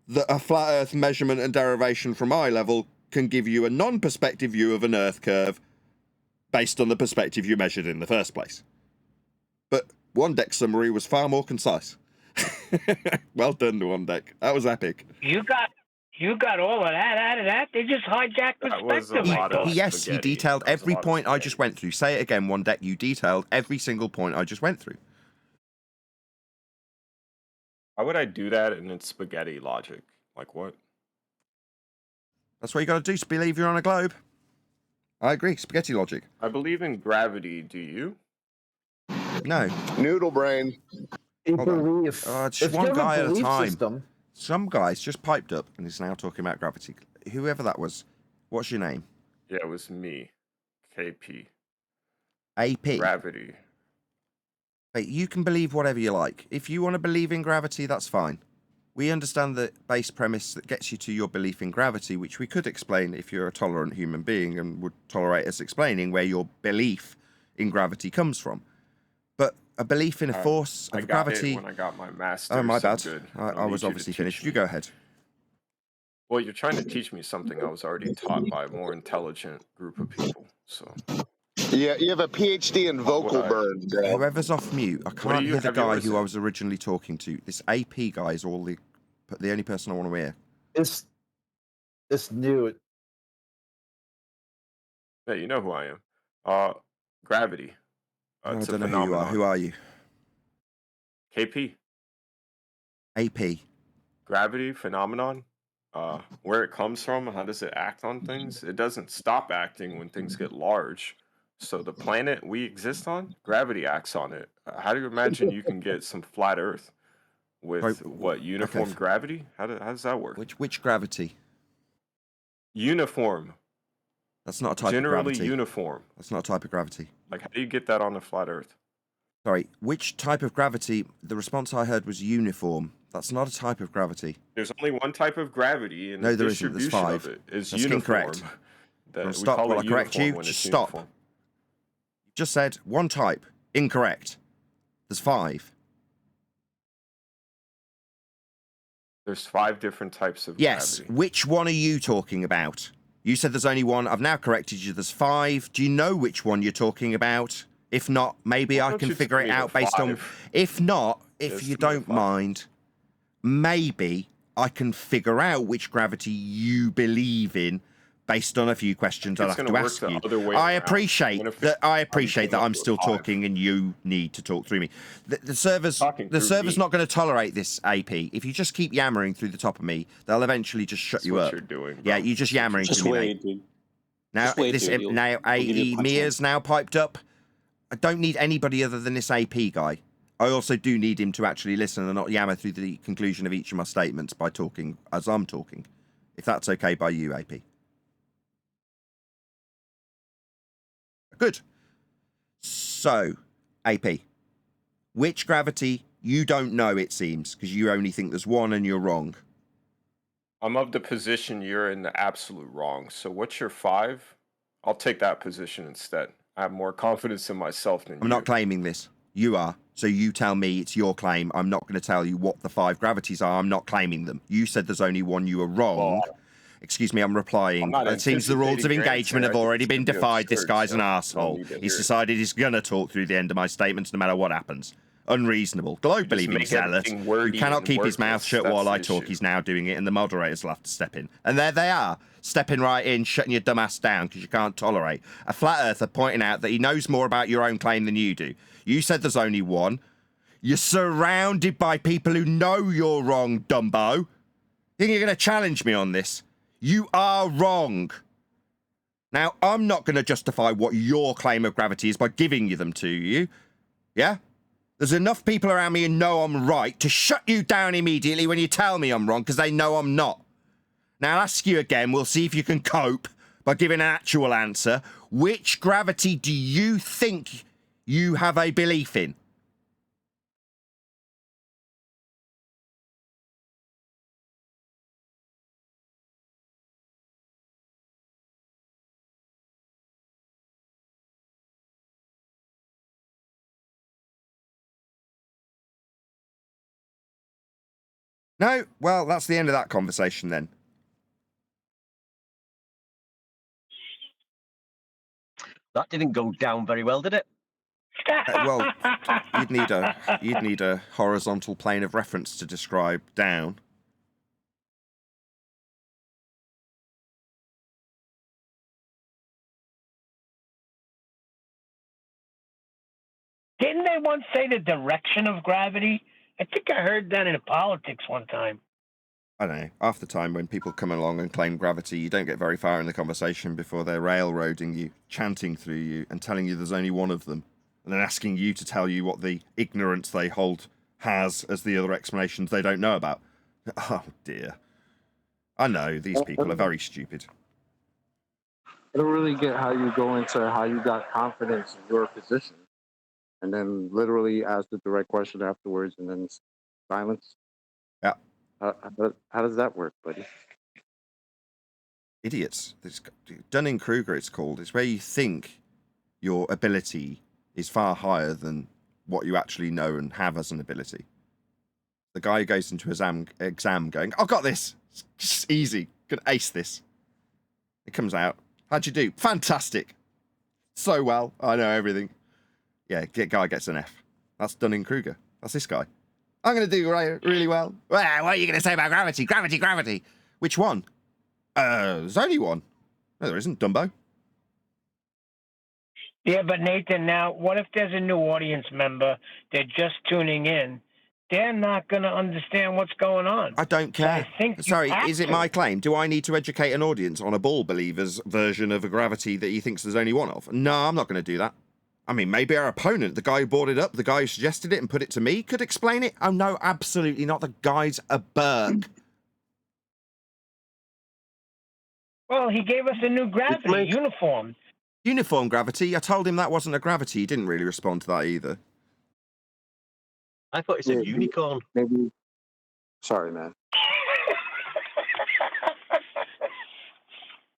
S1: that a flat Earth measurement and derivation from eye level can give you a non-perspective view of an Earth curve based on the perspective you measured in the first place. But Wandek's summary was far more concise. Well done, Wandek. That was epic.
S13: You got all of that out of that? They just hijacked perspective. I thought.
S1: Yes, he detailed every point I just went through. Say it again, Wandek. You detailed every single point I just went through.
S7: Why would I do that in its spaghetti logic? Like what?
S1: That's what you got to do to believe you're on a globe. I agree. Spaghetti logic.
S7: I believe in gravity. Do you?
S1: No.
S5: Noodle brain.
S1: Hold on.
S3: Belief.
S1: Just
S3: If you
S1: one
S3: have a
S1: guy at a
S3: belief
S1: time.
S3: system-
S1: Some guy's just piped up and is now talking about gravity. Whoever that was, what's your name?
S7: Yeah, it was me. KP.
S1: AP.
S7: Gravity.
S1: Hey, you can believe whatever you like. If you want to believe in gravity, that's fine. We understand the base premise that gets you to your belief in gravity, which we could explain if you're a tolerant human being and would tolerate us explaining where your belief in gravity comes from. But a belief in a force
S7: I
S1: of
S7: got
S1: gravity...
S7: it when I got my master's.
S1: Oh, my
S7: so
S1: bad.
S7: good.
S1: I
S7: don't
S1: was
S7: need you to
S1: obviously
S7: teach
S1: finished. You
S7: me.
S1: go ahead.
S7: Well, you're trying to teach me something I was already taught by a more intelligent group of people. So
S5: Yeah, you have a PhD in
S7: what would
S5: vocal
S7: I?
S5: burn, bro.
S1: Whoever's off mute, I
S7: What do
S1: can't
S7: you
S1: hear the
S7: have
S1: guy
S7: yours
S1: who I
S7: in?
S1: was originally talking to. This AP guy is the only person I want to hear.
S3: It's new.
S7: Yeah, you know who I am. Gravity.
S1: I
S7: It's a
S1: don't know who you are.
S7: phenomenon.
S1: Who are you?
S7: KP.
S1: AP.
S7: Gravity phenomenon. Where it comes from, how does it act on things? It doesn't stop acting when things get large. So the planet we exist on, gravity acts on it. How do you imagine you can get some flat Earth with what uniform gravity? How does that work?
S1: Which gravity?
S7: Uniform.
S1: That's not a type
S7: Generally
S1: of gravity.
S7: uniform.
S1: That's not a type of gravity.
S7: Like, how do you get that on a flat Earth?
S1: Sorry, which type of gravity? The response I heard was uniform. That's not a type of gravity.
S7: There's only one type of gravity, and
S1: No,
S7: the
S1: there isn't. There's
S7: distribution
S1: 5.
S7: of it is
S1: That's
S7: uniform.
S1: incorrect.
S7: We
S1: Stop.
S7: call
S1: Will I
S7: it
S1: correct
S7: uniform
S1: you?
S7: when
S1: Just
S7: it's
S1: stop.
S7: uniform.
S1: You just said one type. Incorrect. There's 5.
S7: There's 5 different types of
S1: Yes.
S7: gravity.
S1: Which one are you talking about? You said there's only one. I've now corrected you. There's 5. Do you know which one you're talking about? If not, maybe I can figure it out based on... If not, if you don't mind, maybe I can figure out which gravity you believe in based on a few questions I'll have to ask you. I appreciate that I'm still talking and you need to talk through me. The server's not going to tolerate this, AP. If you just keep yammering through the top of me, they'll eventually just shut you up.
S7: You're doing,
S1: yeah, you're just yammering
S19: Just
S1: to me,
S19: wait,
S1: mate.
S19: dude.
S1: Now,
S19: Just wait, dude. He'll give you a punchline.
S1: Mia's now piped up. I don't need anybody other than this AP guy. I also do need him to actually listen and not yammer through the conclusion of each of my statements by talking as I'm talking. If that's okay by you, AP. Good. So, AP, which gravity you don't know, it seems, because you only think there's one and you're wrong.
S7: I'm of the position you're in the absolute wrong. So what's your 5? I'll take that position instead. I have more confidence in myself than you.
S1: I'm not claiming this. You are. So you tell me it's your claim. I'm not going to tell you what the 5 gravities are. I'm not claiming them. You said there's only one. You were wrong. Excuse me, I'm replying. It seems the rules of engagement have already been defied. This guy's an asshole. He's decided he's going to talk through the end of my statements no matter what happens. Unreasonable. Globe-believing zealot who cannot keep his mouth shut while I talk. He's now doing it, and the moderators will have to step in. And there they are, stepping right in, shutting your dumb ass down because you can't tolerate. A flat earther pointing out that he knows more about your own claim than you do. You said there's only one. You're surrounded by people who know you're wrong, Dumbo. Think you're going to challenge me on this? You are wrong. Now, I'm not going to justify what your claim of gravity is by giving them to you. Yeah? There's enough people around me who know I'm right to shut you down immediately when you tell me I'm wrong because they know I'm not. Now, I'll ask you again. We'll see if you can cope by giving an actual answer. Which gravity do you think you have a belief in? No? Well, that's the end of that conversation then.
S15: That didn't go down very well, did it?
S1: Well, you'd need a horizontal plane of reference to describe down.
S13: Didn't they once say the direction of gravity? I think I heard that in politics one time.
S1: I don't know. Half the time when people come along and claim gravity, you don't get very far in the conversation before they're railroading you, chanting through you, and telling you there's only one of them, and then asking you to tell you what the ignorance they hold has as the other explanations they don't know about. Oh, dear. I know, these people are very stupid.
S20: I don't really get how you go into how you got confidence in your position. and then literally ask the direct question afterwards, and then silence.
S1: Yeah.
S20: How does that work, buddy?
S1: Idiots. Dunning-Kruger, it's called. It's where you think your ability is far higher than what you actually know and have as an ability. The guy who goes into his exam going, I've got this. It's just easy. Can ace this. It comes out. How'd you do? Fantastic. So well. I know everything. Yeah, guy gets an F. That's Dunning-Kruger. That's this guy. I'm going to do really well. Well, what are you going to say about gravity? Gravity, gravity. Which one? There's only one. No, there isn't, Dumbo.
S13: Yeah, but Nathan, now, what if there's a new audience member? They're just tuning in. They're not going to understand what's going on.
S1: I don't care. Sorry, is it my claim? Do I need to educate an audience on a ball believer's version of a gravity that he thinks there's only one of? No, I'm not going to do that. I mean, maybe our opponent, the guy who brought it up, the guy who suggested it and put it to me, could explain it. Oh, no, absolutely not. The guy's a Burke.
S13: Well, he gave us a new gravity, uniform.
S1: Uniform gravity? I told him that wasn't a gravity. He didn't really respond to that either.
S15: I thought he said unicorn.
S20: Maybe. Sorry, man.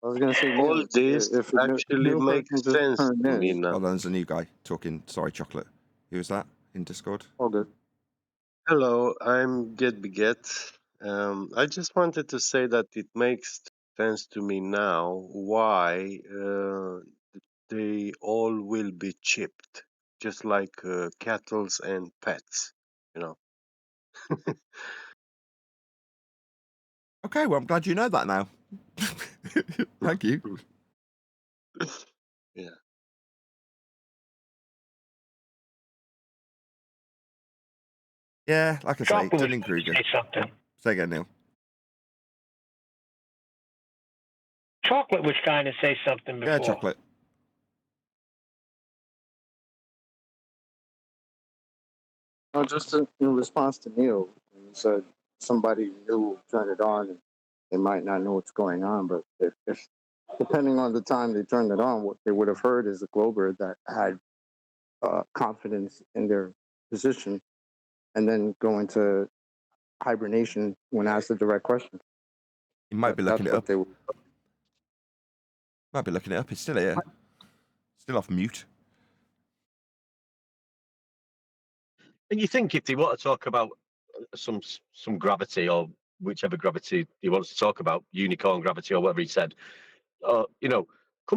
S20: I was going to say,
S8: all this
S20: if
S8: actually makes sense to me now.
S1: Oh, there's a new guy talking. Sorry, Chocolate. Who was that in Discord?
S20: All good.
S8: Hello, I'm Get Beget. I just wanted to say that it makes sense to me now why they all will be chipped, just like cattle and pets, you know.
S1: Okay, well, I'm glad you know that now. Thank you.
S8: Yeah.
S1: Yeah, like I say,
S13: Chocolate was
S1: Dunning-Kruger.
S13: say something.
S1: Say again, Neil.
S13: Chocolate was trying to say something before.
S1: Yeah, Chocolate.
S20: No, just in response to Neil, he said somebody new turned it on and they might not know what's going on, but if depending on the time they turned it on, what they would have heard is a Glober that had confidence in their position and then go into hibernation when asked a direct question.
S1: You might be looking it up.
S20: They would.
S1: Might be looking it up. It's still here. Still off mute.
S15: And you think if they want to talk about some gravity or whichever gravity he wants to talk about, unicorn gravity or whatever he said, come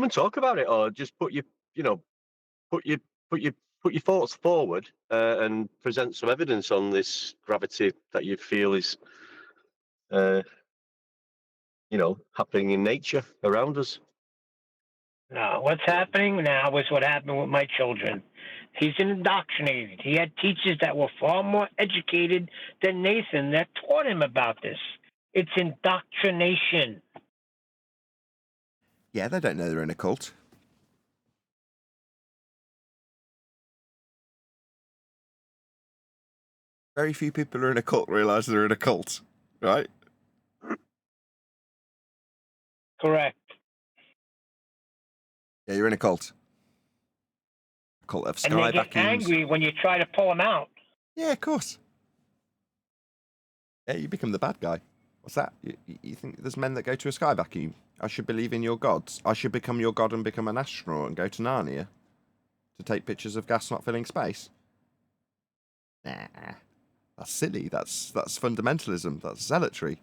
S15: and talk about it, or just put your thoughts forward and present some evidence on this gravity that you feel is, happening in nature around us.
S13: No, what's happening now is what happened with my children. He's indoctrinated. He had teachers that were far more educated than Nathan that taught him about this. It's indoctrination.
S1: Yeah, they don't know they're in a cult. Very few people who are in a cult realise they're in a cult, right?
S13: Correct.
S1: Yeah, you're in a cult. A cult of
S13: And
S1: sky
S13: they get
S1: vacuums.
S13: angry when you try to pull them out.
S1: Yeah, of course. Yeah, you become the bad guy. What's that? You think there's men that go to a sky vacuum? I should believe in your gods. I should become your god and become an astronaut and go to Narnia to take pictures of gas not filling space. Nah, that's silly. That's fundamentalism. That's zealotry.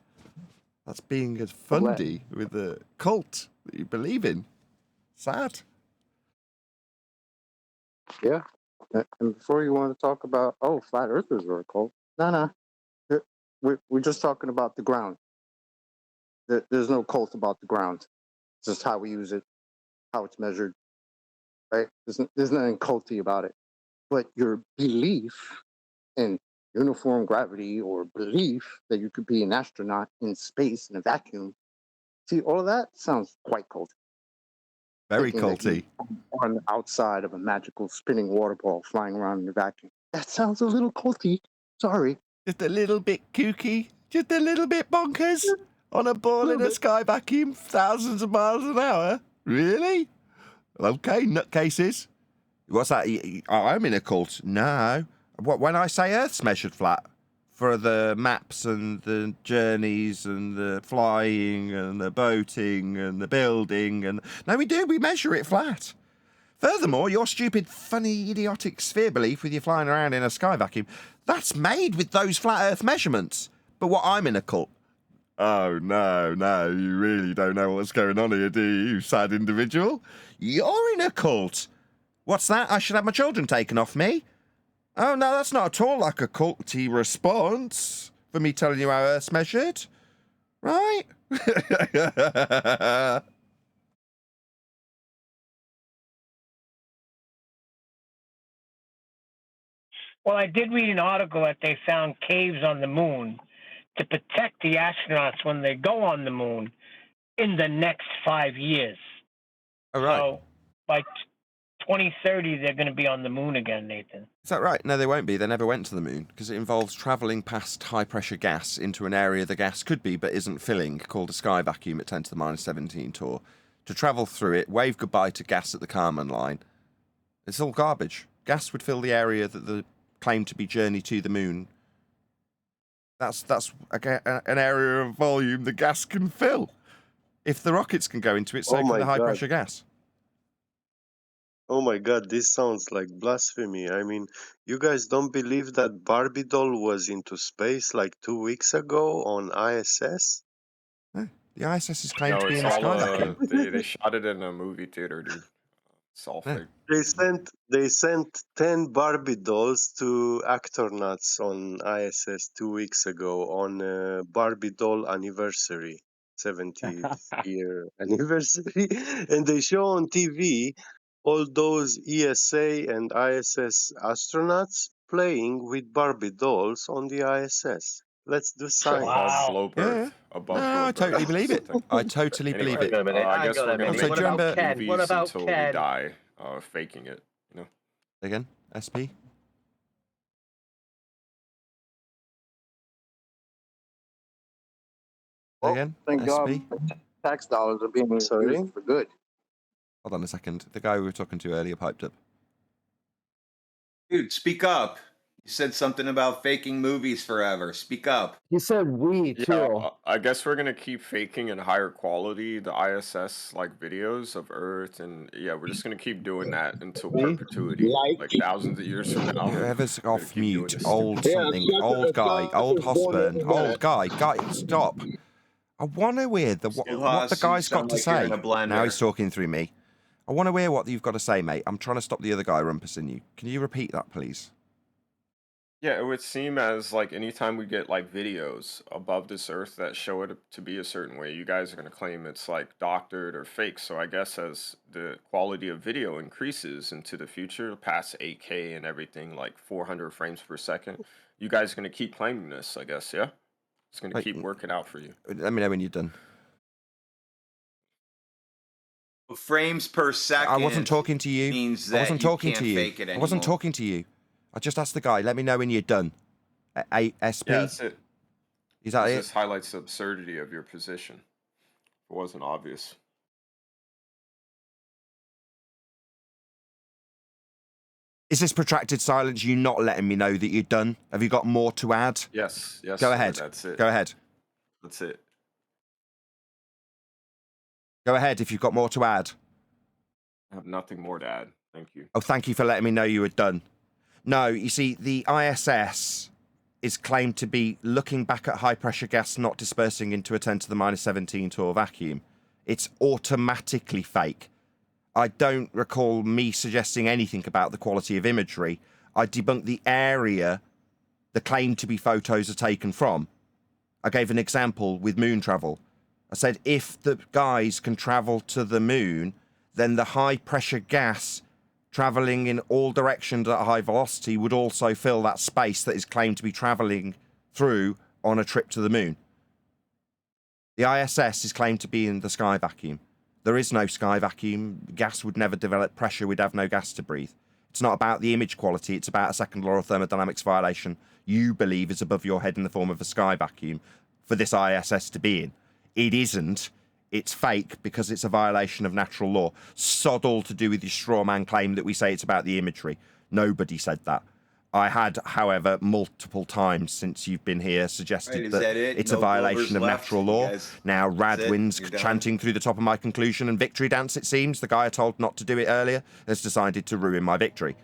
S1: That's being a fundy with a cult that you believe in. Sad.
S20: Yeah. And before you want to talk about, flat earthers are a cult. No. We're just talking about the ground. There's no cult about the ground. It's just how we use it, how it's measured, right? There's nothing culty about it. But your belief in uniform gravity or belief that you could be an astronaut in space in a vacuum, see, all of that sounds quite culty.
S1: Very
S20: Thinking that
S1: culty.
S20: you're on the outside of a magical spinning water ball flying around in a vacuum. That sounds a little culty. Sorry.
S1: Just a little bit kooky. Just a little bit bonkers. On a ball in a sky vacuum, thousands of miles an hour. Really? Okay, nutcases. What's that? I'm in a cult. No. When I say Earth's measured flat, for the maps and the journeys and the flying and the boating and the building and... No, we do. We measure it flat. Furthermore, your stupid, funny, idiotic sphere belief with you flying around in a sky vacuum, that's made with those flat Earth measurements. But what, I'm in a cult? Oh, no, you really don't know what's going on here, do you sad individual? You're in a cult. What's that? I should have my children taken off me? Oh, no, that's not at all like a culty response for me telling you how Earth's measured. Right?
S13: Well, I did read an article that they found caves on the moon to protect the astronauts when they go on the moon in the next 5 years.
S1: All right.
S13: So by 2030, they're going to be on the moon again, Nathan.
S1: Is that right? No, they won't be. They never went to the moon because it involves travelling past high-pressure gas into an area the gas could be but isn't filling, called a sky vacuum at 10 to the minus 17 tour. To travel through it, wave goodbye to gas at the Kármán line. It's all garbage. Gas would fill the area that the claim to be journey to the moon. That's an area of volume the gas can fill. If the rockets can go into it, so
S8: Oh
S1: can
S8: my
S1: the
S8: God.
S1: high-pressure gas.
S8: Oh my God, this sounds like blasphemy. I mean, you guys don't believe that Barbie doll was into space like 2 weeks ago on ISS?
S1: No, the ISS is claimed
S7: No,
S1: to be
S7: it's
S1: in the
S7: all
S1: sky vacuum.
S7: they shot it in a movie theater, dude. It's all
S1: Yeah.
S7: fake.
S8: They sent 10 Barbie dolls to astronauts on ISS 2 weeks ago on Barbie doll anniversary, 70th year anniversary, and they show on TV all those ESA and ISS astronauts playing with Barbie dolls on the ISS. Let's do
S7: Above
S8: science.
S7: globe
S1: Yeah.
S7: Earth. Above
S1: No,
S7: globe
S1: I totally
S7: Earth.
S1: believe it.
S7: Something.
S1: I totally believe
S7: Anyway,
S1: it.
S15: Hang on a minute.
S7: I
S15: Hang
S7: guess
S15: on a
S7: we're gonna
S15: minute.
S1: Also,
S7: make
S15: What
S1: do you
S15: about
S1: remember-
S15: Ken?
S7: movies
S15: What about
S7: until
S15: Ken?
S7: we die, faking it. You know.
S1: Again, SP.
S20: Well,
S1: Again,
S20: thank God
S1: SP.
S20: tax dollars are being
S8: Sorry?
S20: used for good.
S1: Hold on a second. The guy we were talking to earlier piped up.
S6: Dude, speak up. You said something about faking movies forever. Speak up.
S3: He said we too.
S7: Yeah, I guess we're gonna keep faking in higher quality the ISS like videos of Earth, and yeah, we're just gonna keep doing that until perpetuity, like thousands of years from now.
S1: Whoever's
S7: We're gonna
S1: off
S7: keep doing
S1: mute,
S7: this
S1: old
S7: stupid
S1: something, old guy, old Hosburn, old guy, stop. I want to hear what the
S6: Juhas, you
S1: guy's got
S6: sound
S1: to
S6: like you're
S1: say.
S6: in a blender.
S1: Now he's talking through me. I want to hear what you've got to say, mate. I'm trying to stop the other guy rumpusing you. Can you repeat that, please?
S7: Yeah, it would seem as like anytime we get like videos above this Earth that show it to be a certain way, you guys are gonna claim it's like doctored or fake. So I guess as the quality of video increases into the future, past 8K and everything, like 400 frames per second, you guys are gonna keep claiming this, I guess, yeah? It's gonna
S1: Like,
S7: keep working out for you.
S1: Let me know when you're done.
S6: Frames per second.
S1: I wasn't talking to you.
S6: Means
S1: I
S6: that
S1: wasn't
S6: you
S1: talking
S6: can't
S1: to you.
S6: fake it
S1: I wasn't
S6: anymore.
S1: talking to you. I just asked the guy. Let me know when you're done. SP.
S7: Yeah, that's it.
S1: Is that
S7: This
S1: it?
S7: just highlights the absurdity of your position. It wasn't obvious.
S1: Is this protracted silence you not letting me know that you're done? Have you got more to add?
S7: Yes,
S1: Go
S7: sir,
S1: ahead.
S7: That's it.
S1: Go ahead.
S7: That's it.
S1: Go ahead if you've got more to add.
S7: I have nothing more to add. Thank you.
S1: Oh, thank you for letting me know you were done. No, you see, the ISS is claimed to be looking back at high-pressure gas not dispersing into a 10 to the minus 17 torr vacuum. It's automatically fake. I don't recall me suggesting anything about the quality of imagery. I debunked the area the claim to be photos are taken from. I gave an example with moon travel. I said if the guys can travel to the moon, then the high-pressure gas travelling in all directions at high velocity would also fill that space that is claimed to be travelling through on a trip to the moon. The ISS is claimed to be in the sky vacuum. There is no sky vacuum. Gas would never develop pressure. We'd have no gas to breathe. It's not about the image quality. It's about a second law of thermodynamics violation you believe is above your head in the form of a sky vacuum for this ISS to be in. It isn't. It's fake because it's a violation of natural law. Sod all to do with your straw man claim that we say it's about the imagery. Nobody said that. I had, however, multiple times since you've been here suggested
S6: Right,
S1: that it's a violation of natural law. Now, Radwin's chanting through the top of my conclusion and victory dance, it seems. The guy I told not to do it earlier has decided to ruin my victory.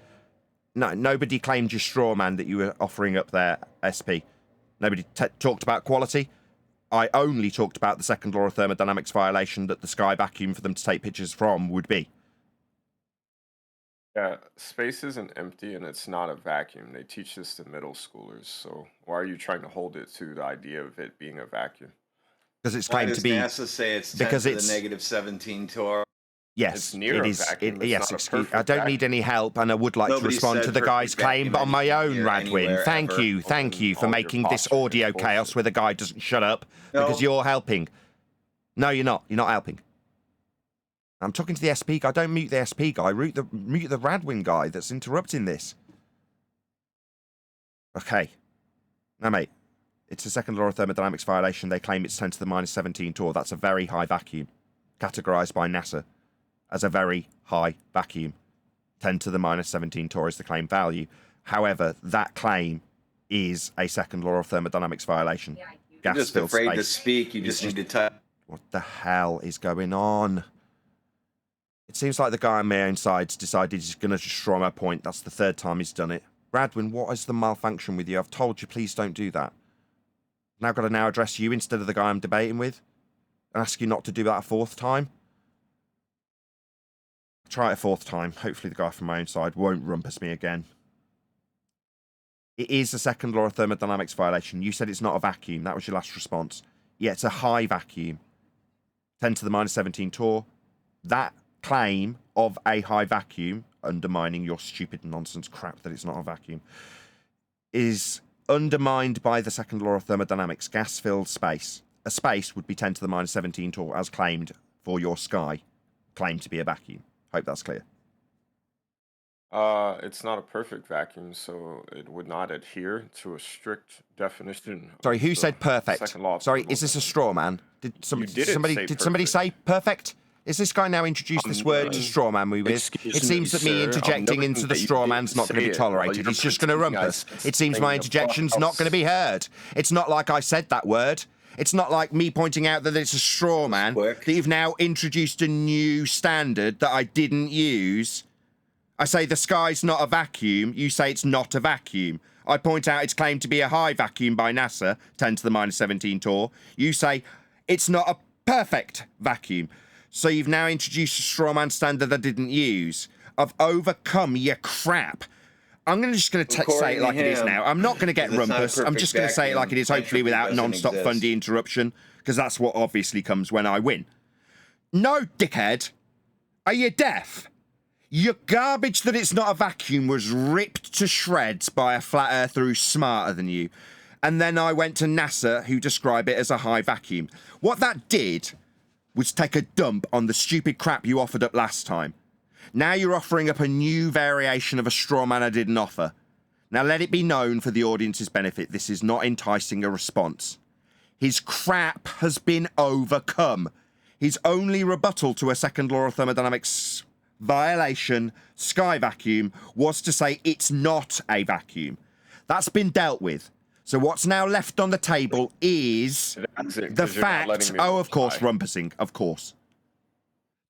S1: No, nobody claimed your straw man that you were offering up there, SP. Nobody talked about quality. I only talked about the second law of thermodynamics violation that the sky vacuum for them to take pictures from would be.
S7: Yeah, space isn't empty and it's not a vacuum. They teach this to middle schoolers. So why are you trying to hold it to the idea of it being a vacuum?
S1: Because it's claimed to be.
S6: Why does NASA say it's 10 to the negative 17 torr?
S1: Yes,
S7: it's near
S1: it
S7: a
S1: is.
S7: vacuum. It's
S1: Yes,
S7: not a
S1: excuse.
S7: perfect
S1: I don't
S7: vacuum.
S1: need any help, and I would like to
S6: Nobody
S1: respond
S6: said
S1: to the
S6: perfect
S1: guy's claim,
S6: vacuum
S1: but on my own,
S6: anywhere,
S1: Radwin. Thank
S6: ever.
S1: you for
S7: all your
S1: making this
S7: posture
S1: audio
S7: is
S1: chaos
S7: bullshit.
S1: where the guy doesn't shut up because
S6: No.
S1: you're helping. No, you're not. You're not helping. I'm talking to the SP guy. Don't mute the SP guy. Mute the Radwin guy that's interrupting this. Okay. Now, mate, it's a second law of thermodynamics violation. They claim it's 10 to the minus 17 torr. That's a very high vacuum, categorized by NASA as a very high vacuum. 10 to the minus 17 torr is the claim value. However, that claim is a second law of thermodynamics violation.
S6: You're just
S1: Gas-filled
S6: afraid to
S1: space.
S6: speak. You just need to type.
S1: What the hell is going on? It seems like the guy on my own side's decided he's going to destroy my point. That's the third time he's done it. Radwin, what is the malfunction with you? I've told you, please don't do that. Now got to now address you instead of the guy I'm debating with and ask you not to do that a fourth time. Try it a fourth time. Hopefully the guy from my own side won't rumpus me again. It is a second law of thermodynamics violation. You said it's not a vacuum. That was your last response. Yeah, it's a high vacuum. 10 to the minus 17 torr. That claim of a high vacuum, undermining your stupid nonsense crap that it's not a vacuum, is undermined by the second law of thermodynamics, gas-filled space. A space would be 10 to the minus 17 torr as claimed for your sky, claimed to be a vacuum. Hope that's clear.
S7: It's not a perfect vacuum, so it would not adhere to a strict definition.
S1: Sorry,
S7: of
S1: who
S7: the
S1: said perfect?
S7: second law of
S1: Sorry, is this a straw man? Did somebody
S7: didn't
S1: say perfect? Is this guy now introduced this word to straw man we with?
S7: Excuse
S1: It seems
S7: me,
S1: that me
S7: sir,
S1: interjecting
S7: I'm
S1: into the
S7: noting
S1: straw
S7: that you
S1: man's not
S7: didn't
S1: going to be
S7: say it while
S1: tolerated.
S7: you're
S1: He's just going to
S7: putting
S1: rumpus.
S7: us
S1: It seems my
S7: in a
S1: interjection's not going to be heard. It's not like I said that word. It's not like me pointing out that it's a straw man, that you've now introduced a new standard that I didn't use. I say the sky's not a vacuum. You say it's not a vacuum. I point out it's claimed to be a high vacuum by NASA, 10 to the minus 17 torr. You say it's not a perfect vacuum. So you've now introduced a straw man standard I didn't use. I've overcome your crap. I'm just going to say it like it is now. I'm not going to get rumpus. I'm just going to say it like it is, hopefully without non-stop fundy interruption, because that's what obviously comes when I win. No, dickhead. Are you deaf? Your garbage that it's not a vacuum was ripped to shreds by a flat earther who's smarter than you. And then I went to NASA, who describe it as a high vacuum. What that did was take a dump on the stupid crap you offered up last time. Now you're offering up a new variation of a straw man I didn't offer. Now let it be known for the audience's benefit, this is not enticing a response. His crap has been overcome. His only rebuttal to a second law of thermodynamics violation, sky vacuum, was to say it's not a vacuum. That's been dealt with. So what's now left on the table is the fact, oh, of course, rumpusing, of course.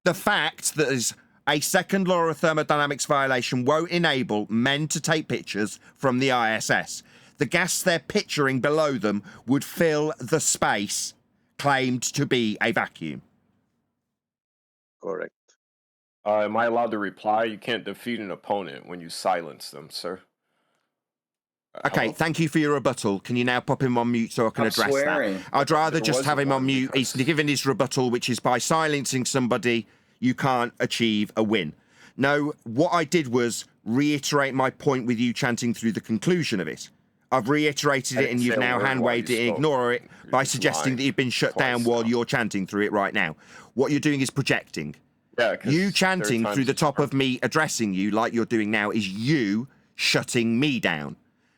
S1: The fact that is a second law of thermodynamics violation won't enable men to take pictures from the ISS. The gas they're picturing below them would fill the space claimed to be a vacuum.
S8: Correct.
S7: Am I allowed to reply? You can't defeat an opponent when you silence them, sir.
S1: Okay, thank you for your rebuttal. Can you now pop him on mute so I can address that? I'd rather just have him on mute. He's given his rebuttal, which is by silencing somebody, you can't achieve a win. No, what I did was reiterate my point with you chanting through the conclusion of it. I've reiterated it and you've now hand-waved it and ignore it by suggesting that you've been shut down while you're chanting through it right now. What you're doing is projecting.
S7: Yeah,
S1: you chanting through the top of me addressing you like you're doing now is you shutting me down.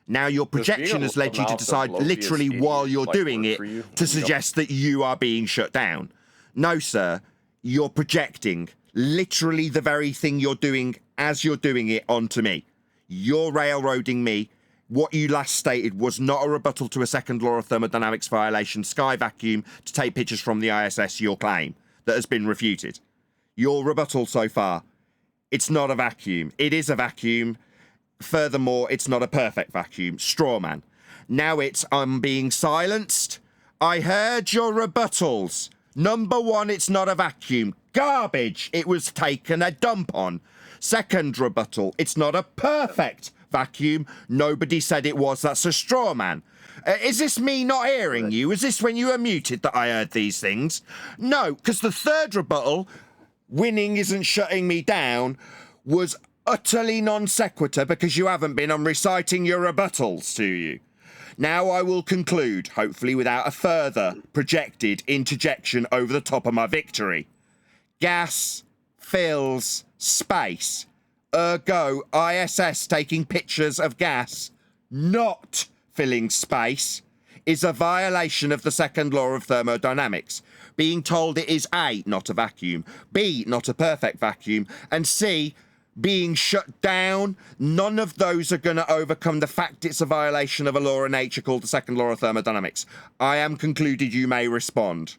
S1: Now your projection has led you to decide literally while you're doing it to suggest that you are being shut down. No, sir. You're projecting literally the very thing you're doing as you're doing it onto me. You're railroading me. What you last stated was not a rebuttal to a second law of thermodynamics violation, sky vacuum, to take pictures from the ISS, your claim, that has been refuted. Your rebuttal so far, it's not a vacuum. It is a vacuum. Furthermore, it's not a perfect vacuum. Straw man. Now it's I'm being silenced. I heard your rebuttals. Number one, it's not a vacuum. Garbage. It was taken a dump on. Second rebuttal, it's not a perfect vacuum. Nobody said it was. That's a straw man. Is this me not hearing you? Is this when you were muted that I heard these things? No, because the third rebuttal, winning isn't shutting me down, was utterly non sequitur because you haven't been on reciting your rebuttals to you. Now I will conclude, hopefully without a further projected interjection over the top of my victory. Gas fills space. Ergo, ISS taking pictures of gas not filling space is a violation of the second law of thermodynamics. Being told it is A, not a vacuum, B, not a perfect vacuum, and C, being shut down, none of those are going to overcome the fact it's a violation of a law of nature called the second law of thermodynamics. I am concluded. You may respond.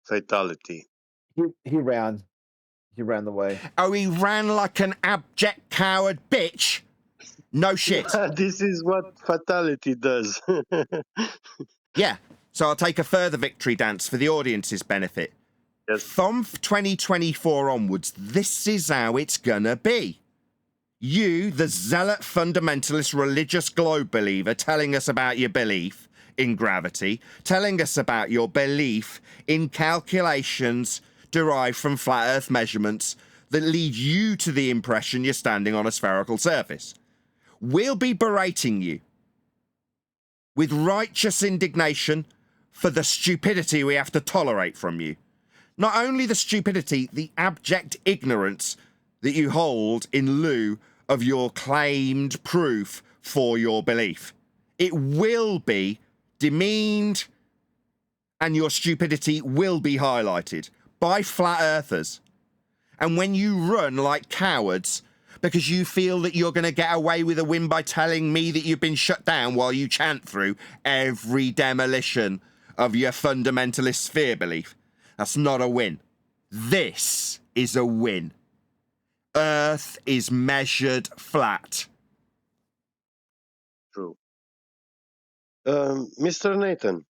S8: Fatality.
S3: He ran. He ran away.
S1: Oh, he ran like an abject coward bitch? No shit.
S8: This is what fatality does.
S1: Yeah, so I'll take a further victory dance for the audience's benefit.
S8: Yes.
S1: From 2024 onwards, this is how it's gonna be. You, the zealot fundamentalist religious globe believer, telling us about your belief in gravity, telling us about your belief in calculations derived from flat earth measurements that lead you to the impression you're standing on a spherical surface. We'll be berating you with righteous indignation for the stupidity we have to tolerate from you. Not only the stupidity, the abject ignorance that you hold in lieu of your claimed proof for your belief. It will be demeaned and your stupidity will be highlighted by flat earthers. And when you run like cowards because you feel that you're going to get away with a win by telling me that you've been shut down while you chant through every demolition of your fundamentalist sphere belief, that's not a win. This is a win. Earth is measured flat.
S8: True. Mr. Nathan,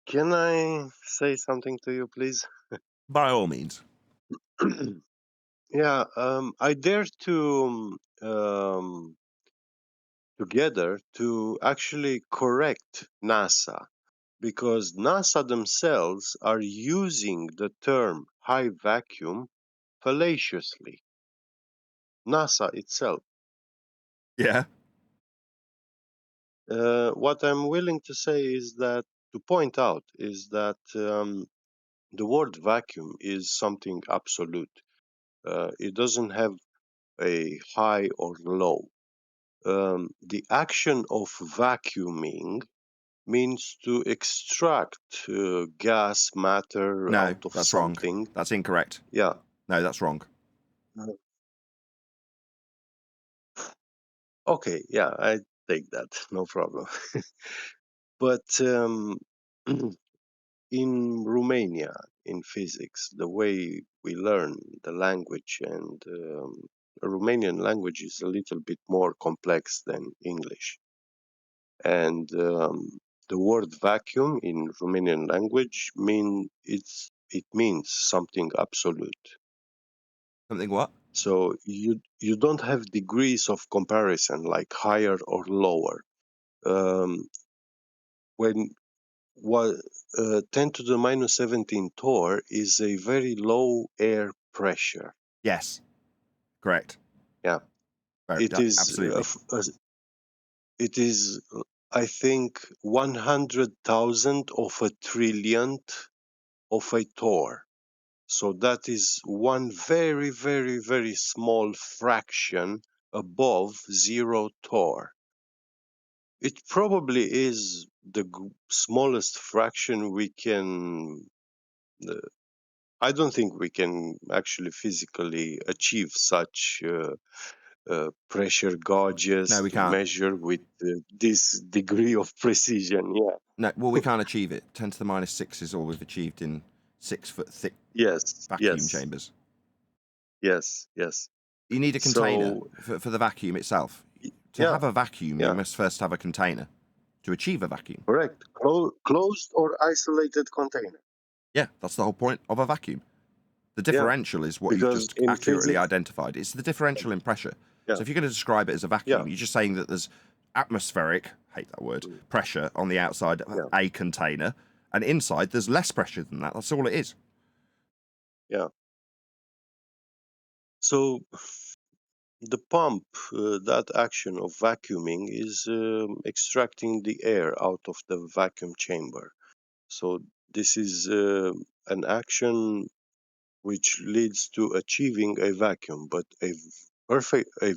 S8: can I say something to you, please?
S1: By all means.
S8: Yeah, I dare to together to actually correct NASA, because NASA themselves are using the term high vacuum fallaciously. NASA itself.
S1: Yeah.
S8: What I'm willing to say is that, to point out, is that the word vacuum is something absolute. It doesn't have a high or low. The action of vacuuming means to extract gas matter
S1: No,
S8: out of
S1: that's
S8: something.
S1: wrong. That's incorrect.
S8: Yeah.
S1: No, that's wrong.
S8: Okay, yeah, I take that, no problem. But in Romania, in physics, the way we learn the language, and the Romanian language is a little bit more complex than English. And the word vacuum in Romanian language it means something absolute.
S1: Something what?
S8: So you don't have degrees of comparison like higher or lower. When 10 to the minus 17 torr is a very low air pressure.
S1: Yes. Correct.
S8: Yeah.
S1: Right,
S8: It
S1: yeah,
S8: is
S1: absolutely.
S8: it is I think 100,000 of a trillionth of a torr. So that is one very, very, very small fraction above 0 torr. It probably is the smallest fraction we can I don't think we can actually physically achieve such pressure gauges
S1: No, we
S8: to
S1: can't.
S8: measure with this degree of precision. Yeah.
S1: No, well, we can't achieve it. 10 to the minus 6 is all we've achieved in 6-foot thick
S8: Yes.
S1: vacuum
S8: Yes.
S1: chambers.
S8: Yes. Yes.
S1: You need a container
S8: So
S1: for the vacuum itself. To
S8: yeah.
S1: have a vacuum, you
S8: Yeah.
S1: must first have a container to achieve a vacuum.
S8: Correct. Closed or isolated container.
S1: Yeah, that's the whole point of a vacuum. The
S8: Yeah.
S1: differential is what you've
S8: Because
S1: just
S8: in
S1: accurately
S8: physics,
S1: identified. It's the differential in pressure.
S8: yeah.
S1: So if you're going to describe it as a vacuum,
S8: Yeah.
S1: you're just saying that there's atmospheric, hate that word, pressure on the outside of
S8: Yeah.
S1: a container, and inside there's less pressure than that. That's all it is.
S8: Yeah. So the pump, that action of vacuuming is extracting the air out of the vacuum chamber. So this is an action which leads to achieving a vacuum, but a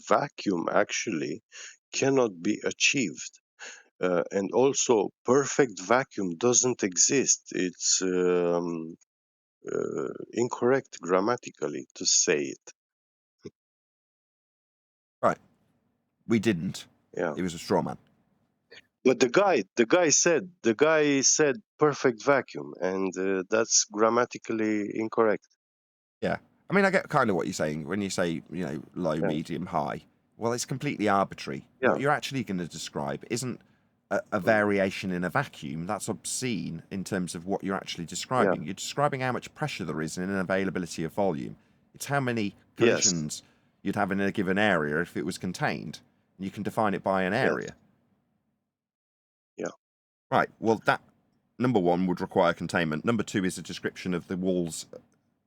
S8: vacuum actually cannot be achieved. And also, perfect vacuum doesn't exist. It's incorrect grammatically to say it.
S1: Right. We didn't.
S8: Yeah.
S1: It was a straw man.
S8: But the guy said perfect vacuum, and that's grammatically incorrect.
S1: Yeah. I mean, I get kind of what you're saying when you say, low,
S8: Yeah.
S1: medium, high. Well, it's completely arbitrary.
S8: Yeah.
S1: What you're actually going to describe isn't a variation in a vacuum. That's obscene in terms of what you're actually describing.
S8: Yeah.
S1: You're describing how much pressure there is in an availability of volume. It's how many
S8: Yes.
S1: collisions you'd have in a given area if it was contained. And you can define it by an area.
S8: Yeah.
S1: Right. Well, that number one would require containment. Number two is a description of the walls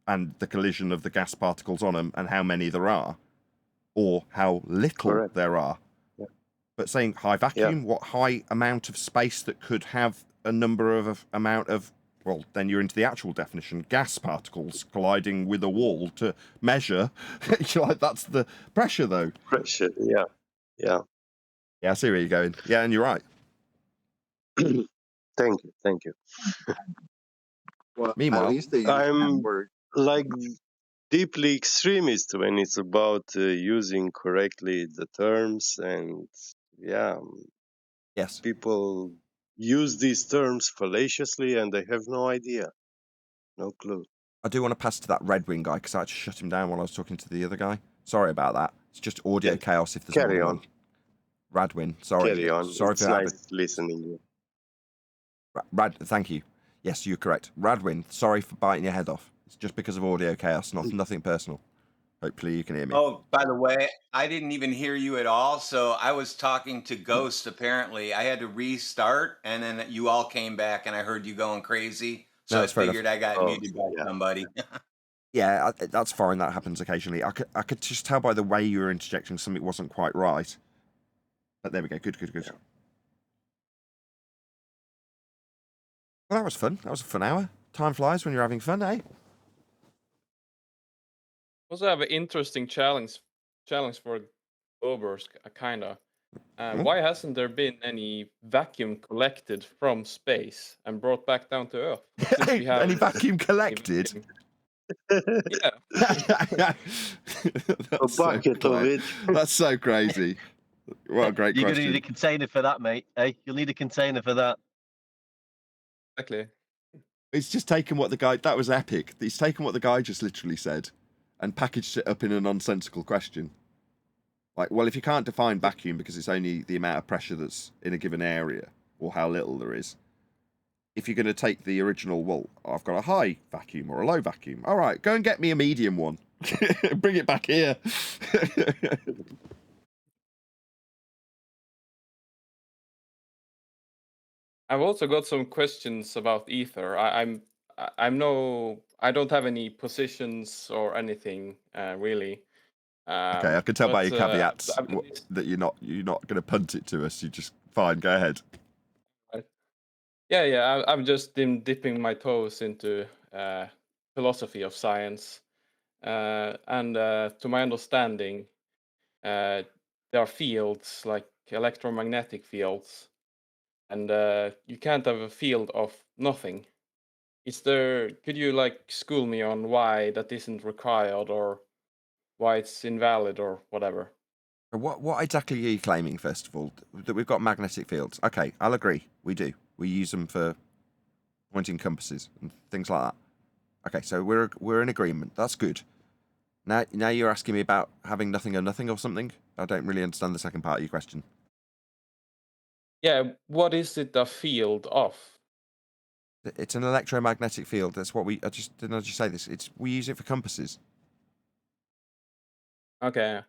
S1: and the collision of the gas particles on them and how many there are, or how little
S8: Correct.
S1: there are.
S8: Yeah.
S1: But saying high vacuum, what high amount of space that could have a number of amount of, well, then you're into the actual definition, gas particles colliding with a wall to measure. You're like, that's the pressure, though.
S8: Pressure. Yeah. Yeah.
S1: Yeah, I see where you're going. Yeah, and you're right.
S8: Thank you. Thank you.
S20: Well, at
S1: Meanwhile,
S20: least they use
S8: I'm
S20: that word.
S8: like deeply extremist when it's about using correctly the terms, and yeah,
S1: yes,
S8: people use these terms fallaciously and they have no idea, no clue.
S1: I do want to pass to that Red Wing guy because I had to shut him down while I was talking to the other guy. Sorry about that. It's just audio
S8: Yeah.
S1: chaos if there's
S8: Carry
S1: more
S8: on.
S1: than one. Radwin, sorry.
S8: Carry on.
S1: Sorry
S8: It's
S1: for that.
S8: nice listening to you.
S1: Thank you. Yes, you're correct. Radwin, sorry for biting your head off. It's just because of audio chaos, nothing personal. Hopefully you can hear me.
S6: Oh, by the way, I didn't even hear you at all. So I was talking to Ghost, apparently. I had to restart, and then you all came back, and I heard you going crazy. So
S1: No,
S6: I
S1: that's fair enough.
S6: figured I got muted by somebody.
S1: Yeah, that's fine. That happens occasionally. I could just tell by the way you were interjecting something wasn't quite right. But there we go. Good.
S8: Yeah.
S1: Well, that was fun. That was a fun hour. Time flies when you're having fun, eh?
S4: Also have an interesting challenge for Obers, kinda. Why hasn't there been any vacuum collected from space and brought back down to Earth? Since we have
S1: Any vacuum collected?
S4: Yeah.
S8: A bucket of it.
S1: That's so crazy. What a great
S15: You're
S1: question.
S15: going to need a container for that, mate. Hey, you'll need a container for that.
S4: Exactly.
S1: He's just taken what the guy... That was epic. He's taken what the guy just literally said and packaged it up in a nonsensical question. Like, well, if you can't define vacuum because it's only the amount of pressure that's in a given area or how little there is, if you're going to take the original, well, I've got a high vacuum or a low vacuum. All right, go and get me a medium one. Bring it back here.
S4: I've also got some questions about ether. I don't have any positions or anything really.
S1: Okay, I can tell by your caveats
S4: I mean,
S1: that you're not going to punt it to us. You just fine. Go ahead.
S4: Yeah. I've just been dipping my toes into philosophy of science, and to my understanding, there are fields like electromagnetic fields, and you can't have a field of nothing. is there? Could you like school me on why that isn't required, or why it's invalid, or whatever?
S1: What exactly are you claiming, first of all? That we've got magnetic fields. Okay, I'll agree. We do. We use them for pointing compasses and things like that. Okay, so we're in agreement. That's good. Now you're asking me about having nothing or nothing or something? I don't really understand the second part of your question.
S4: Yeah, what is it a field of?
S1: It's an electromagnetic field. That's what I didn't just say this. We use it for compasses.
S4: Okay.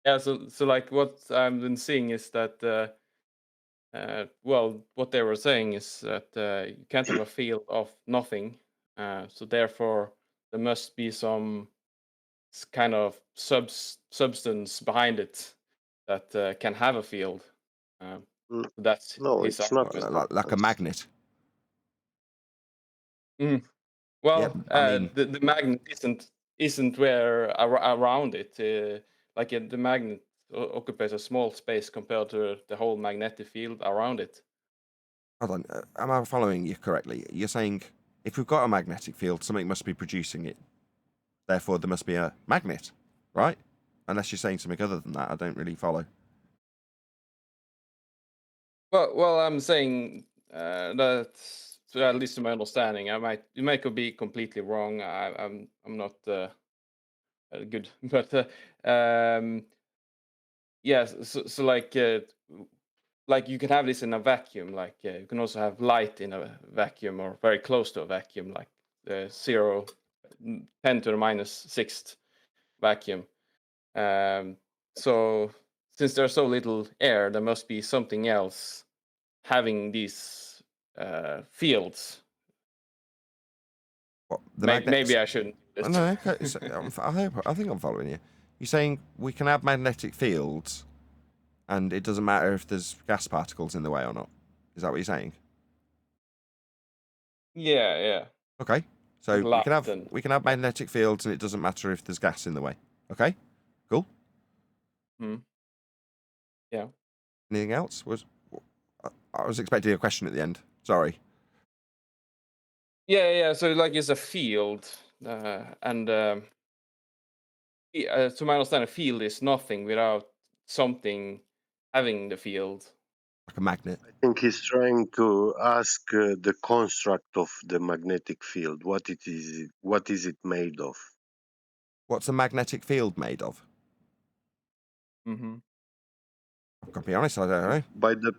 S4: Yeah, so like what I've been seeing is that well, what they were saying is that you can't have a field of nothing. So therefore there must be some kind of substance behind it that can have a field. That's
S8: No,
S4: his
S8: it's not.
S4: argument.
S1: Like a magnet.
S4: Mm. Well,
S1: Yeah, I mean,
S4: the magnet isn't where around it. The magnet occupies a small space compared to the whole magnetic field around it.
S1: hold on. Am I following you correctly? You're saying if we've got a magnetic field, something must be producing it. Therefore, there must be a magnet, right? Unless you're saying something other than that, I don't really follow.
S4: Well, I'm saying that, so at least to my understanding, it might be completely wrong. I'm not good, but yes. So like you can have this in a vacuum. Like you can also have light in a vacuum or very close to a vacuum, like 10 to the minus sixth vacuum. So since there's so little air, there must be something else having these fields.
S1: What,
S4: Maybe I shouldn't.
S1: No, okay. So, I think I'm following you. You're saying we can have magnetic fields, and it doesn't matter if there's gas particles in the way or not. Is that what you're saying?
S4: Yeah.
S1: Okay. So
S4: Like
S1: we can have magnetic fields, and it doesn't matter if there's gas in the way. Okay. Cool.
S4: Yeah.
S1: Anything else? I was expecting a question at the end. Sorry.
S4: Yeah. So like it's a field, and to my understanding, a field is nothing without something having the field.
S1: Like a magnet.
S8: I think he's trying to ask the construct of the magnetic field. What is it made of?
S1: What's a magnetic field made of?
S4: Mm-hmm.
S1: I've got to be honest, I don't know.
S8: By the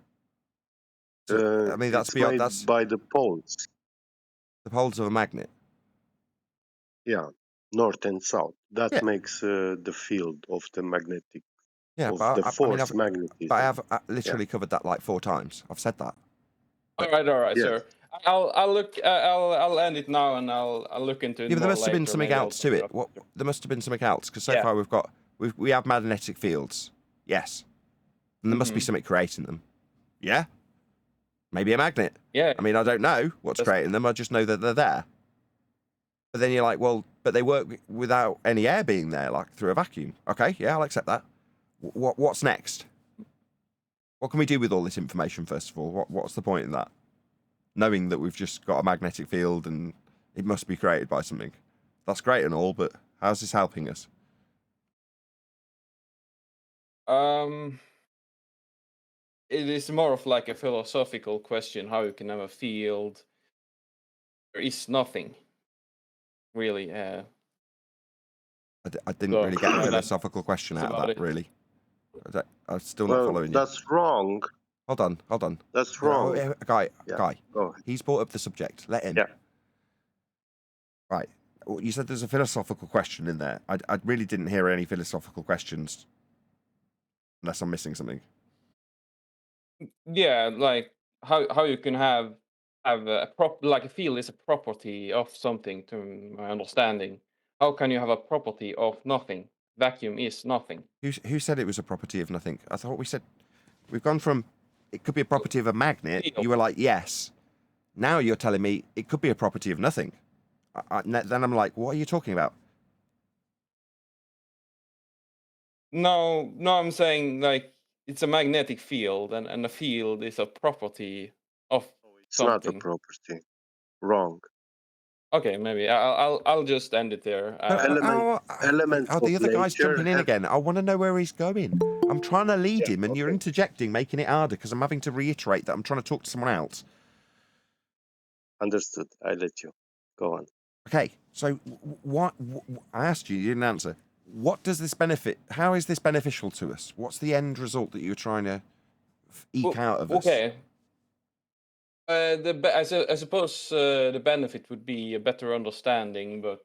S1: I mean, that's
S8: by the poles.
S1: The poles of a magnet.
S8: Yeah, north and south. That
S1: Yeah.
S8: makes the field of the magnetic.
S1: Yeah,
S8: of
S1: but
S8: the force magnetism.
S1: But I have literally covered that like 4 times. I've said that.
S4: All right,
S8: Yes.
S4: sir. I'll look. I'll end it now, and I'll look into it.
S1: Yeah, but there
S4: more
S1: must have been
S4: later.
S1: something
S4: Maybe
S1: else to it. There must have been something else because so
S4: Yeah.
S1: far we have magnetic fields. Yes, and there must be something creating them. Yeah, maybe a magnet.
S4: Yeah.
S1: I mean, I don't know what's creating them. I just know that they're there. But then you're like, well, but they work without any air being there, like through a vacuum. Okay, yeah, I'll accept that. What's next? What can we do with all this information? First of all, what's the point in that? Knowing that we've just got a magnetic field and it must be created by something. That's great and all, but how's this helping us?
S4: It is more of like a philosophical question: how you can have a field. There is nothing, really.
S1: I didn't really get a philosophical question out of that, really. I'm still not following you.
S8: That's wrong.
S1: Hold on.
S8: That's wrong.
S1: Guy,
S8: Go
S1: he's brought up the subject. Let him.
S8: Yeah.
S1: Right. Well, you said there's a philosophical question in there. I really didn't hear any philosophical questions, unless I'm missing something.
S4: Yeah, like how you can have a like a field is a property of something, to my understanding. How can you have a property of nothing? Vacuum is nothing.
S1: Who said it was a property of nothing? I thought we said we've gone from it could be a property of a magnet. You were like, yes. Now you're telling me it could be a property of nothing. Then I'm like, what are you talking about?
S4: No, I'm saying like it's a magnetic field, and a field is a property of
S8: It's
S4: something.
S8: not a property. Wrong.
S4: Okay, maybe I'll just end it there.
S8: Elements
S1: Oh,
S8: of
S1: the other guy's
S8: nature
S1: jumping in
S8: have.
S1: again. I want to know where he's going. I'm trying to lead him, and you're interjecting, making it harder because I'm having to reiterate that I'm trying to talk to someone else.
S8: Understood. I let you go on.
S1: Okay, so what I asked you, you didn't answer. What does this benefit? How is this beneficial to us? What's the end result that you're trying to eke out of us?
S4: Okay. I suppose the benefit would be a better understanding, but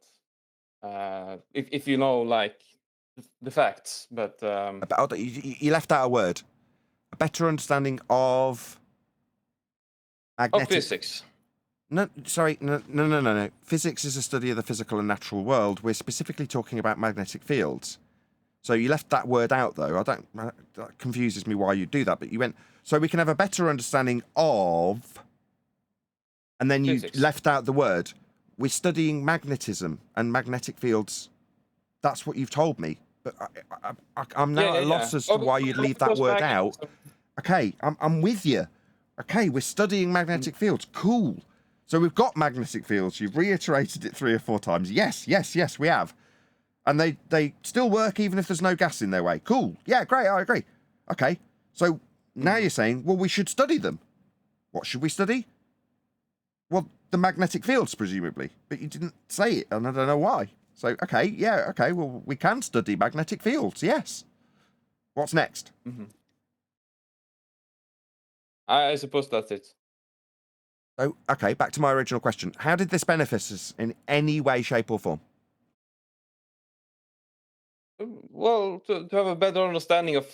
S4: if you know like the facts, but
S1: You left out a word. A better understanding of magnetic
S4: physics.
S1: No, sorry, no. Physics is a study of the physical and natural world. We're specifically talking about magnetic fields. So you left that word out, though. That confuses me why you do that. But you went, so we can have a better understanding of, and then you left out the word. We're studying magnetism and magnetic fields. That's what you've told me. But I'm now at a loss as to why you'd leave that word out. Okay, I'm with you. Okay, we're studying magnetic fields. Cool. So we've got magnetic fields. You've reiterated it 3 or 4 times. Yes, we have. And they still work even if there's no gas in their way. Cool. Yeah, great, I agree. Okay, so now you're saying, well, we should study them. What should we study? Well, the magnetic fields, presumably. But you didn't say it, and I don't know why. So, okay, well, we can study magnetic fields, yes. What's next?
S4: I suppose that's it.
S1: So, okay, back to my original question. How did this benefit us in any way, shape, or form?
S4: Well, to have a better understanding of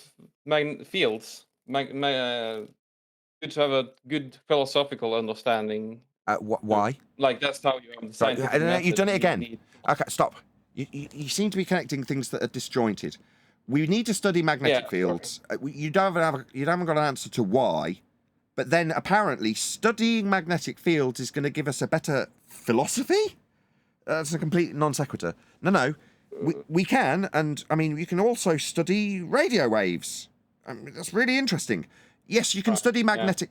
S4: fields, good to have a good philosophical understanding.
S1: Why?
S4: Like that's how you have the scientific method.
S1: You've done it again. Okay, stop. You seem to be connecting things that are disjointed. We need to study magnetic fields. You haven't got an answer to why. But then apparently studying magnetic fields is going to give us a better philosophy? That's a complete non sequitur. No. We can, and I mean, you can also study radio waves. That's really interesting. Yes, you can study magnetic...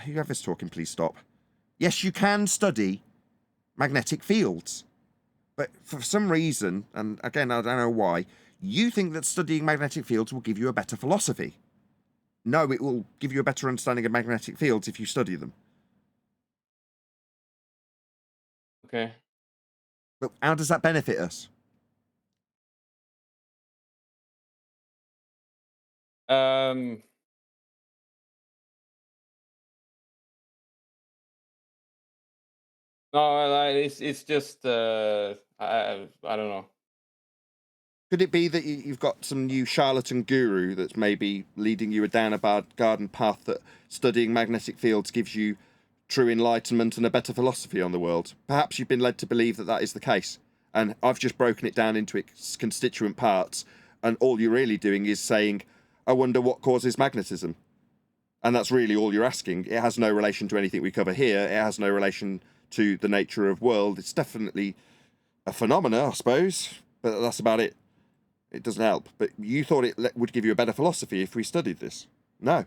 S1: Whoever's talking, please stop. Yes, you can study magnetic fields. But for some reason, and again, I don't know why, you think that studying magnetic fields will give you a better philosophy. No, it will give you a better understanding of magnetic fields if you study them.
S4: Okay.
S1: But how does that benefit us?
S4: No, it's just I don't know.
S1: Could it be that you've got some new charlatan guru that's maybe leading you down a bad garden path, that studying magnetic fields gives you true enlightenment and a better philosophy on the world? Perhaps you've been led to believe that that is the case, and I've just broken it down into its constituent parts, and all you're really doing is saying, I wonder what causes magnetism. And that's really all you're asking. It has no relation to anything we cover here. It has no relation to the nature of world. It's definitely a phenomena, I suppose, but that's about it. It doesn't help. But you thought it would give you a better philosophy if we studied this. No.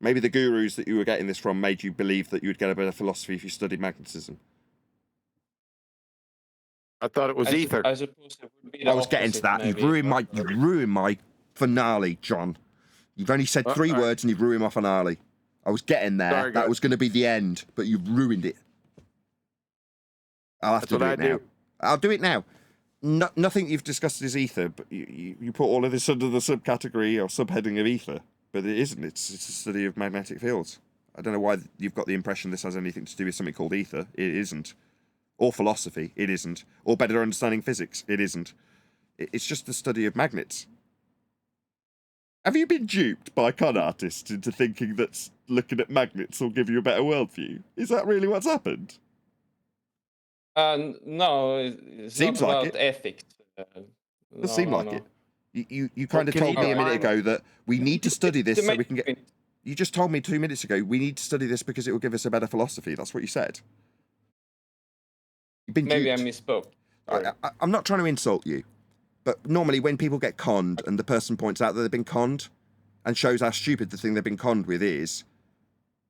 S1: Maybe the gurus that you were getting this from made you believe that you would get a better philosophy if you studied magnetism.
S12: I thought it was ether.
S4: I suppose it would be
S1: I was getting to that. You've ruined my finale, John. You've only said 3 words and you've ruined my finale. I was getting there.
S12: Sorry,
S1: that was going to be the end, but you've ruined it. I'll have to do it now. I'll do it now. Nothing you've discussed is ether, but you put all of this under the subcategory or subheading of ether, but it isn't. It's a study of magnetic fields. I don't know why you've got the impression this has anything to do with something called ether. It isn't. Or philosophy. It isn't. Or better understanding physics. It isn't. It's just the study of magnets. Have you been duped by con artists into thinking that looking at magnets will give you a better worldview? Is that really what's happened?
S4: No, it's
S1: Seems
S4: not
S1: like
S4: about ethics.
S1: Does seem like it. You kind of told me a minute ago that we need to study this so we can get... You just told me 2 minutes ago we need to study this because it will give us a better philosophy. That's what you said. You've been
S4: Maybe
S1: duped.
S4: I misspoke.
S1: I'm not trying to insult you, but normally when people get conned and the person points out that they've been conned and shows how stupid the thing they've been conned with is,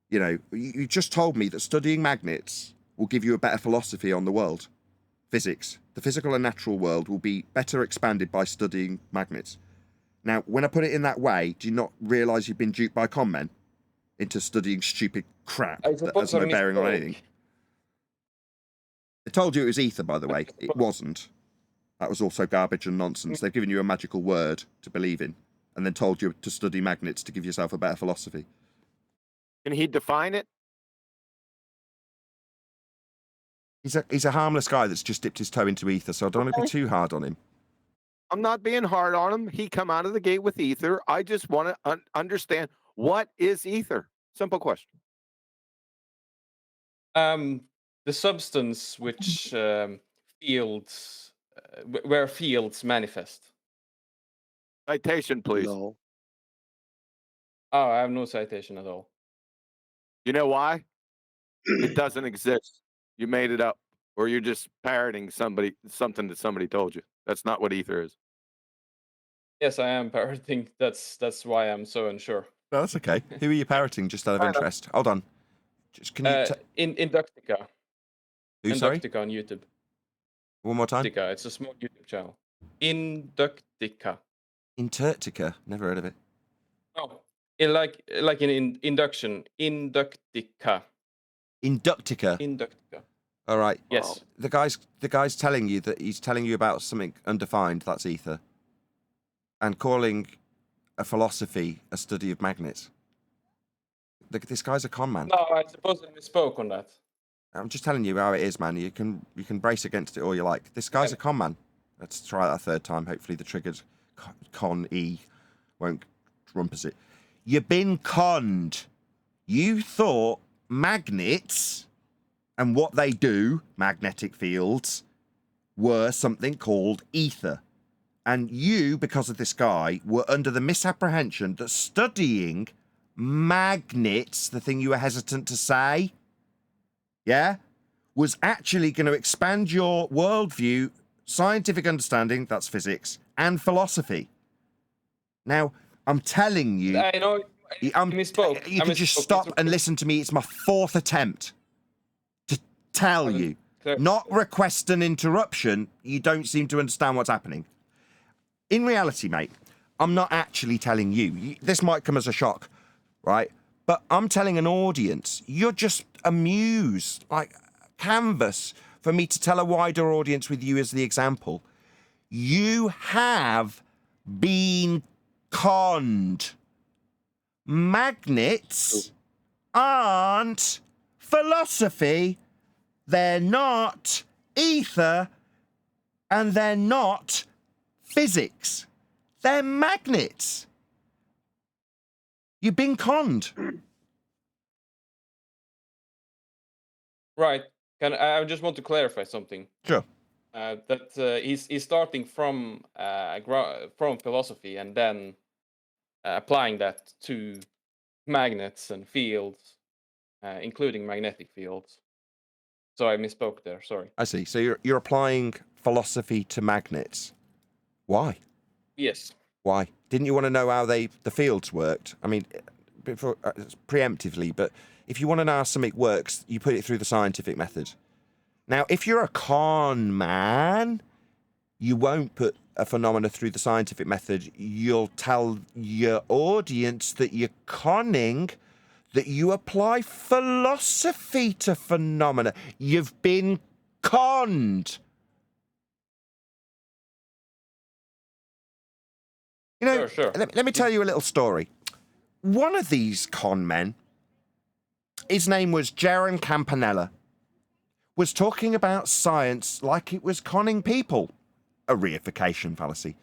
S1: you know, you just told me that studying magnets will give you a better philosophy on the world. Physics. The physical and natural world will be better expanded by studying magnets. Now, when I put it in that way, do you not realise you've been duped by con men into studying stupid crap that has no bearing on anything? I told you it was ether, by the way. It wasn't. That was also garbage and nonsense. They've given you a magical word to believe in and then told you to study magnets to give yourself a better philosophy.
S12: Can he define it?
S1: He's a harmless guy that's just dipped his toe into ether, so I don't want to be too hard on him.
S12: I'm not being hard on him. He come out of the gate with ether. I just want to understand, what is ether? Simple question.
S4: The substance which fields, where fields manifest.
S12: Citation, please.
S4: Oh, I have no citation at all.
S12: You know why? It doesn't exist. You made it up, or you're just parroting something that somebody told you. That's not what ether is.
S4: Yes, I am parroting. That's why I'm so unsure.
S1: No, that's okay. Who are you parroting, just out of interest? Hold on. Just can you...
S4: Inductica.
S1: Who, sorry?
S4: Inductica on YouTube.
S1: One more time?
S4: Inductica. It's a small YouTube channel. Inductica.
S1: Intertica. Never heard of it.
S4: Oh, like in induction. Inductica.
S1: Inductica.
S4: Inductica.
S1: All right.
S4: Yes.
S1: The guy's telling you that he's telling you about something undefined. That's ether. And calling a philosophy a study of magnets. This guy's a con man.
S4: No, I suppose I misspoke on that.
S1: I'm just telling you how it is, man. You can brace against it all you like. This guy's a con man. Let's try that a third time. Hopefully the triggered con E won't rumpus it. You've been conned. You thought magnets and what they do, magnetic fields, were something called ether. And you, because of this guy, were under the misapprehension that studying magnets, the thing you were hesitant to say, yeah, was actually going to expand your worldview, scientific understanding, that's physics, and philosophy. Now, I'm telling you...
S4: I know, I misspoke.
S1: You can just stop and listen to me. It's my fourth attempt to tell you. Not request an interruption. You don't seem to understand what's happening. In reality, mate, I'm not actually telling you. This might come as a shock, right? But I'm telling an audience. You're just amused, like canvas for me to tell a wider audience with you as the example. You have been conned. Magnets aren't philosophy. They're not ether. And they're not physics. They're magnets. You've been conned.
S4: Right. I just want to clarify something.
S1: Sure.
S4: That he's starting from philosophy and then applying that to magnets and fields, including magnetic fields. So I misspoke there. Sorry.
S1: I see. So you're applying philosophy to magnets. Why?
S4: Yes.
S1: Why? Didn't you want to know how the fields worked? I mean, preemptively, but if you want to know how something works, you put it through the scientific method. Now, if you're a con man, you won't put a phenomena through the scientific method. You'll tell your audience that you're conning, that you apply philosophy to phenomena. You've been conned. You know,
S4: sure.
S1: Let me tell you a little story. One of these con men, his name was Jaron Campanella, was talking about science like it was conning people. A reification fallacy.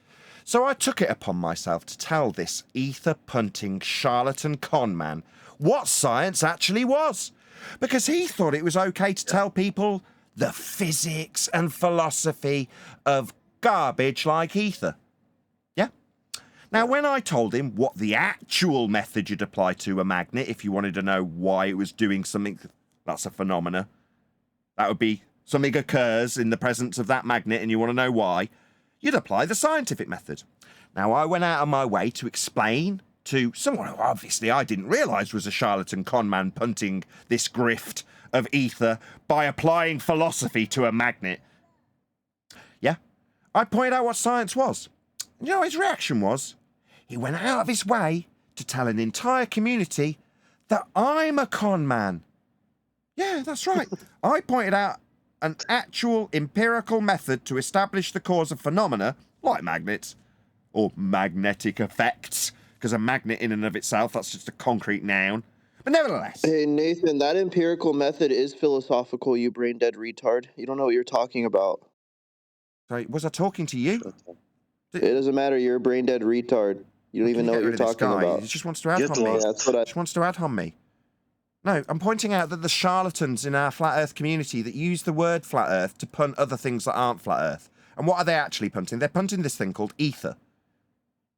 S1: So I took it upon myself to tell this ether-punting charlatan con man what science actually was. Because he thought it was okay to tell people the physics and philosophy of garbage like ether. Now, when I told him what the actual method you'd apply to a magnet if you wanted to know why it was doing something that's a phenomena, that would be something occurs in the presence of that magnet and you want to know why, you'd apply the scientific method. Now, I went out of my way to explain to someone who obviously I didn't realise was a charlatan con man punting this grift of ether by applying philosophy to a magnet. Yeah, I pointed out what science was. You know what his reaction was? He went out of his way to tell an entire community that I'm a con man. Yeah, that's right. I pointed out an actual empirical method to establish the cause of phenomena, like magnets, or magnetic effects, because a magnet in and of itself, that's just a concrete noun. But nevertheless.
S10: Hey, Nathan, that empirical method is philosophical, you brain-dead retard. You don't know what you're talking about.
S1: Sorry, was I talking to you?
S10: It doesn't matter, you're a brain-dead retard. You don't even know what you're talking about.
S1: He just wants to ad hom me.
S10: That's what I...
S1: Just wants to ad hom me. No, I'm pointing out that the charlatans in our flat earth community that use the word flat earth to punt other things that aren't flat earth. And what are they actually punting? They're punting this thing called ether.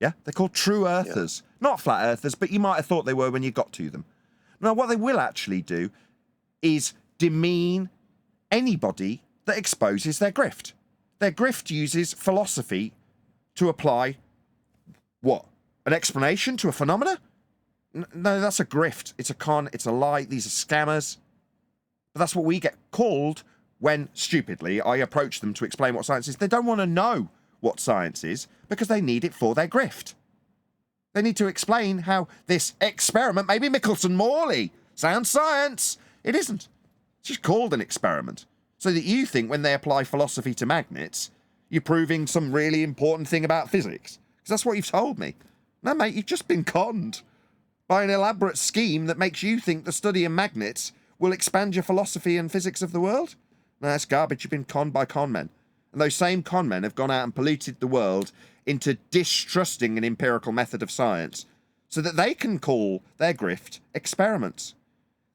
S1: Yeah? They're called true earthers. Yeah. Not flat earthers, but you might have thought they were when you got to them. Now, what they will actually do is demean anybody that exposes their grift. Their grift uses philosophy to apply, what? An explanation to a phenomena? No, that's a grift. It's a con. It's a lie. These are scammers. But that's what we get called when, stupidly, I approach them to explain what science is. They don't want to know what science is because they need it for their grift. They need to explain how this experiment, maybe Michelson-Morley, sounds science. It isn't. It's just called an experiment. So that you think when they apply philosophy to magnets, you're proving some really important thing about physics. Because that's what you've told me. No, mate, you've just been conned by an elaborate scheme that makes you think the study of magnets will expand your philosophy and physics of the world. No, that's garbage. You've been conned by con men. And those same con men have gone out and polluted the world into distrusting an empirical method of science so that they can call their grift experiments.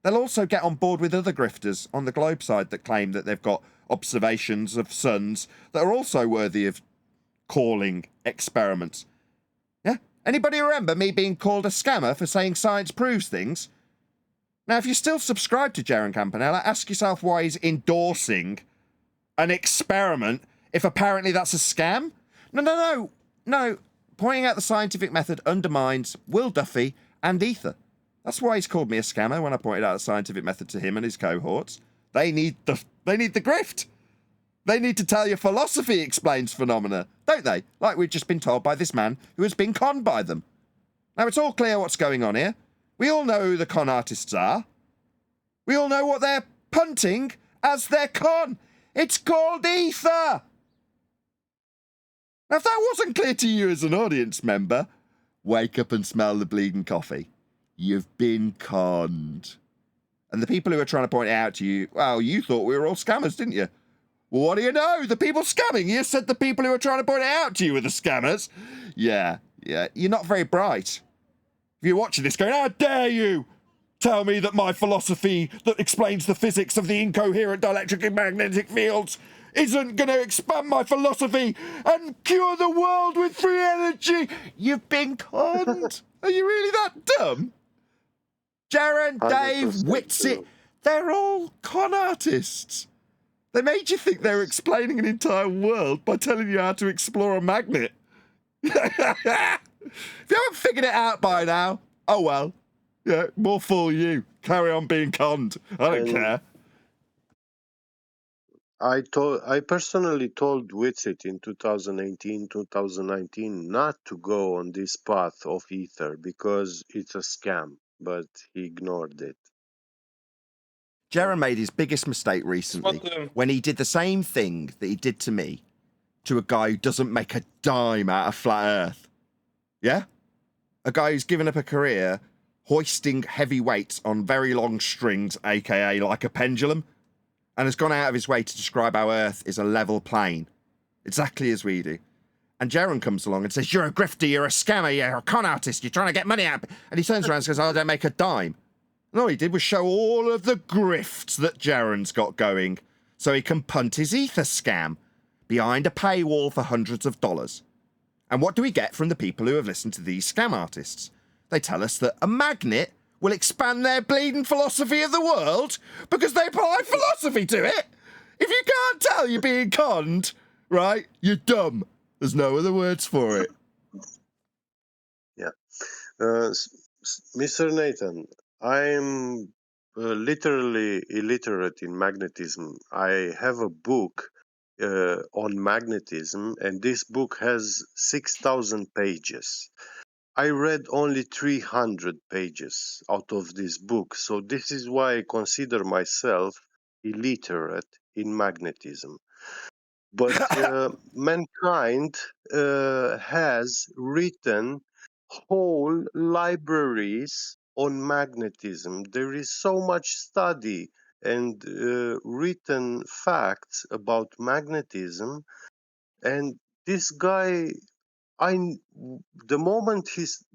S1: They'll also get on board with other grifters on the globe side that claim that they've got observations of suns that are also worthy of calling experiments. Yeah? Anybody remember me being called a scammer for saying science proves things? Now, if you still subscribe to Jaron Campanella, ask yourself why he's endorsing an experiment if apparently that's a scam. No. Pointing out the scientific method undermines Will Duffy and ether. That's why he's called me a scammer when I pointed out the scientific method to him and his cohorts. They need the grift. They need to tell you philosophy explains phenomena, don't they? Like we've just been told by this man who has been conned by them. Now, it's all clear what's going on here. We all know who the con artists are. We all know what they're punting as their con. It's called ether. Now, if that wasn't clear to you as an audience member, wake up and smell the bleeding coffee. You've been conned. And the people who are trying to point it out to you, well, you thought we were all scammers, didn't you? Well, what do you know? The people scamming you said the people who are trying to point it out to you were the scammers. Yeah. You're not very bright. If you're watching this going, how dare you tell me that my philosophy that explains the physics of the incoherent dielectric and magnetic fields isn't going to expand my philosophy and cure the world with free energy? You've been conned. Are you really that dumb? Jaron, Dave, Witsit, they're all con artists. They made you think they were explaining an entire world by telling you how to explore a magnet. If you haven't figured it out by now, oh well. Yeah, more fool you. Carry on being conned. I don't care.
S8: I personally told Witsit in 2018, 2019 not to go on this path of ether because it's a scam, but he ignored it.
S1: Jaron made his biggest mistake recently when he did the same thing that he did to me to a guy who doesn't make a dime out of flat earth. Yeah? A guy who's given up a career hoisting heavy weights on very long strings, aka like a pendulum, and has gone out of his way to describe how Earth is a level plane, exactly as we do. And Jaron comes along and says, you're a grifter, you're a scammer, you're a con artist, you're trying to get money out. And he turns around and says, I don't make a dime. And all he did was show all of the grifts that Jaron's got going so he can punt his ether scam behind a paywall for hundreds of dollars. And what do we get from the people who have listened to these scam artists? They tell us that a magnet will expand their bleeding philosophy of the world because they apply philosophy to it. If you can't tell you're being conned, right, you're dumb. There's no other words for it.
S8: Yeah. Mr. Nathan, I'm literally illiterate in magnetism. I have a book on magnetism, and this book has 6,000 pages. I read only 300 pages out of this book, so this is why I consider myself illiterate in magnetism. But mankind has written whole libraries on magnetism. There is so much study and written facts about magnetism, and this guy, the moment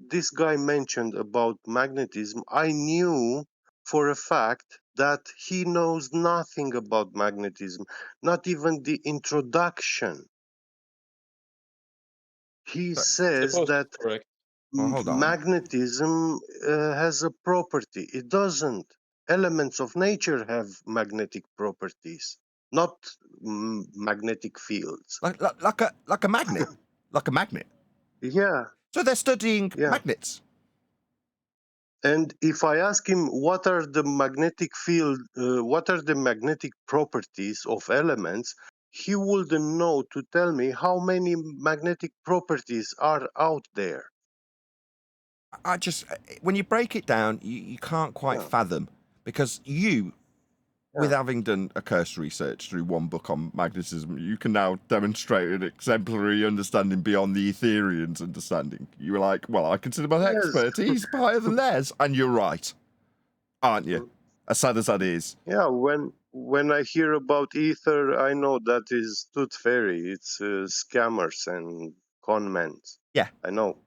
S8: this guy mentioned about magnetism, I knew for a fact that he knows nothing about magnetism, not even the introduction. He says
S4: Supposed
S8: that
S4: correct.
S1: Oh, hold on.
S8: magnetism has a property. It doesn't. Elements of nature have magnetic properties, not magnetic fields.
S1: Like a magnet. Like a magnet.
S8: Yeah.
S1: So they're studying
S8: Yeah.
S1: magnets.
S8: And if I ask him what are the magnetic field, what are the magnetic properties of elements, he wouldn't know to tell me how many magnetic properties are out there.
S1: I just, when you break it down, you can't quite
S8: Yeah.
S1: fathom, because you, with
S8: Yeah.
S1: having done a cursory search through one book on magnetism, you can now demonstrate an exemplary understanding beyond the Ethereum's understanding. You were like, well, I consider my
S8: Yes.
S1: expertise higher than theirs, and you're right, aren't you? As sad as that is.
S8: Yeah, when I hear about Ether, I know that is tooth fairy. It's scammers and con men.
S1: Yeah.
S8: I know.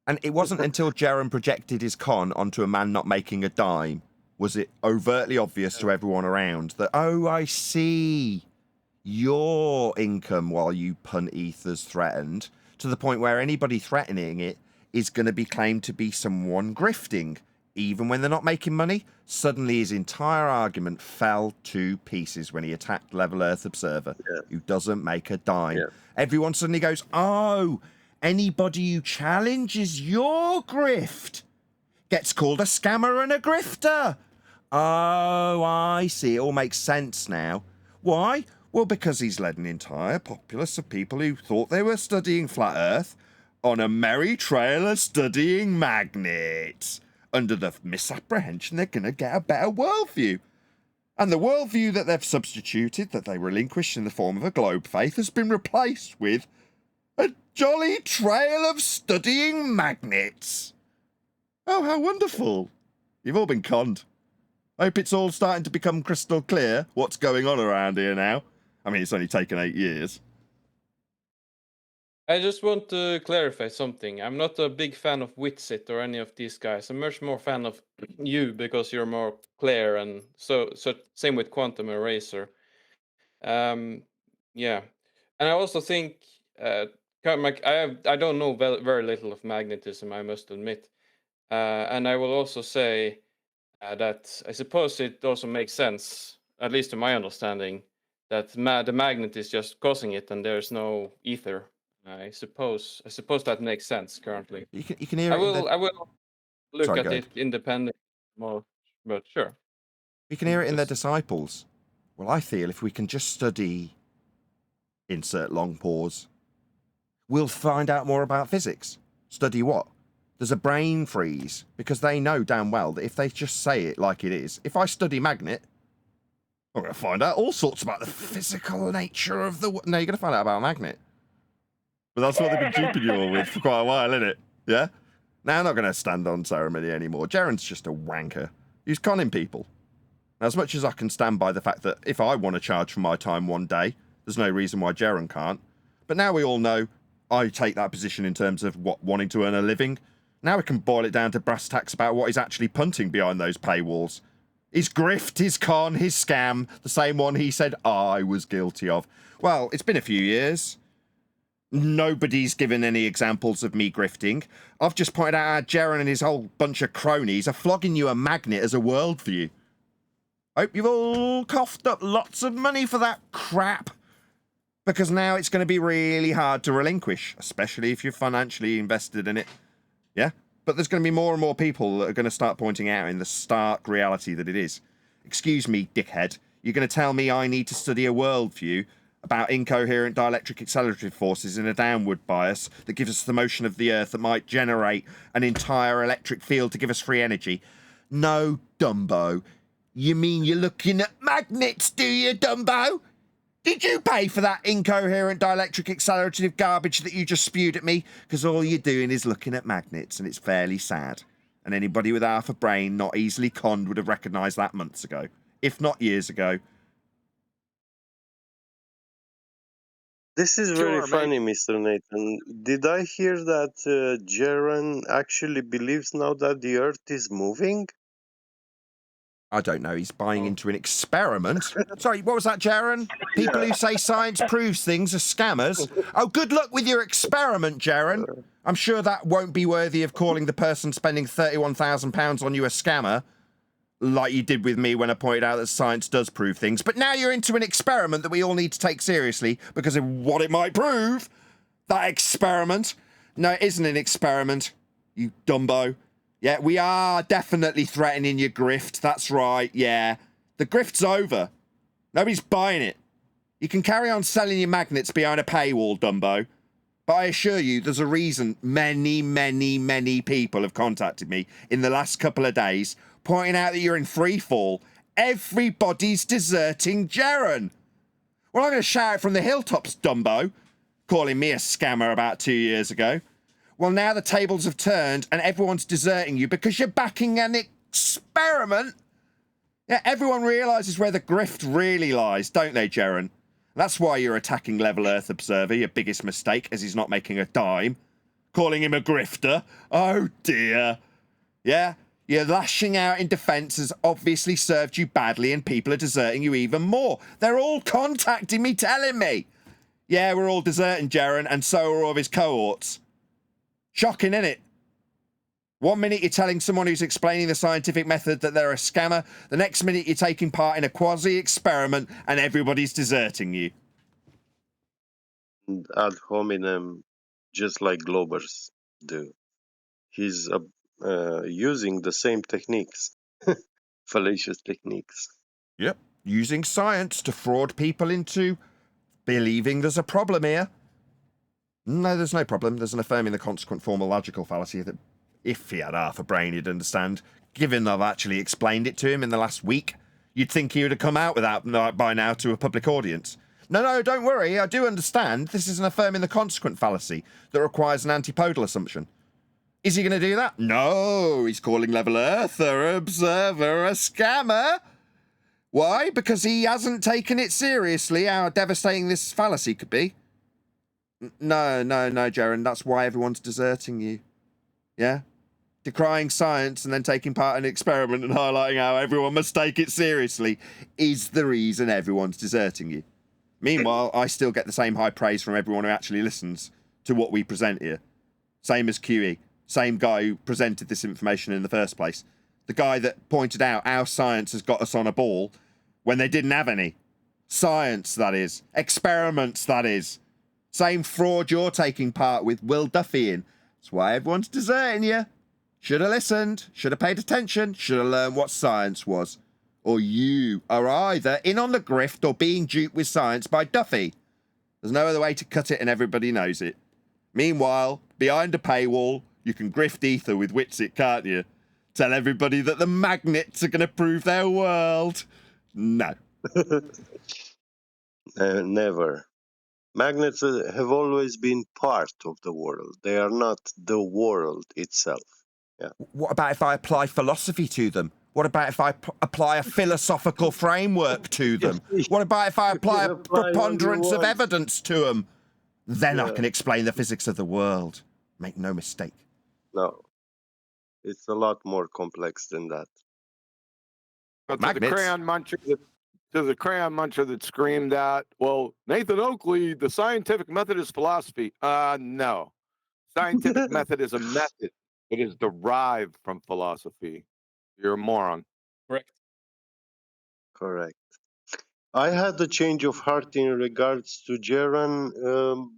S1: And it wasn't until Jaren projected his con onto a man not making a dime was it overtly obvious to everyone around that, oh, I see, your income while you punt ether's threatened, to the point where anybody threatening it is going to be claimed to be someone grifting. Even when they're not making money, suddenly his entire argument fell to pieces when he attacked Level Earth Observer, who doesn't make a dime.
S8: Yeah.
S1: Everyone suddenly goes, oh, anybody you challenge is your grift. Gets called a scammer and a grifter. Oh, I see. It all makes sense now. Why? Well, because he's led an entire populace of people who thought they were studying flat Earth on a merry trail of studying magnets, under the misapprehension they're going to get a better worldview. And the worldview that they've substituted, that they relinquished in the form of a globe faith, has been replaced with a jolly trail of studying magnets. Oh, how wonderful. You've all been conned. I hope it's all starting to become crystal clear what's going on around here now. I mean, it's only taken 8 years.
S4: I just want to clarify something. I'm not a big fan of Witsit or any of these guys. I'm much more fan of you because you're more clear, and so same with Quantum Eraser. Yeah, and I also think I don't know very little of magnetism, I must admit, and I will also say that I suppose it also makes sense, at least to my understanding, that the magnet is just causing it, and there's no ether. I suppose that makes sense currently.
S1: You can hear
S4: I
S1: it in the...
S4: will look
S1: Sorry,
S4: at
S1: go
S4: it
S1: ahead.
S4: independently more, but sure.
S1: You can hear it in their disciples. Well, I feel if we can just study, insert long pause, we'll find out more about physics. Study what? There's a brain freeze, because they know damn well that if they just say it like it is, if I study magnet, I'm going to find out all sorts about the physical nature of the... No, you're going to find out about magnet. But that's what they've been duping you all with for quite a while, isn't it? Yeah? Now I'm not going to stand on ceremony anymore. Jaren's just a wanker. He's conning people. Now, as much as I can stand by the fact that if I want to charge for my time one day, there's no reason why Jaren can't. But now we all know I take that position in terms of wanting to earn a living. Now we can boil it down to brass tacks about what he's actually punting behind those paywalls. His grift, his con, his scam, the same one he said I was guilty of. Well, it's been a few years. Nobody's given any examples of me grifting. I've just pointed out how Jaren and his whole bunch of cronies are flogging you a magnet as a worldview. Hope you've all coughed up lots of money for that crap. Because now it's going to be really hard to relinquish, especially if you're financially invested in it. Yeah? But there's going to be more and more people that are going to start pointing out in the stark reality that it is. Excuse me, dickhead. You're going to tell me I need to study a worldview about incoherent dielectric accelerative forces in a downward bias that gives us the motion of the Earth that might generate an entire electric field to give us free energy? No, Dumbo. You mean you're looking at magnets, do you, Dumbo? Did you pay for that incoherent dielectric accelerative garbage that you just spewed at me? Because all you're doing is looking at magnets, and it's fairly sad. And anybody with half a brain not easily conned would have recognised that months ago, if not years ago.
S8: This is very funny, Mr. Nathan. Did I hear that Jaren actually believes now that the Earth is moving?
S1: I don't know, he's buying into an experiment. Sorry, what was that, Jaren? People who say science proves things are scammers. Oh, good luck with your experiment, Jaren. I'm sure that won't be worthy of calling the person spending £31,000 on you a scammer, like you did with me when I pointed out that science does prove things. But now you're into an experiment that we all need to take seriously because of what it might prove. That experiment. No, it isn't an experiment, you Dumbo. Yeah, we are definitely threatening your grift. That's right, yeah. The grift's over. Nobody's buying it. You can carry on selling your magnets behind a paywall, Dumbo. But I assure you, there's a reason many people have contacted me in the last couple of days pointing out that you're in free fall. Everybody's deserting Jaren. Well, I'm going to shout it from the hilltops, Dumbo, calling me a scammer about 2 years ago. Well, now the tables have turned and everyone's deserting you because you're backing an experiment. Yeah, everyone realises where the grift really lies, don't they, Jaren? That's why you're attacking Level Earth Observer, your biggest mistake, as he's not making a dime. Calling him a grifter. Oh, dear. Yeah, your lashing out in defence has obviously served you badly and people are deserting you even more. They're all contacting me, telling me. Yeah, we're all deserting Jaren, and so are all of his cohorts. Shocking, innit? 1 minute you're telling someone who's explaining the scientific method that they're a scammer. The next minute you're taking part in a quasi-experiment and everybody's deserting you.
S8: Ad hominem, just like Globers do. He's using the same techniques, fallacious techniques.
S1: Yep, using science to fraud people into believing there's a problem here. No, there's no problem. There's an affirming the consequent formal logical fallacy that if he had half a brain, he'd understand. Given I've actually explained it to him in the last week, you'd think he would have come out with that by now to a public audience. No, don't worry. I do understand. This is an affirming the consequent fallacy that requires an antipodal assumption. Is he going to do that? No, he's calling Level Earther Observer a scammer. Why? Because he hasn't taken it seriously how devastating this fallacy could be. No, Jaren, that's why everyone's deserting you. Yeah? Decrying science and then taking part in an experiment and highlighting how everyone must take it seriously is the reason everyone's deserting you. Meanwhile, I still get the same high praise from everyone who actually listens to what we present here. Same as QE. Same guy who presented this information in the first place. The guy that pointed out how science has got us on a ball when they didn't have any. Science, that is. Experiments, that is. Same fraud you're taking part with Will Duffy in. That's why everyone's deserting you. Should have listened. Should have paid attention. Should have learned what science was. Or you are either in on the grift or being duped with science by Duffy. There's no other way to cut it and everybody knows it. Meanwhile, behind a paywall, you can grift ether with Witsit, can't you? Tell everybody that the magnets are going to prove their world. No.
S8: Never. Magnets have always been part of the world. They are not the world itself. Yeah.
S1: What about if I apply philosophy to them? What about if I apply a philosophical framework to them? What about if I apply a preponderance of evidence to them? Then I can explain the physics of the world. Make no mistake.
S8: No. It's a lot more complex than that.
S12: But to the crayon muncher that screamed out, well, Nathan Oakley, the scientific method is philosophy. No. Scientific method is a method. It is derived from philosophy. You're a moron.
S8: Correct. I had a change of heart in regards to Jaren.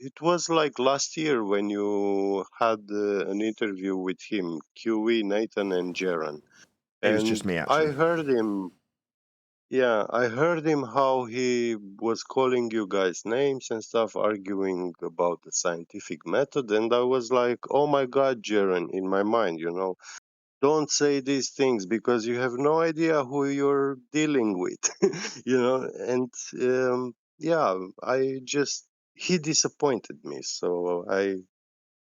S8: It was like last year when you had an interview with him, QE, Nathan, and Jaren.
S1: It was just me, actually.
S8: I heard him Yeah, I heard him how he was calling you guys names and stuff, arguing about the scientific method, and I was like, "Oh my God, Jaren!" In my mind, don't say these things because you have no idea who you're dealing with, And yeah, he disappointed me, so I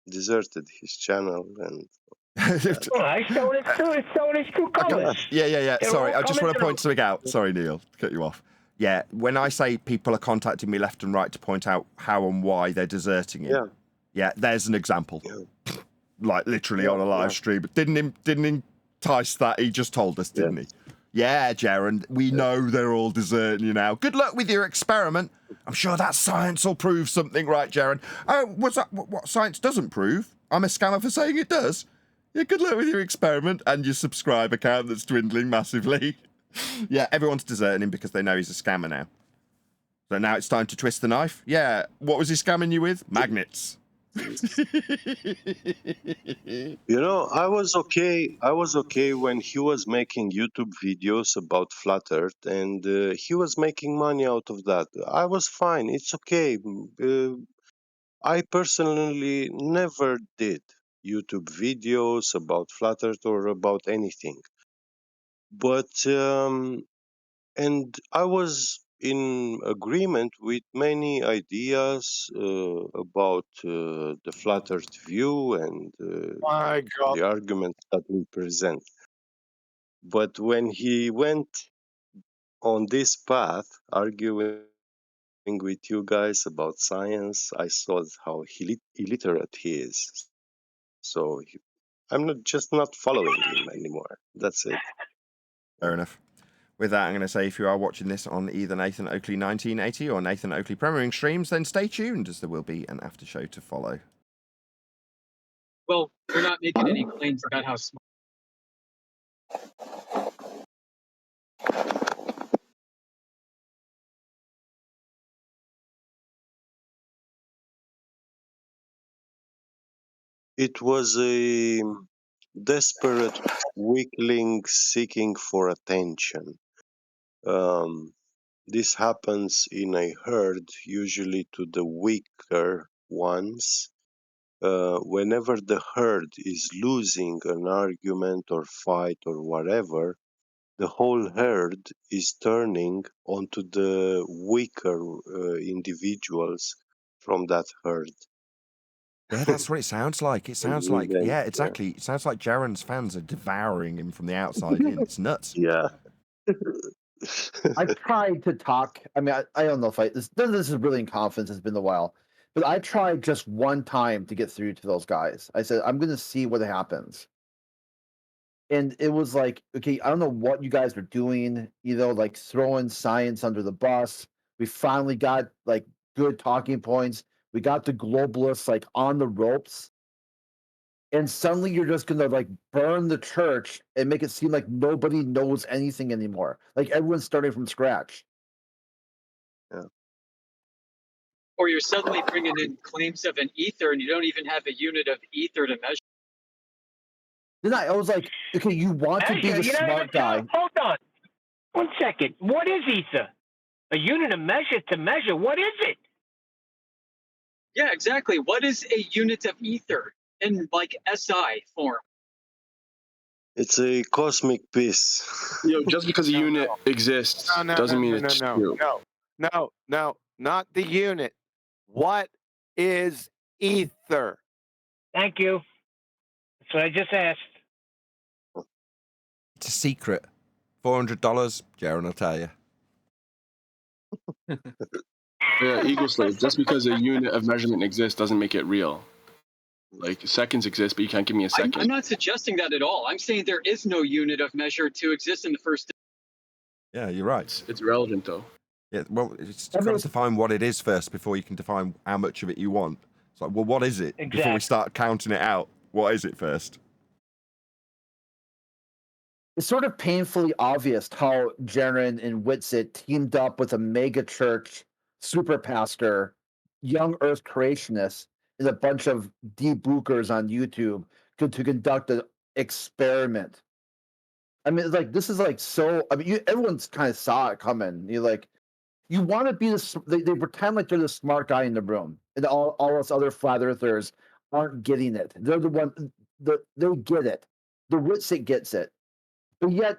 S8: deserted his channel and.
S13: Well, it's showing its true colors.
S1: Yeah.
S13: They're
S1: Sorry,
S13: all
S1: I just
S13: coming
S1: want to
S13: through.
S1: point something out. Sorry, Neil, to cut you off. Yeah, when I say people are contacting me left and right to point out how and why they're deserting him. Yeah, there's an example. Like literally on a live stream. Didn't entice that. He just told us, didn't he? Yeah, Jaren, we know they're all deserting you now. Good luck with your experiment. I'm sure that science will prove something, right, Jaren? Oh, what's that? What science doesn't prove? I'm a scammer for saying it does. Yeah, good luck with your experiment and your subscribe account that's dwindling massively. Yeah, everyone's deserting him because they know he's a scammer now. So now it's time to twist the knife. Yeah, what was he scamming you with? Magnets.
S8: I was okay. I was okay when he was making YouTube videos about Flat Earth, and he was making money out of that. I was fine. It's okay. I personally never did YouTube videos about Flat Earth or about anything, but and I was in agreement with many ideas about the flat Earth view and
S12: My God.
S8: the arguments that we present. But when he went on this path, arguing with you guys about science, I saw how illiterate he is. So I'm not following him anymore. That's it.
S1: Fair enough. With that, I'm going to say if you are watching this on either Nathan Oakley 1980 or Nathan Oakley Premiering streams, then stay tuned as there will be an after show to follow.
S9: Well, we're not making any claims about how smart.
S8: It was a desperate weakling seeking for attention. This happens in a herd, usually to the weaker ones. Whenever the herd is losing an argument or fight or whatever, the whole herd is turning onto the weaker individuals from that herd.
S1: Yeah, that's what it sounds like. It sounds like, yeah, exactly. It sounds like Jaren's fans are devouring him from the outside in. It's nuts.
S8: Yeah.
S3: I tried to talk. I mean, I don't know if this is really in confidence. It's been a while, but I tried just one time to get through to those guys. I said I'm going to see what happens, and it was like, okay, I don't know what you guys are doing. Like throwing science under the bus. We finally got like good talking points. We got the globalists like on the ropes, and suddenly you're just gonna like burn the church and make it seem like nobody knows anything anymore. Like everyone's starting from scratch.
S9: Or you're suddenly bringing in claims of an ether and you don't even have a unit of ether to measure.
S3: Then I was like, okay, you want to be the smart guy.
S13: Hold on. 1 second. What is ether? A unit of measure to measure. What is it?
S9: Yeah, exactly. What is a unit of ether in like SI form?
S8: It's a cosmic piece.
S14: Just because a unit exists doesn't mean it's true.
S12: No, not the unit. What is ether?
S13: Thank you. That's what I just asked.
S1: It's a secret. $400, Jaren will tell you.
S14: Yeah, Eagle Slave. Just because a unit of measurement exists doesn't make it real. Like seconds exist, but you can't give me a second.
S9: I'm not suggesting that at all. I'm saying there is no unit of measure to exist in the first.
S1: Yeah, you're right.
S14: It's irrelevant though.
S1: Yeah, well, it's got to define what it is first before you can define how much of it you want. It's like, well, what is it? Before we
S13: Exactly.
S1: start counting it out, what is it first?
S3: It's sort of painfully obvious how Jaren and Whitsitt teamed up with a mega church super pastor, young earth creationists, and a bunch of debookers on YouTube to conduct an experiment. I mean, like this is like so. I mean, everyone's kind of saw it coming. You like, you want to be the. They pretend like they're the smart guy in the room, and all us other flat earthers aren't getting it. They're the one. They get it. The Witsit gets it, but yet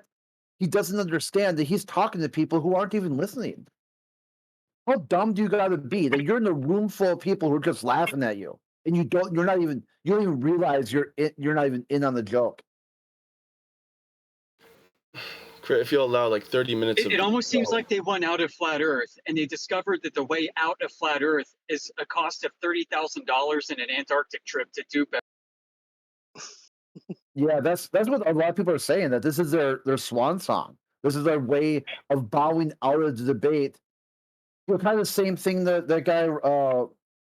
S3: he doesn't understand that he's talking to people who aren't even listening. How dumb do you got to be that you're in a room full of people who are just laughing at you, and you don't even realize you're not even in on the joke.
S14: If you'll allow like 30 minutes
S9: It almost seems like they went out of flat Earth and they discovered that the way out of flat Earth is a cost of $30,000 in an Antarctic trip to do better.
S3: Yeah, that's what a lot of people are saying, that this is their swan song. This is their way of bowing out of the debate. You know, kind of the same thing that guy,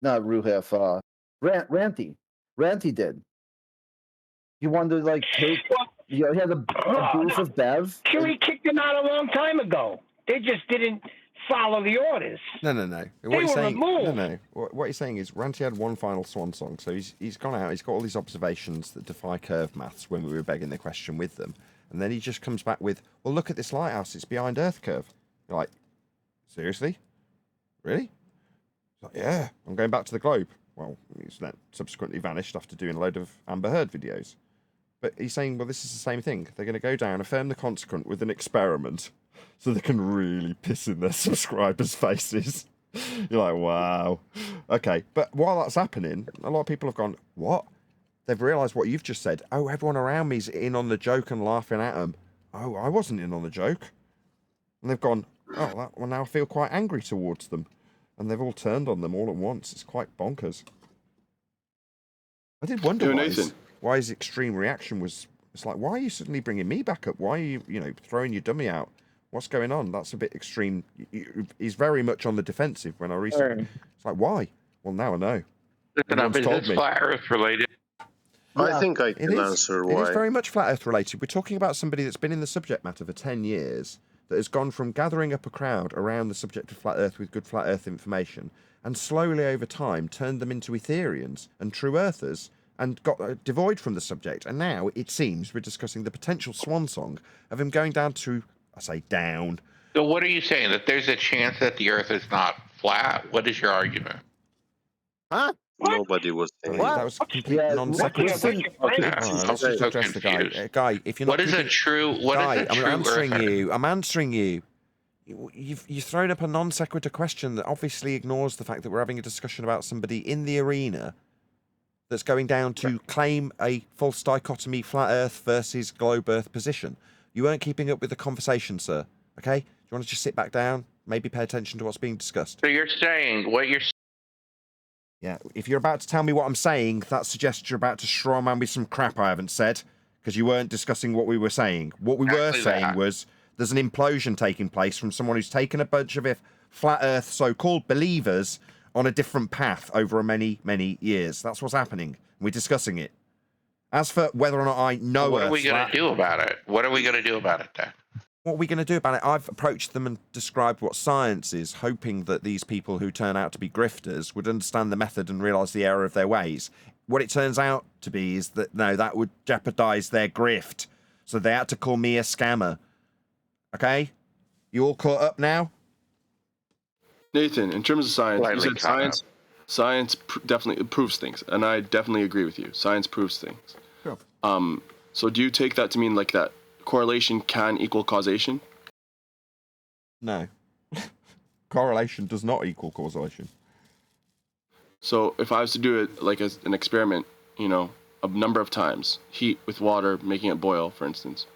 S3: not Ruhif, Ranty did. He wanted to like take, he had a booth of Bev.
S13: Chewie kicked him out a long time ago. They just didn't follow the orders.
S1: No.
S13: They
S1: What he's
S13: were
S1: saying,
S13: removed.
S1: no. What he's saying is Ranty had one final swan song, so he's gone out. He's got all these observations that defy curve maths when we were begging the question with them, and then he just comes back with, "Well, look at this lighthouse. It's behind Earth curve." You're like, seriously, really? He's like, yeah, I'm going back to the globe. Well, he's then subsequently vanished after doing a load of Amber Heard videos. But he's saying, well, this is the same thing. They're going to go down, affirm the consequent with an experiment, so they can really piss in their subscribers' faces. You're like, wow. Okay, but while that's happening, a lot of people have gone, what? They've realised what you've just said. Oh, everyone around me's in on the joke and laughing at them. Oh, I wasn't in on the joke. And they've gone, oh, well, now I feel quite angry towards them. And they've all turned on them all at once. It's quite bonkers. I did wonder why his extreme reaction was. It's like, why are you suddenly bringing me back up? Why are you, throwing your dummy out? What's going on? That's a bit extreme. He's very much on the defensive when I recently. It's like, why? Well, now I know.
S2: Listen up, is this flat Earth related?
S8: I think I can answer why.
S1: It is very much flat Earth related. We're talking about somebody that's been in the subject matter for 10 years, that has gone from gathering up a crowd around the subject of flat Earth with good flat Earth information, and slowly over time turned them into Ethereans and true Earthers, and got devoid from the subject. And now it seems we're discussing the potential swan song of him going down to, I say down.
S2: So what are you saying? That there's a chance that the Earth is not flat? What is your argument?
S12: Huh?
S8: Nobody was saying
S1: That was complete non-secular. Let's just address the guy. Guy, if you're not
S2: what is a true? What
S1: Guy,
S2: is a true
S1: I'm answering you. You've thrown up a non sequitur question that obviously ignores the fact that we're having a discussion about somebody in the arena that's going down to claim a false dichotomy flat Earth versus globe Earth position. You weren't keeping up with the conversation, sir. Okay? Do you want to just sit back down, maybe pay attention to what's being discussed?
S2: So you're saying what you're.
S1: Yeah, if you're about to tell me what I'm saying, that suggests you're about to strawman me some crap I haven't said, because you weren't discussing what we were saying. What we were saying was there's an implosion taking place from someone who's taken a bunch of flat Earth so-called believers on a different path over many, many years. That's what's happening. We're discussing it. As for whether or not I know
S2: what are we going to do about it? What are we going to do about it then?
S1: What are we going to do about it? I've approached them and described what science is, hoping that these people who turn out to be grifters would understand the method and realise the error of their ways. What it turns out to be is that, no, that would jeopardise their grift. So they had to call me a scammer. Okay? You all caught up now?
S14: Nathan, in terms of science, you said science definitely proves things, and I definitely agree with you. Science proves things.
S1: Sure.
S14: So do you take that to mean like that correlation can equal causation?
S1: No. Correlation does not equal causation.
S14: So if I was to do it like as an experiment, a number of times, heat with water, making it boil, for instance,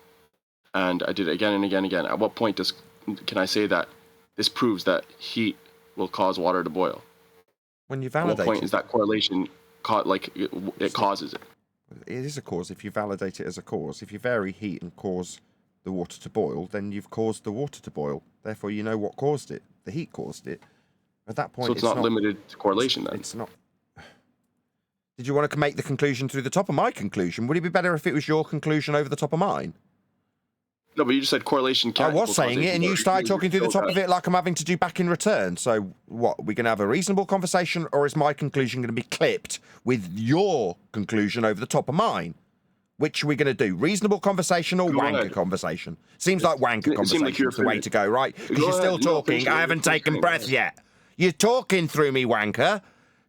S14: and I did it again and again and again, at what point can I say that this proves that heat will cause water to boil?
S1: When you validate
S14: at what point is that correlation it causes it?
S1: It is a cause if you validate it as a cause. If you vary heat and cause the water to boil, then you've caused the water to boil. Therefore, you know what caused it. The heat caused it. At that point,
S14: so it's not limited to correlation then?
S1: It's not. Did you want to make the conclusion through the top of my conclusion? Would it be better if it was your conclusion over the top of mine?
S14: No, but you just said correlation can't.
S1: I was saying it, and you started talking through the top of it like I'm having to do back in return. So, what? Are we going to have a reasonable conversation, or is my conclusion going to be clipped with your conclusion over the top of mine? Which are we going to do? Reasonable conversation or
S14: Go
S1: wanker
S14: ahead.
S1: conversation? Seems like wanker
S14: It seemed like
S1: conversation
S14: you're
S1: is the way
S14: finished.
S1: to go, right? Because
S14: Go
S1: you're still
S14: ahead. No,
S1: talking.
S14: finish it.
S1: I haven't taken
S14: Go
S1: breath
S14: ahead.
S1: yet. You're talking through me, wanker.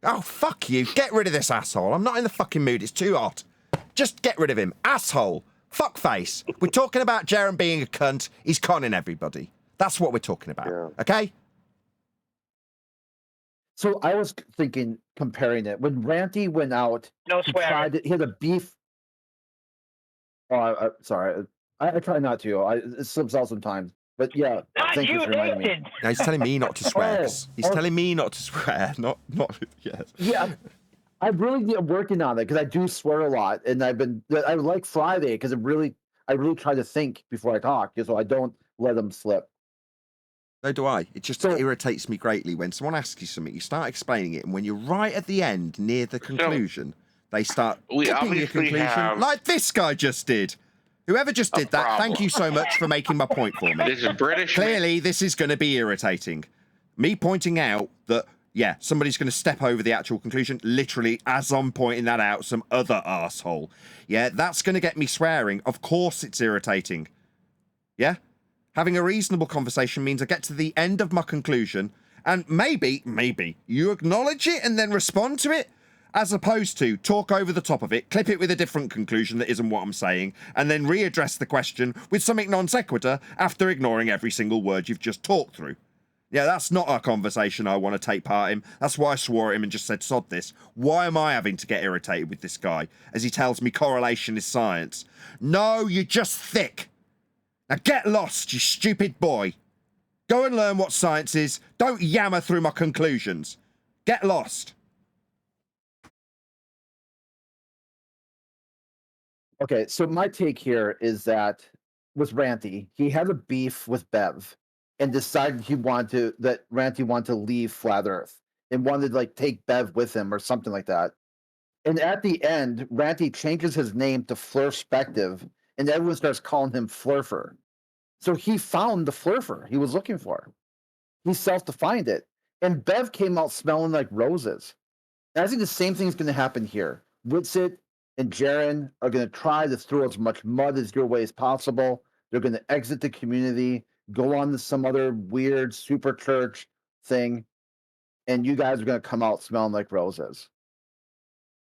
S1: Oh, fuck you. Get rid of this asshole. I'm not in the fucking mood. It's too hot. Just get rid of him. Asshole. Fuckface. We're talking about Jaren being a cunt. He's conning everybody. That's what we're talking about. Okay?
S3: So I was thinking, comparing it when Ranty went out.
S13: No
S3: he
S13: swearing.
S3: he had a beef. Oh, sorry. I try not to. It slips out sometimes. But yeah,
S13: Not
S3: thank you
S13: you,
S3: for reminding me.
S13: Nathan.
S1: No, he's telling me not to swear.
S3: Oh,
S1: He's telling me not to swear. Not. Yes.
S3: Yeah, I'm really working on it because I do swear a lot, and I like Friday because I really try to think before I talk, so I don't let them slip.
S1: So do I. It just irritates me greatly when someone asks you something, you start explaining it, and when you're right at the end, near the conclusion, they start
S2: we
S1: tipping your
S2: obviously
S1: conclusion,
S2: have
S1: like this guy just did. Whoever just did that, thank you so much for making my point for me.
S2: This is British.
S1: Clearly, this is going to be irritating. Me pointing out that, yeah, somebody's going to step over the actual conclusion, literally, as I'm pointing that out, some other arsehole. Yeah, that's going to get me swearing. Of course it's irritating. Yeah? Having a reasonable conversation means I get to the end of my conclusion, and maybe, you acknowledge it and then respond to it, as opposed to talk over the top of it, clip it with a different conclusion that isn't what I'm saying, and then readdress the question with something non sequitur after ignoring every single word you've just talked through. Yeah, that's not a conversation I want to take part in. That's why I swore at him and just said, sod this. Why am I having to get irritated with this guy as he tells me correlation is science? No, you're just thick. Now get lost, you stupid boy. Go and learn what science is. Don't yammer through my conclusions. Get lost.
S3: Okay, so my take here is that with Ranty, he had a beef with Bev and decided Ranty wanted to leave Flat Earth and wanted to take Bev with him or something like that. And at the end, Ranty changes his name to Flurspective, and everyone starts calling him Flurfer. So he found the Flurfer he was looking for. He self-defined it. And Bev came out smelling like roses. And I think the same thing is going to happen here. Witsit and Jaren are going to try to throw as much mud as your way as possible. They're going to exit the community, go on to some other weird super church thing, and you guys are going to come out smelling like roses.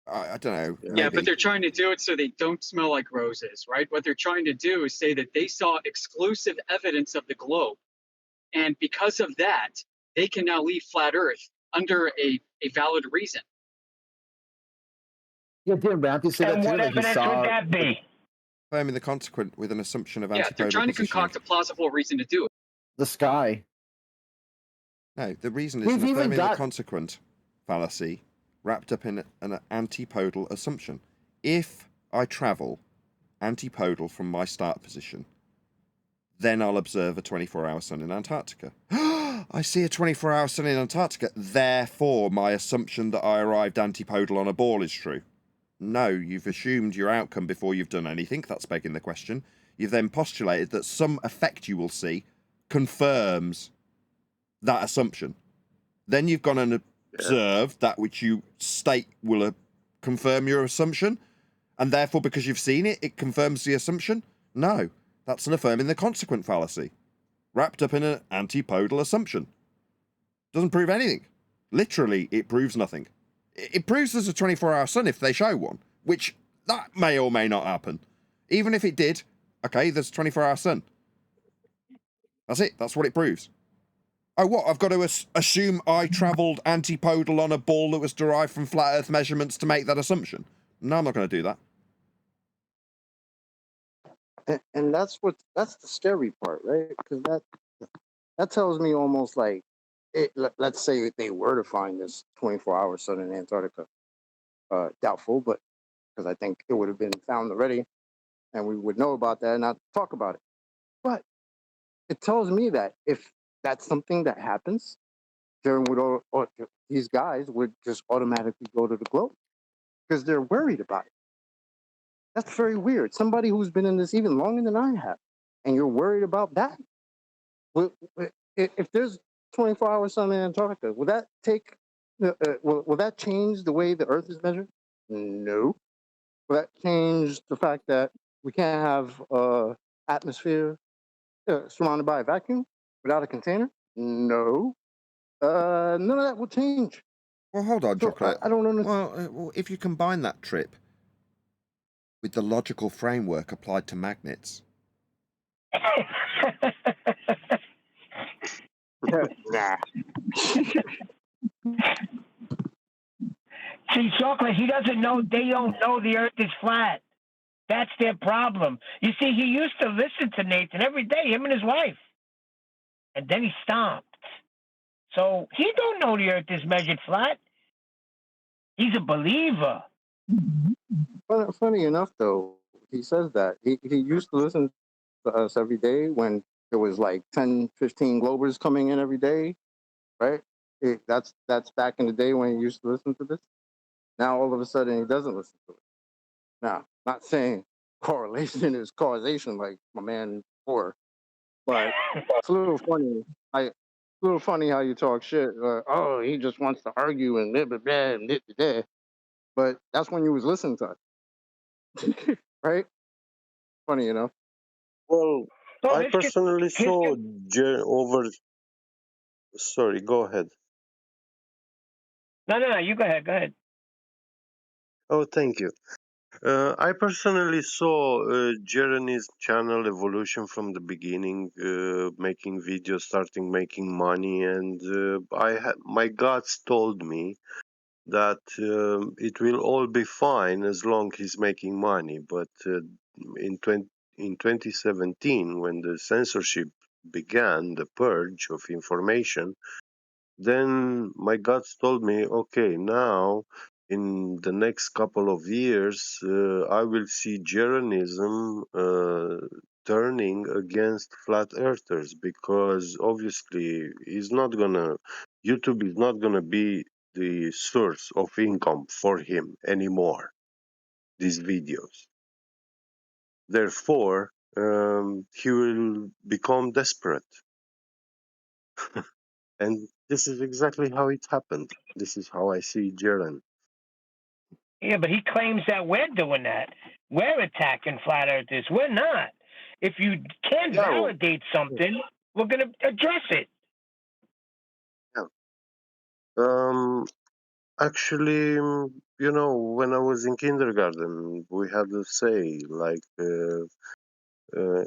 S1: I don't know.
S9: Yeah, but they're trying to do it so they don't smell like roses, right? What they're trying to do is say that they saw exclusive evidence of the globe. And because of that, they can now leave Flat Earth under a valid reason.
S3: Yeah, didn't Ranty say that too?
S13: What evidence would that be?
S1: Confirming the consequent with an assumption of
S9: Yeah, they're trying to concoct a plausible reason to do it.
S3: The sky.
S1: No, the reason is
S3: We've even
S1: affirming the
S3: got-
S1: consequent fallacy wrapped up in an antipodal assumption. If I travel antipodal from my start position, then I'll observe a 24-hour sun in Antarctica. I see a 24-hour sun in Antarctica, therefore my assumption that I arrived antipodal on a ball is true. No, you've assumed your outcome before you've done anything. That's begging the question. You've then postulated that some effect you will see confirms that assumption. Then you've gone and observed that which you state will confirm your assumption, and therefore because you've seen it, it confirms the assumption? No, that's an affirming the consequent fallacy, wrapped up in an antipodal assumption. Doesn't prove anything. Literally, it proves nothing. It proves there's a 24-hour sun if they show one, which that may or may not happen. Even if it did, okay, there's a 24-hour sun. That's it. That's what it proves. Oh, what? I've got to assume I travelled antipodal on a ball that was derived from flat Earth measurements to make that assumption? No, I'm not going to do that.
S20: And that's the scary part, right? Because that tells me almost like, let's say they were to find this 24-hour sun in Antarctica. Doubtful, but because I think it would have been found already, and we would know about that and not talk about it. But it tells me that if that's something that happens, Jaren would, or these guys would just automatically go to the globe because they're worried about it. That's very weird. Somebody who's been in this even longer than I have, and you're worried about that. If there's 24-hour sun in Antarctica, will that take? Will that change the way the Earth is measured? No. Will that change the fact that we can't have atmosphere surrounded by a vacuum without a container? No. None of that will change.
S1: Well, hold on,
S20: So
S1: Chocolate.
S20: I don't understand.
S1: Well, if you combine that trip with the logical framework applied to magnets.
S20: Nah.
S13: See, Chocolate, he doesn't know, they don't know the earth is flat. That's their problem. You see, he used to listen to Nathan every day, him and his wife. And then he stopped. So he don't know the earth is measured flat. He's a believer.
S20: Funny enough, though, he says that. He used to listen to us every day when there was like 10, 15 Globers coming in every day, right? That's back in the day when he used to listen to this. Now, all of a sudden, he doesn't listen to it. Now, not saying correlation is causation like my man before, but it's a little funny. It's a little funny how you talk shit. Oh, he just wants to argue and blah, blah, blah, and blah, blah, blah. But that's when you was listening to us, right? Funny enough.
S8: Well, I personally saw over. Sorry, go ahead.
S13: No, you go ahead. Go ahead.
S8: Oh, thank you. I personally saw Jeremy's channel evolution from the beginning, making videos, starting making money, and my guts told me that it will all be fine as long he's making money. But in 2017, when the censorship began, the purge of information, then my guts told me, okay, now in the next couple of years, I will see Jeranism turning against flat earthers, because obviously YouTube is not gonna be the source of income for him anymore, these videos. Therefore, he will become desperate. And this is exactly how it happened. This is how I see Jaren.
S13: Yeah, but he claims that we're doing that. We're attacking flat earthers. We're not. If you can't validate something, we're going to address it.
S8: Actually, when I was in kindergarten, we had to say, like,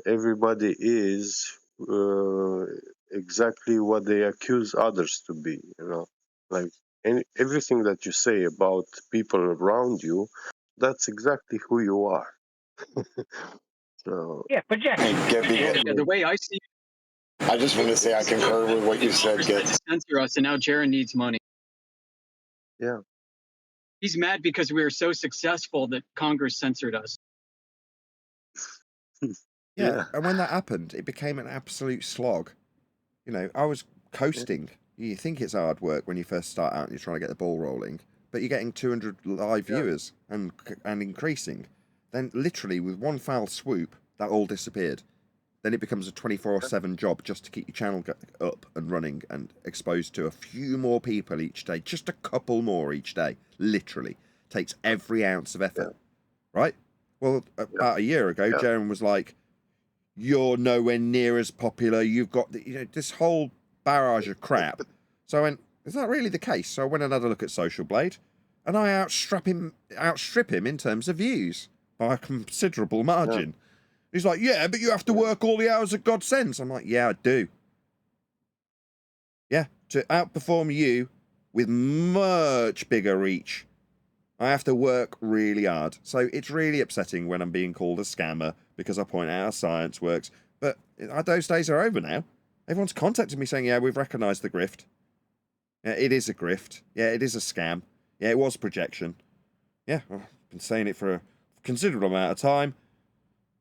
S8: everybody is exactly what they accuse others to be, like everything that you say about people around you, that's exactly who you are. So
S13: yeah, projection.
S9: The way I see it,
S17: I just want to say I concur with what you said, Git.
S9: censor us, and now Jaron needs money.
S8: Yeah.
S9: He's mad because we were so successful that Congress censored us.
S1: Yeah, and when that happened, it became an absolute slog. I was coasting. You think it's hard work when you first start out and you're trying to get the ball rolling, but you're getting 200 live viewers and increasing. Then literally with one foul swoop, that all disappeared. Then it becomes a 24/7 job just to keep your channel up and running and exposed to a few more people each day, just a couple more each day. Literally takes every ounce of effort, right? Well, about a year ago, Jaren was like, "You're nowhere near as popular. You've got this whole barrage of crap." So I went, "Is that really the case?" So I went and had a look at Social Blade, and I outstrip him in terms of views by a considerable margin. Yeah. He's like, "Yeah, but you have to work all the hours that God sends." I'm like, "Yeah, I do. Yeah, to outperform you with much bigger reach, I have to work really hard." So it's really upsetting when I'm being called a scammer because I point out how science works. But those days are over now. Everyone's contacted me saying, "Yeah, we've recognised the grift. Yeah, it is a grift. Yeah, it is a scam. Yeah, it was projection. Yeah, I've been saying it for a considerable amount of time.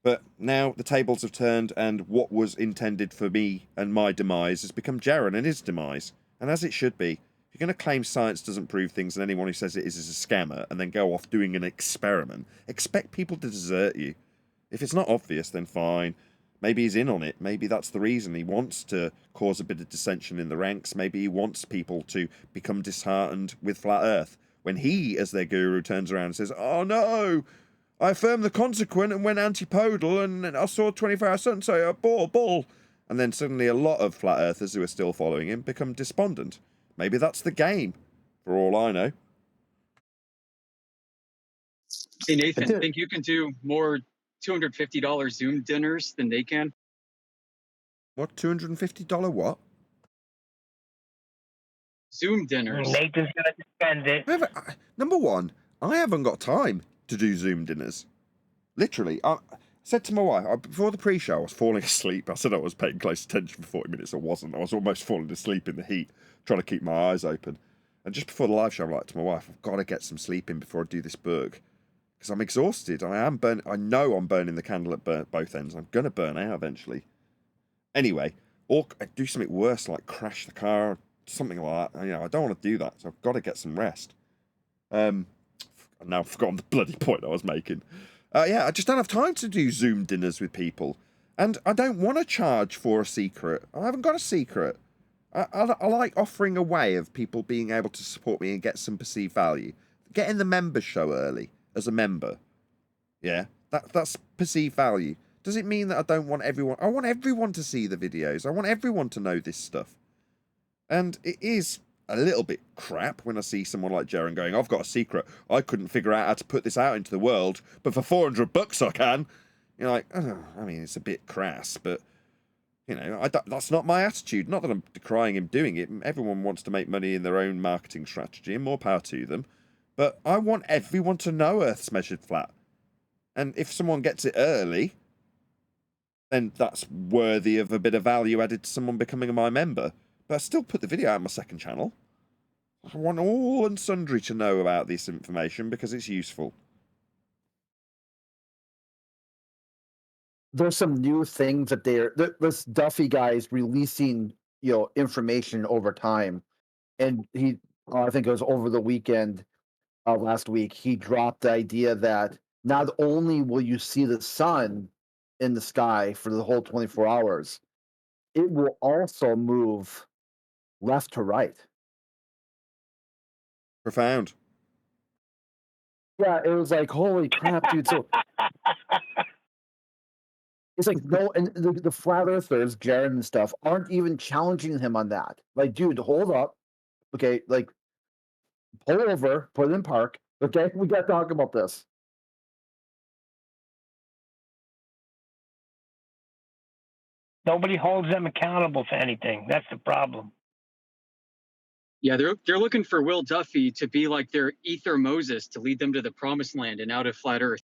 S1: But now the tables have turned, and what was intended for me and my demise has become Jaren and his demise. And as it should be. If you're going to claim science doesn't prove things and anyone who says it is a scammer and then go off doing an experiment, expect people to desert you. If it's not obvious, then fine. Maybe he's in on it. Maybe that's the reason. He wants to cause a bit of dissension in the ranks. Maybe he wants people to become disheartened with Flat Earth. When he, as their guru, turns around and says, "Oh no, I affirmed the consequent and went antipodal, and I saw 24-hour sun, so bull. And then suddenly a lot of flat earthers who are still following him become despondent. Maybe that's the game, for all I know.
S9: Hey, Nathan, think you can do more $250 Zoom dinners than they can?
S1: What, $250 what?
S9: Zoom dinners.
S13: Nathan's going to defend it.
S1: Number one, I haven't got time to do Zoom dinners. Literally, I said to my wife, before the pre-show, I was falling asleep. I said I was paying close attention for 40 minutes. I wasn't. I was almost falling asleep in the heat, trying to keep my eyes open. And just before the live show, I'm like to my wife, I've got to get some sleep in before I do this book. Because I'm exhausted. I know I'm burning the candle at both ends. I'm going to burn out eventually. Anyway, or do something worse, like crash the car, something like that. I don't want to do that, so I've got to get some rest. Now I've forgotten the bloody point I was making. I just don't have time to do Zoom dinners with people. And I don't want to charge for a secret. I haven't got a secret. I like offering a way of people being able to support me and get some perceived value. Getting the members show early as a member. Yeah, that's perceived value. Does it mean that I don't want everyone... I want everyone to see the videos. I want everyone to know this stuff. And it is a little bit crap when I see someone like Jaren going, I've got a secret. I couldn't figure out how to put this out into the world, but for $400 I can. You're like, oh, I mean, it's a bit crass, but, that's not my attitude. Not that I'm decrying him doing it. Everyone wants to make money in their own marketing strategy, and more power to them. But I want everyone to know Earth's measured flat. And if someone gets it early, then that's worthy of a bit of value added to someone becoming my member. But I still put the video out on my second channel. I want all and sundry to know about this information because it's useful.
S3: There's some new things that this Duffy guy is releasing, information over time. And he, I think it was over the weekend, last week, he dropped the idea that not only will you see the sun in the sky for the whole 24 hours, it will also move left to right.
S1: Profound.
S3: Yeah, it was like, holy crap, dude. So it's like, no, and the flat earthers, Jared and stuff, aren't even challenging him on that. Like, dude, hold up. Okay, like, pull over, put it in park. Okay, we got to talk about this.
S13: Nobody holds them accountable for anything. That's the problem.
S9: Yeah, they're looking for Will Duffy to be like their Ether Moses to lead them to the promised land and out of flat Earth.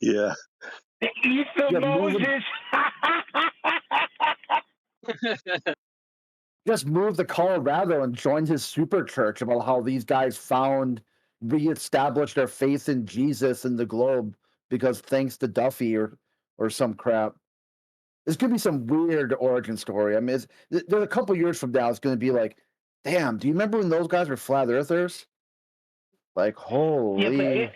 S8: Yeah.
S13: The Ether Moses.
S3: Just moved to Colorado and joined his super church about how these guys reestablished their faith in Jesus and the globe because thanks to Duffy or some crap. This could be some weird origin story. I mean, there's a couple years from now, it's going to be like, damn, do you remember when those guys were flat earthers? Like, holy.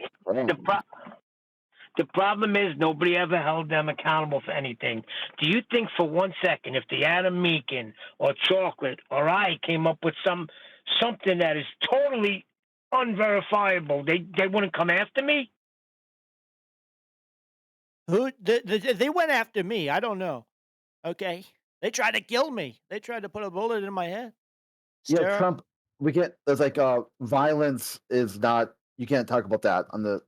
S13: The problem is nobody ever held them accountable for anything. Do you think for 1 second if the Adam Meakin or Chocolate or I came up with something that is totally unverifiable, they wouldn't come after me?
S11: They went after me. I don't know. Okay. They tried to kill me. They tried to put a bullet in my head.
S3: Yeah, Trump, there's like violence is not, you can't talk about that on the.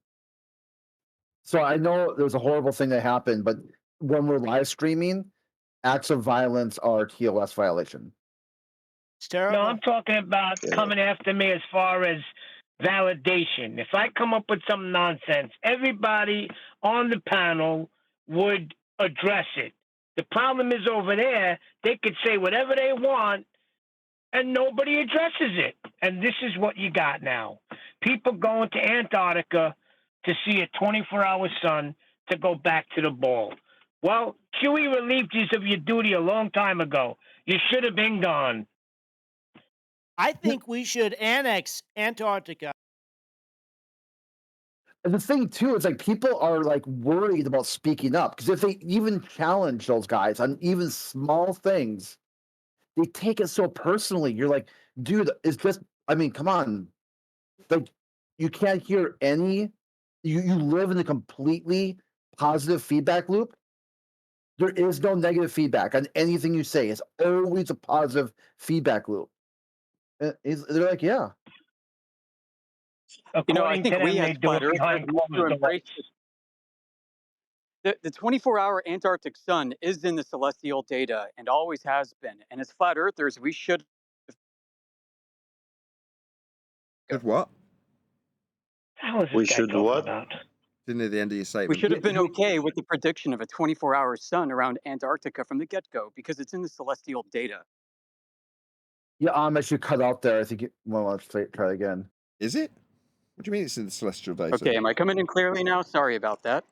S3: So I know there's a horrible thing that happened, but when we're live streaming, acts of violence are TOS violation.
S11: It's terrible.
S13: No, I'm talking about coming after me as far as validation. If I come up with some nonsense, everybody on the panel would address it. The problem is over there, they could say whatever they want and nobody addresses it. And this is what you got now. People going to Antarctica to see a 24-hour sun to go back to the ball. Well, QE relieved you of your duty a long time ago. You should have been gone.
S11: I think we should annex Antarctica.
S3: And the thing too is like people are like worried about speaking up because if they even challenge those guys on even small things, they take it so personally. You're like, dude, it's just, I mean, come on. Like, you can't hear any You live in a completely positive feedback loop. There is no negative feedback on anything you say. It's always a positive feedback loop. They're like, yeah.
S9: I
S13: According to
S9: think we
S13: them,
S9: as
S13: they do
S9: flat
S13: it
S9: earthers
S13: behind
S9: need to
S13: closed
S9: embrace
S13: doors.
S9: the 24-hour Antarctic sun is in the celestial data and always has been. And as flat earthers, we should.
S1: Good what?
S13: How is this
S8: We
S13: guy
S8: should
S13: talking
S8: what?
S13: about?
S1: Didn't hear the end of your
S9: We
S1: statement.
S9: should have been okay with the prediction of a 24-hour sun around Antarctica from the get-go because it's in the celestial data.
S3: Yeah, I should cut out there. I think. Well, let's try again.
S1: Is it? What do you mean it's in the celestial data?
S9: Okay, am I coming in clearly now? Sorry about that.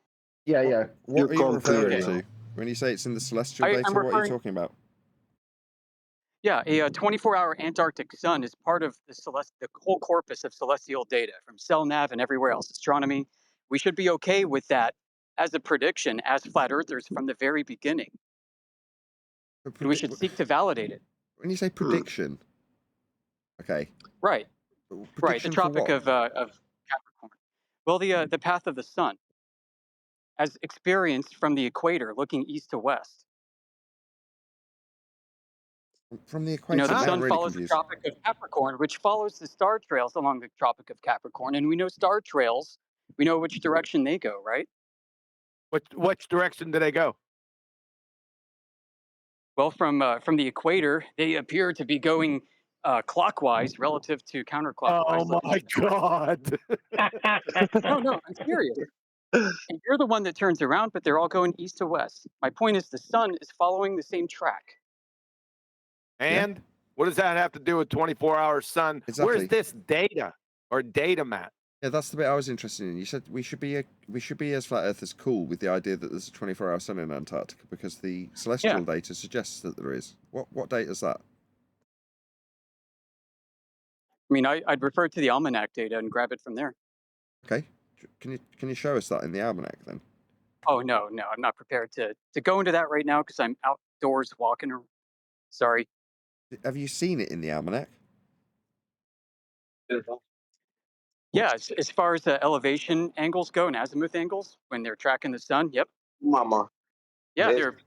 S3: Yeah.
S1: What are you referring
S9: clear
S1: to when you say it's in the celestial data?
S9: I'm
S1: What are you
S9: referring.
S1: talking about?
S9: Yeah, a 24-hour Antarctic sun is part of the whole corpus of celestial data from CellNav and everywhere else, astronomy. We should be okay with that as a prediction as flat earthers from the very beginning. And we should seek to validate it.
S1: When you say prediction, okay.
S9: Right. Right. The
S1: Prediction for
S9: Tropic
S1: what?
S9: of Capricorn. Well, the path of the sun, as experienced from the equator, looking east to west.
S1: From the
S9: You
S1: equator,
S9: know, the
S1: now I'm
S9: sun
S1: really
S9: follows the
S1: confused.
S9: Tropic of Capricorn, which follows the star trails along the Tropic of Capricorn, and we know star trails. We know which direction they go, right?
S12: Which direction do they go?
S9: Well, from the equator, they appear to be going clockwise relative to counterclockwise.
S12: Oh my God!
S9: No, I'm serious. And you're the one that turns around, but they're all going east to west. My point is, the sun is following the same track.
S12: And what does that have to do with 24-hour sun?
S1: Exactly.
S12: Where's this data or data map?
S1: Yeah, that's the bit I was interested in. You said we should be as flat earthers cool with the idea that there's a 24-hour sun in Antarctica because the celestial data suggests that there is. What data is that?
S9: I mean, I'd refer to the almanac data and grab it from there.
S1: Okay, can you show us that in the almanac then?
S9: Oh no, I'm not prepared to go into that right now because I'm outdoors walking. Sorry.
S1: Have you seen it in the almanac?
S9: Yeah, as far as the elevation angles go and azimuth angles when they're tracking the sun, yep.
S17: Mama.
S9: Yeah,
S17: Yes.
S9: they're.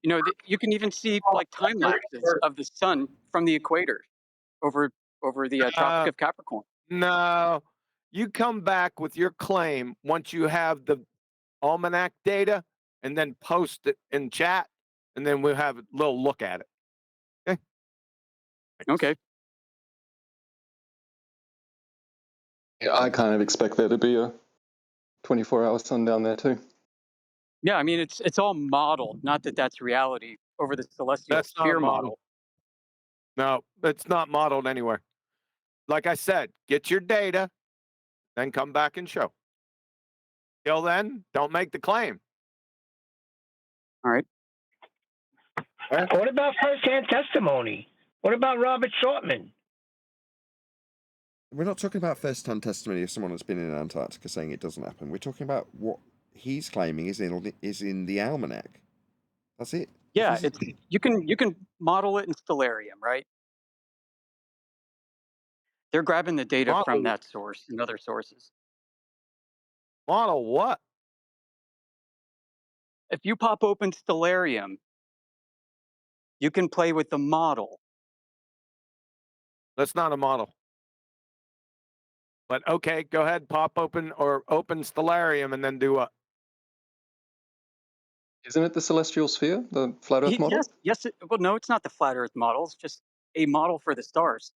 S9: You know, you can even see like time lapses of the sun from the equator over the Tropic of Capricorn.
S12: No, you come back with your claim once you have the almanac data, and then post it in chat, and then we'll have a little look at it. Okay.
S9: Okay.
S18: Yeah, I kind of expect there to be a 24-hour sun down there too.
S9: Yeah, I mean it's all modeled, not that that's reality over the celestial
S12: That's not a
S9: sphere
S12: model. No, it's not modeled anywhere. Like I said, get your data, then come back and show. Till then, don't make the claim.
S9: All right.
S13: What about first-hand testimony? What about Robert Shortman?
S1: We're not talking about first-hand testimony of someone that's been in Antarctica saying it doesn't happen. We're talking about what he's claiming is in the almanac. That's it.
S9: Yeah, you can model it in Stellarium, right? They're grabbing the data from that source and other sources.
S12: Model what?
S9: If you pop open Stellarium, you can play with the model.
S12: That's not a model. But okay, go ahead, pop open or open Stellarium and then do what?
S18: Isn't it the celestial sphere, the flat Earth model?
S9: Yes. Well, no, it's not the flat Earth model. It's just a model for the stars.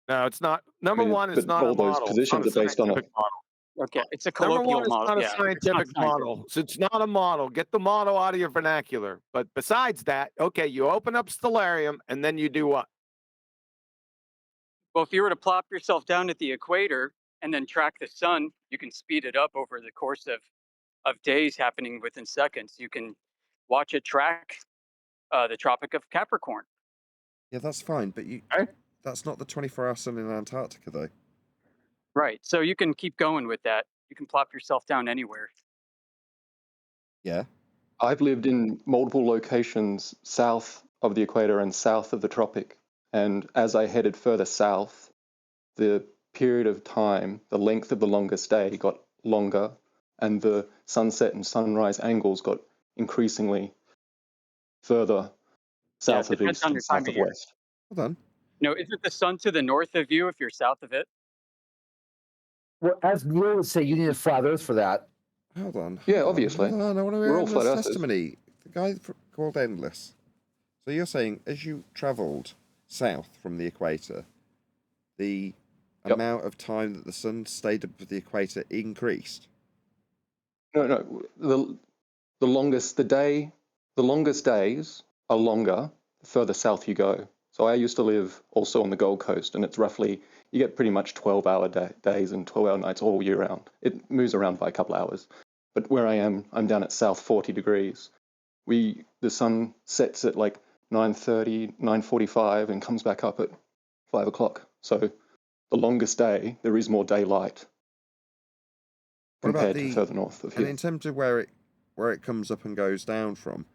S12: No, it's not. Number one, it's not
S18: all
S12: a
S18: those
S12: model.
S18: positions
S12: It's not
S18: are
S12: a
S18: based on a
S12: scientific model.
S9: Okay, it's a
S12: Number
S9: colloquial
S12: one, it's
S9: model.
S12: not a
S9: Yeah, it's
S12: scientific
S9: not scientific.
S12: model. So it's not a model. Get the model out of your vernacular. But besides that, okay, you open up Stellarium and then you do what?
S9: Well, if you were to plop yourself down at the equator and then track the sun, you can speed it up over the course of days, happening within seconds. You can watch it track the Tropic of Capricorn.
S1: Yeah, that's fine, but that's not the 24-hour sun in Antarctica, though.
S9: Right. So you can keep going with that. You can plop yourself down anywhere.
S1: Yeah.
S18: I've lived in multiple locations south of the equator and south of the tropic, And as I headed further south, the period of time, the length of the longest day got longer, and the sunset and sunrise angles got increasingly further south
S9: it
S18: of
S9: depends
S18: east
S9: on
S18: and
S9: your time
S18: south
S9: of
S18: of
S9: year.
S18: west.
S1: Hold on.
S9: No, isn't the sun to the north of you if you're south of it?
S3: Well, as Neil would say, you need a flat Earth for that.
S1: Hold on.
S18: Yeah,
S1: hold on,
S18: obviously.
S1: Hold on. I want to
S18: We're
S1: hear
S18: all flat
S1: Endless
S18: earthers.
S1: testimony. The guy called Endless. So you're saying as you travelled south from the equator, the amount of time that the sun stayed above the equator increased?
S18: No. The longest days are longer the further south you go. So I used to live also on the Gold Coast, and it's roughly, you get pretty much 12-hour days and 12-hour nights all year round. It moves around by a couple hours. But where I am, I'm down at south 40 degrees. The sun sets at like 9:30, 9:45 and comes back up at 5 o'clock. So the longest day, there is more daylight compared to further north of here.
S1: And in terms of where it comes up and goes down from,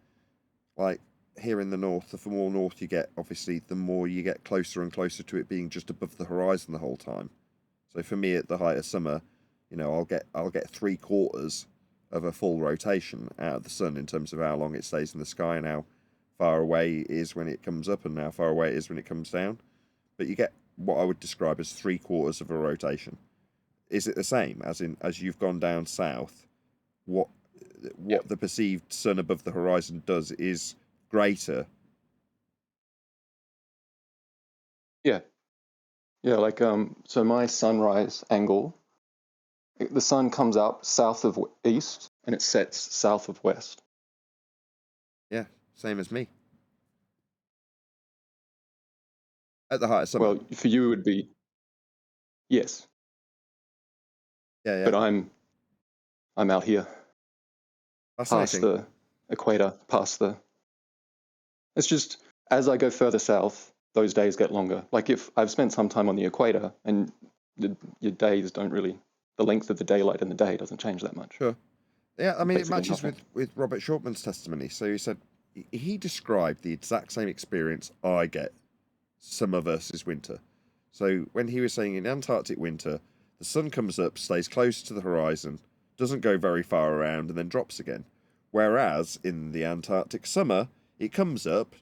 S1: like here in the north, the more north you get, obviously, the more you get closer and closer to it being just above the horizon the whole time. So for me, at the height of summer, I'll get 3/4 of a full rotation out of the sun in terms of how long it stays in the sky and how far away it is when it comes up and how far away it is when it comes down. But you get what I would describe as 3/4 of a rotation. Is it the same as you've gone down south? What the perceived sun above the horizon does is greater.
S18: Yeah, like so my sunrise angle, the sun comes up south of east and it sets south of west.
S1: Yeah, same as me. At the height of summer.
S18: Well, for you it would be yes.
S1: Yeah.
S18: But I'm out here. Past the equator, it's just as I go further south, those days get longer. Like if I've spent some time on the equator and your days don't really, the length of the daylight in the day doesn't change that much.
S1: Sure. Yeah, I mean, it
S18: Basically
S1: matches
S18: nothing.
S1: with Robert Shortman's testimony. So he said he described the exact same experience I get, summer versus winter. So when he was saying in Antarctic winter, the sun comes up, stays close to the horizon, doesn't go very far around, and then drops again. Whereas in the Antarctic summer, it comes up,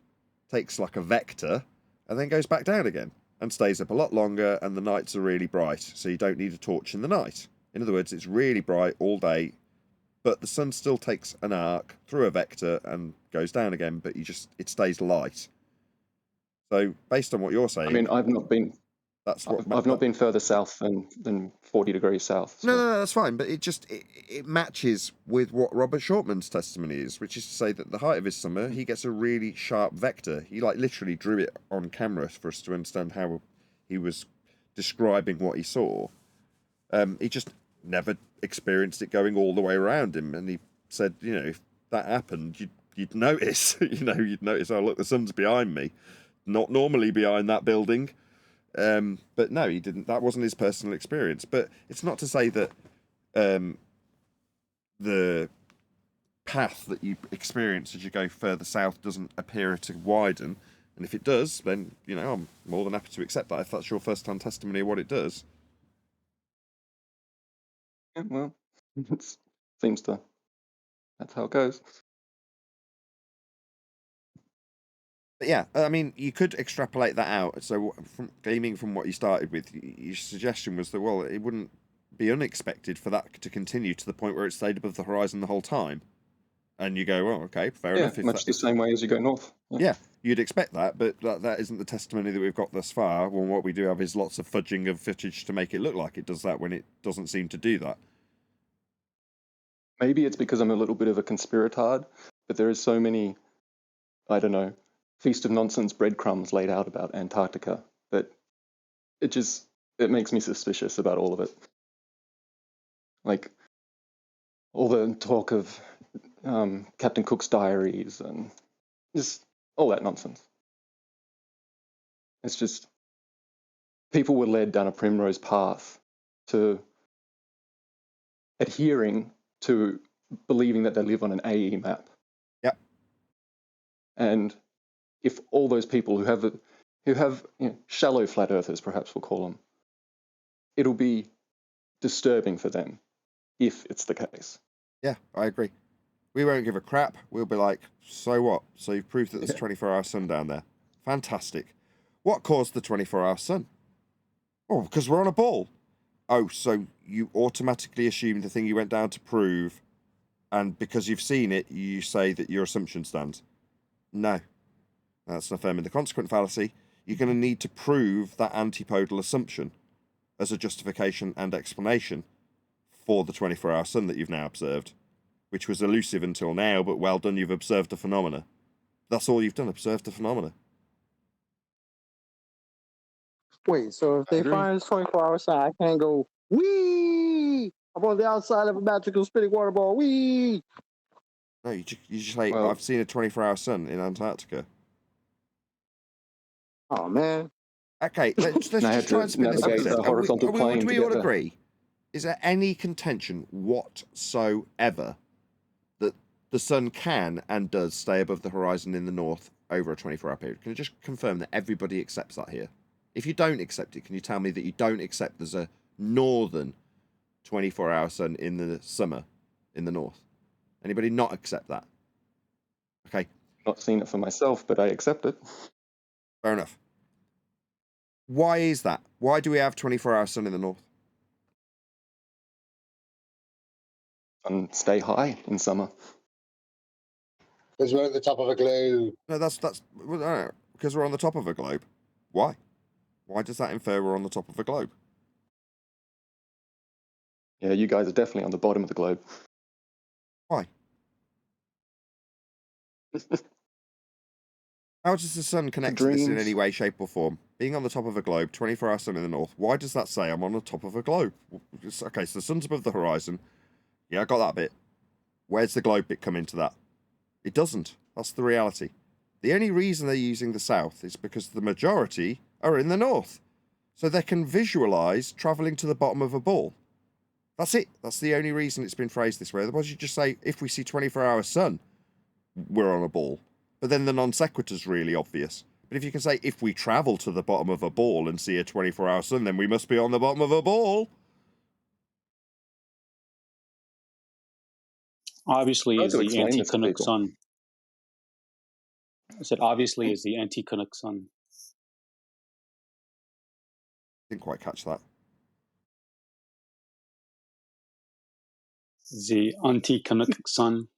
S1: takes like a vector, and then goes back down again, and stays up a lot longer, and the nights are really bright, so you don't need a torch in the night. In other words, it's really bright all day, but the sun still takes an arc through a vector and goes down again, but it stays light. So based on what you're saying,
S18: I mean, I've not been further south than 40 degrees south. So.
S1: No, that's fine. But it matches with what Robert Shortman's testimony is, which is to say that at the height of his summer, he gets a really sharp vector. He literally drew it on camera for us to understand how he was describing what he saw. He just never experienced it going all the way around him, and he said, if that happened, you'd notice. You'd notice. Oh, look, the sun's behind me, not normally behind that building. But no, he didn't. That wasn't his personal experience. But it's not to say that the path that you experience as you go further south doesn't appear to widen. And if it does, then I'm more than happy to accept that if that's your first-hand testimony of what it does.
S18: Yeah, well, it seems to. That's how it goes.
S1: But yeah, I mean, you could extrapolate that out. So, gleaming from what you started with, your suggestion was that, well, it wouldn't be unexpected for that to continue to the point where it stayed above the horizon the whole time. And you go, well, okay, fair enough.
S18: Much the same way as you go north.
S1: Yeah, you'd expect that, but that isn't the testimony that we've got thus far. Well, what we do have is lots of fudging of footage to make it look like it does that when it doesn't seem to do that.
S18: Maybe it's because I'm a little bit of a conspiratard, but there is so many, I don't know, feast of nonsense breadcrumbs laid out about Antarctica that it makes me suspicious about all of it. Like all the talk of Captain Cook's diaries and just all that nonsense. It's just people were led down a primrose path to adhering to believing that they live on an AE map.
S1: Yep.
S18: And if all those people who who have shallow flat earthers, perhaps we'll call them, it'll be disturbing for them if it's the case.
S1: Yeah, I agree. We won't give a crap. We'll be like, so what? So you've proved that there's a 24-hour sun down there. Fantastic. What caused the 24-hour sun? Oh, because we're on a ball. Oh, so you automatically assume the thing you went down to prove, and because you've seen it, you say that your assumption stands. No. That's affirming the consequent fallacy. You're going to need to prove that antipodal assumption as a justification and explanation for the 24-hour sun that you've now observed, which was elusive until now, but well done, you've observed the phenomena. That's all you've done, observed the phenomena.
S20: Wait, so if they find this 24-hour sun, I can't go, wee! I'm on the outside of a magical spinning water ball, wee!
S1: No, you just say, I've seen a 24-hour sun in Antarctica.
S20: Oh, man.
S1: Okay, let's just try and spin this up.
S18: The horizontal plane
S1: Do we
S18: to
S1: all
S18: get there.
S1: agree? Is there any contention whatsoever that the sun can and does stay above the horizon in the north over a 24-hour period? Can I just confirm that everybody accepts that here? If you don't accept it, can you tell me that you don't accept there's a northern 24-hour sun in the summer in the north? Anybody not accept that? Okay.
S18: Not seen it for myself, but I accept it.
S1: Fair enough. Why is that? Why do we have 24-hour sun in the north?
S18: And stay high in summer.
S17: Because we're at the top of a globe.
S1: No, that's because we're on the top of a globe. Why? Why does that infer we're on the top of a globe?
S18: Yeah, you guys are definitely on the bottom of the globe.
S1: Why? How does the sun connect to this in any way, shape, or form? Being on the top of a globe, 24-hour sun in the north, why does that say I'm on the top of a globe? Okay, so the sun's above the horizon. Yeah, I got that bit. Where's the globe bit come into that? It doesn't. That's the reality. The only reason they're using the south is because the majority are in the north. So they can visualize traveling to the bottom of a ball. That's it. That's the only reason it's been phrased this way. Otherwise, you just say, if we see 24-hour sun, we're on a ball. But then the non sequitur's really obvious. But if you can say, if we travel to the bottom of a ball and see a 24-hour sun, then we must be on the bottom of a ball.
S16: Obviously, is the anti-Canuck sun. I said, obviously, is the anti-Canuck sun.
S1: Didn't quite catch that.
S16: The anti-Canuck sun.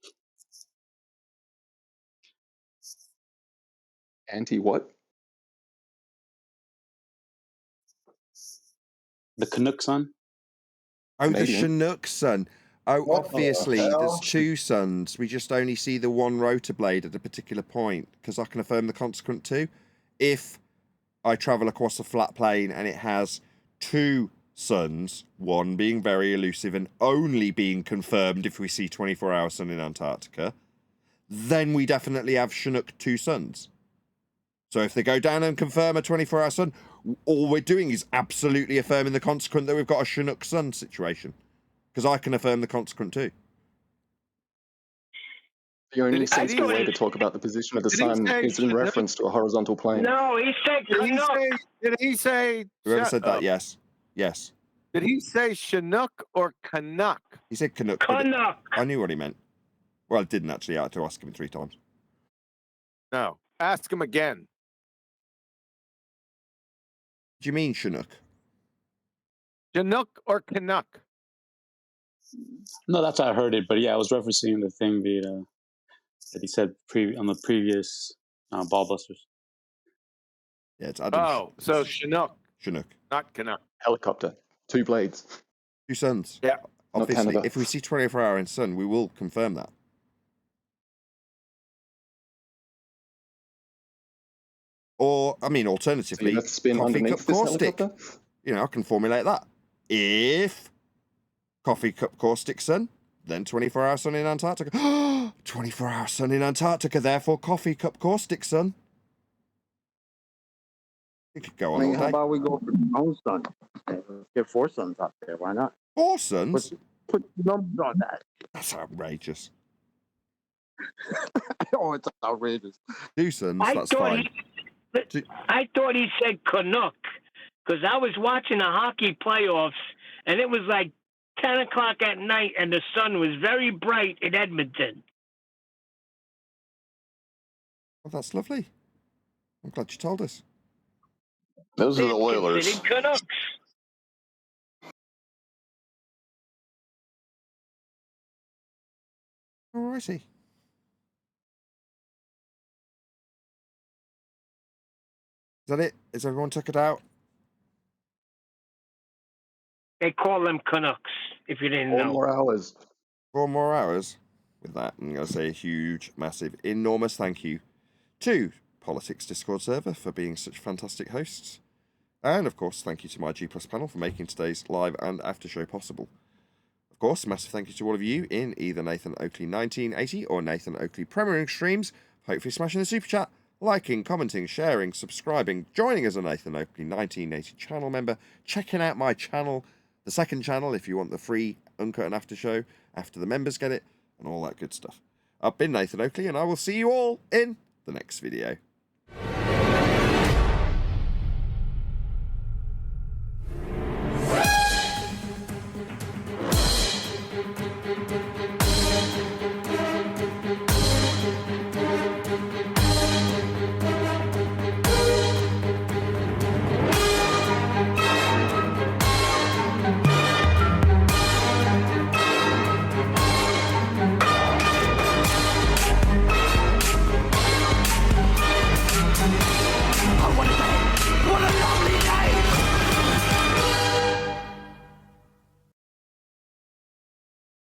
S18: Anti what?
S16: The Canuck sun.
S1: Oh,
S16: Canadian.
S1: the Chinook sun. Oh,
S16: What
S1: obviously,
S16: the hell?
S1: there's two suns. We just only see the one rotor blade at a particular point, because I can affirm the consequent too. If I travel across a flat plane and it has two suns, one being very elusive and only being confirmed if we see 24-hour sun in Antarctica, then we definitely have Chinook two suns. So if they go down and confirm a 24-hour sun, all we're doing is absolutely affirming the consequent that we've got a Chinook sun situation. Because I can affirm the consequent too.
S18: The only sensible way to talk about the position of the sun is in reference to a horizontal plane.
S13: No, he said Canuck.
S12: Did he say?
S1: Whoever
S12: shut
S1: said that,
S12: up.
S1: yes. Yes.
S12: Did he say Chinook or Canuck?
S1: He said Canuck. but
S13: Canuck.
S1: I knew what he meant. Well, I didn't actually. I had to ask him 3 times.
S12: No. Ask him again.
S1: Do you mean Chinook?
S12: Chinook or Canuck?
S16: No, that's how I heard it. But yeah, I was referencing the thing that he said on the previous Ball Busters.
S1: Yeah, it's Adam.
S12: Oh, so Chinook.
S1: Chinook.
S12: Not Canuck.
S18: Helicopter. 2 blades.
S1: 2 suns.
S12: Yeah.
S1: Obviously,
S18: Canada.
S1: if we see 24-hour in sun, we will confirm that. Or, I mean, alternatively,
S18: have to spin
S1: coffee
S18: underneath
S1: cup
S18: this
S1: caustic.
S18: helicopter?
S1: You know, I can formulate that. If coffee cup caustic sun, then 24-hour sun in Antarctica. 24-hour sun in Antarctica, therefore coffee cup caustic sun. You could go
S20: I
S1: on
S20: mean,
S1: all
S20: how
S1: day.
S20: about we go for the own sun? Let's get 4 suns out there. Why not?
S1: 4 suns?
S20: Put numbers on that.
S1: That's outrageous.
S20: Oh, it's outrageous.
S1: 2 suns,
S13: I
S1: that's
S13: thought
S1: fine.
S13: I thought he said Canuck because I was watching the hockey playoffs and it was like 10 o'clock at night and the sun was very bright in Edmonton.
S1: Well, that's lovely. I'm glad you told us.
S5: Those are the
S13: They're
S5: Oilers.
S13: considered Canucks.
S1: Oh, I see. Is that it? Is everyone took it out?
S13: They call them Canucks, if you didn't
S18: 4
S13: know.
S18: more hours.
S1: 4 more hours. With that, I'm going to say a huge, massive, enormous thank you to Politics Discord server for being such fantastic hosts. And, of course, thank you to my G Plus panel for making today's live and after show possible. Of course, massive thank you to all of you in either Nathan Oakley 1980 or Nathan Oakley premiering streams, hopefully smashing the super chat, liking, commenting, sharing, subscribing, joining as a Nathan Oakley 1980 channel member, checking out my channel, the second channel if you want the free Uncut and after show after the members get it, and all that good stuff. I've been Nathan Oakley, and I will see you all in the next video.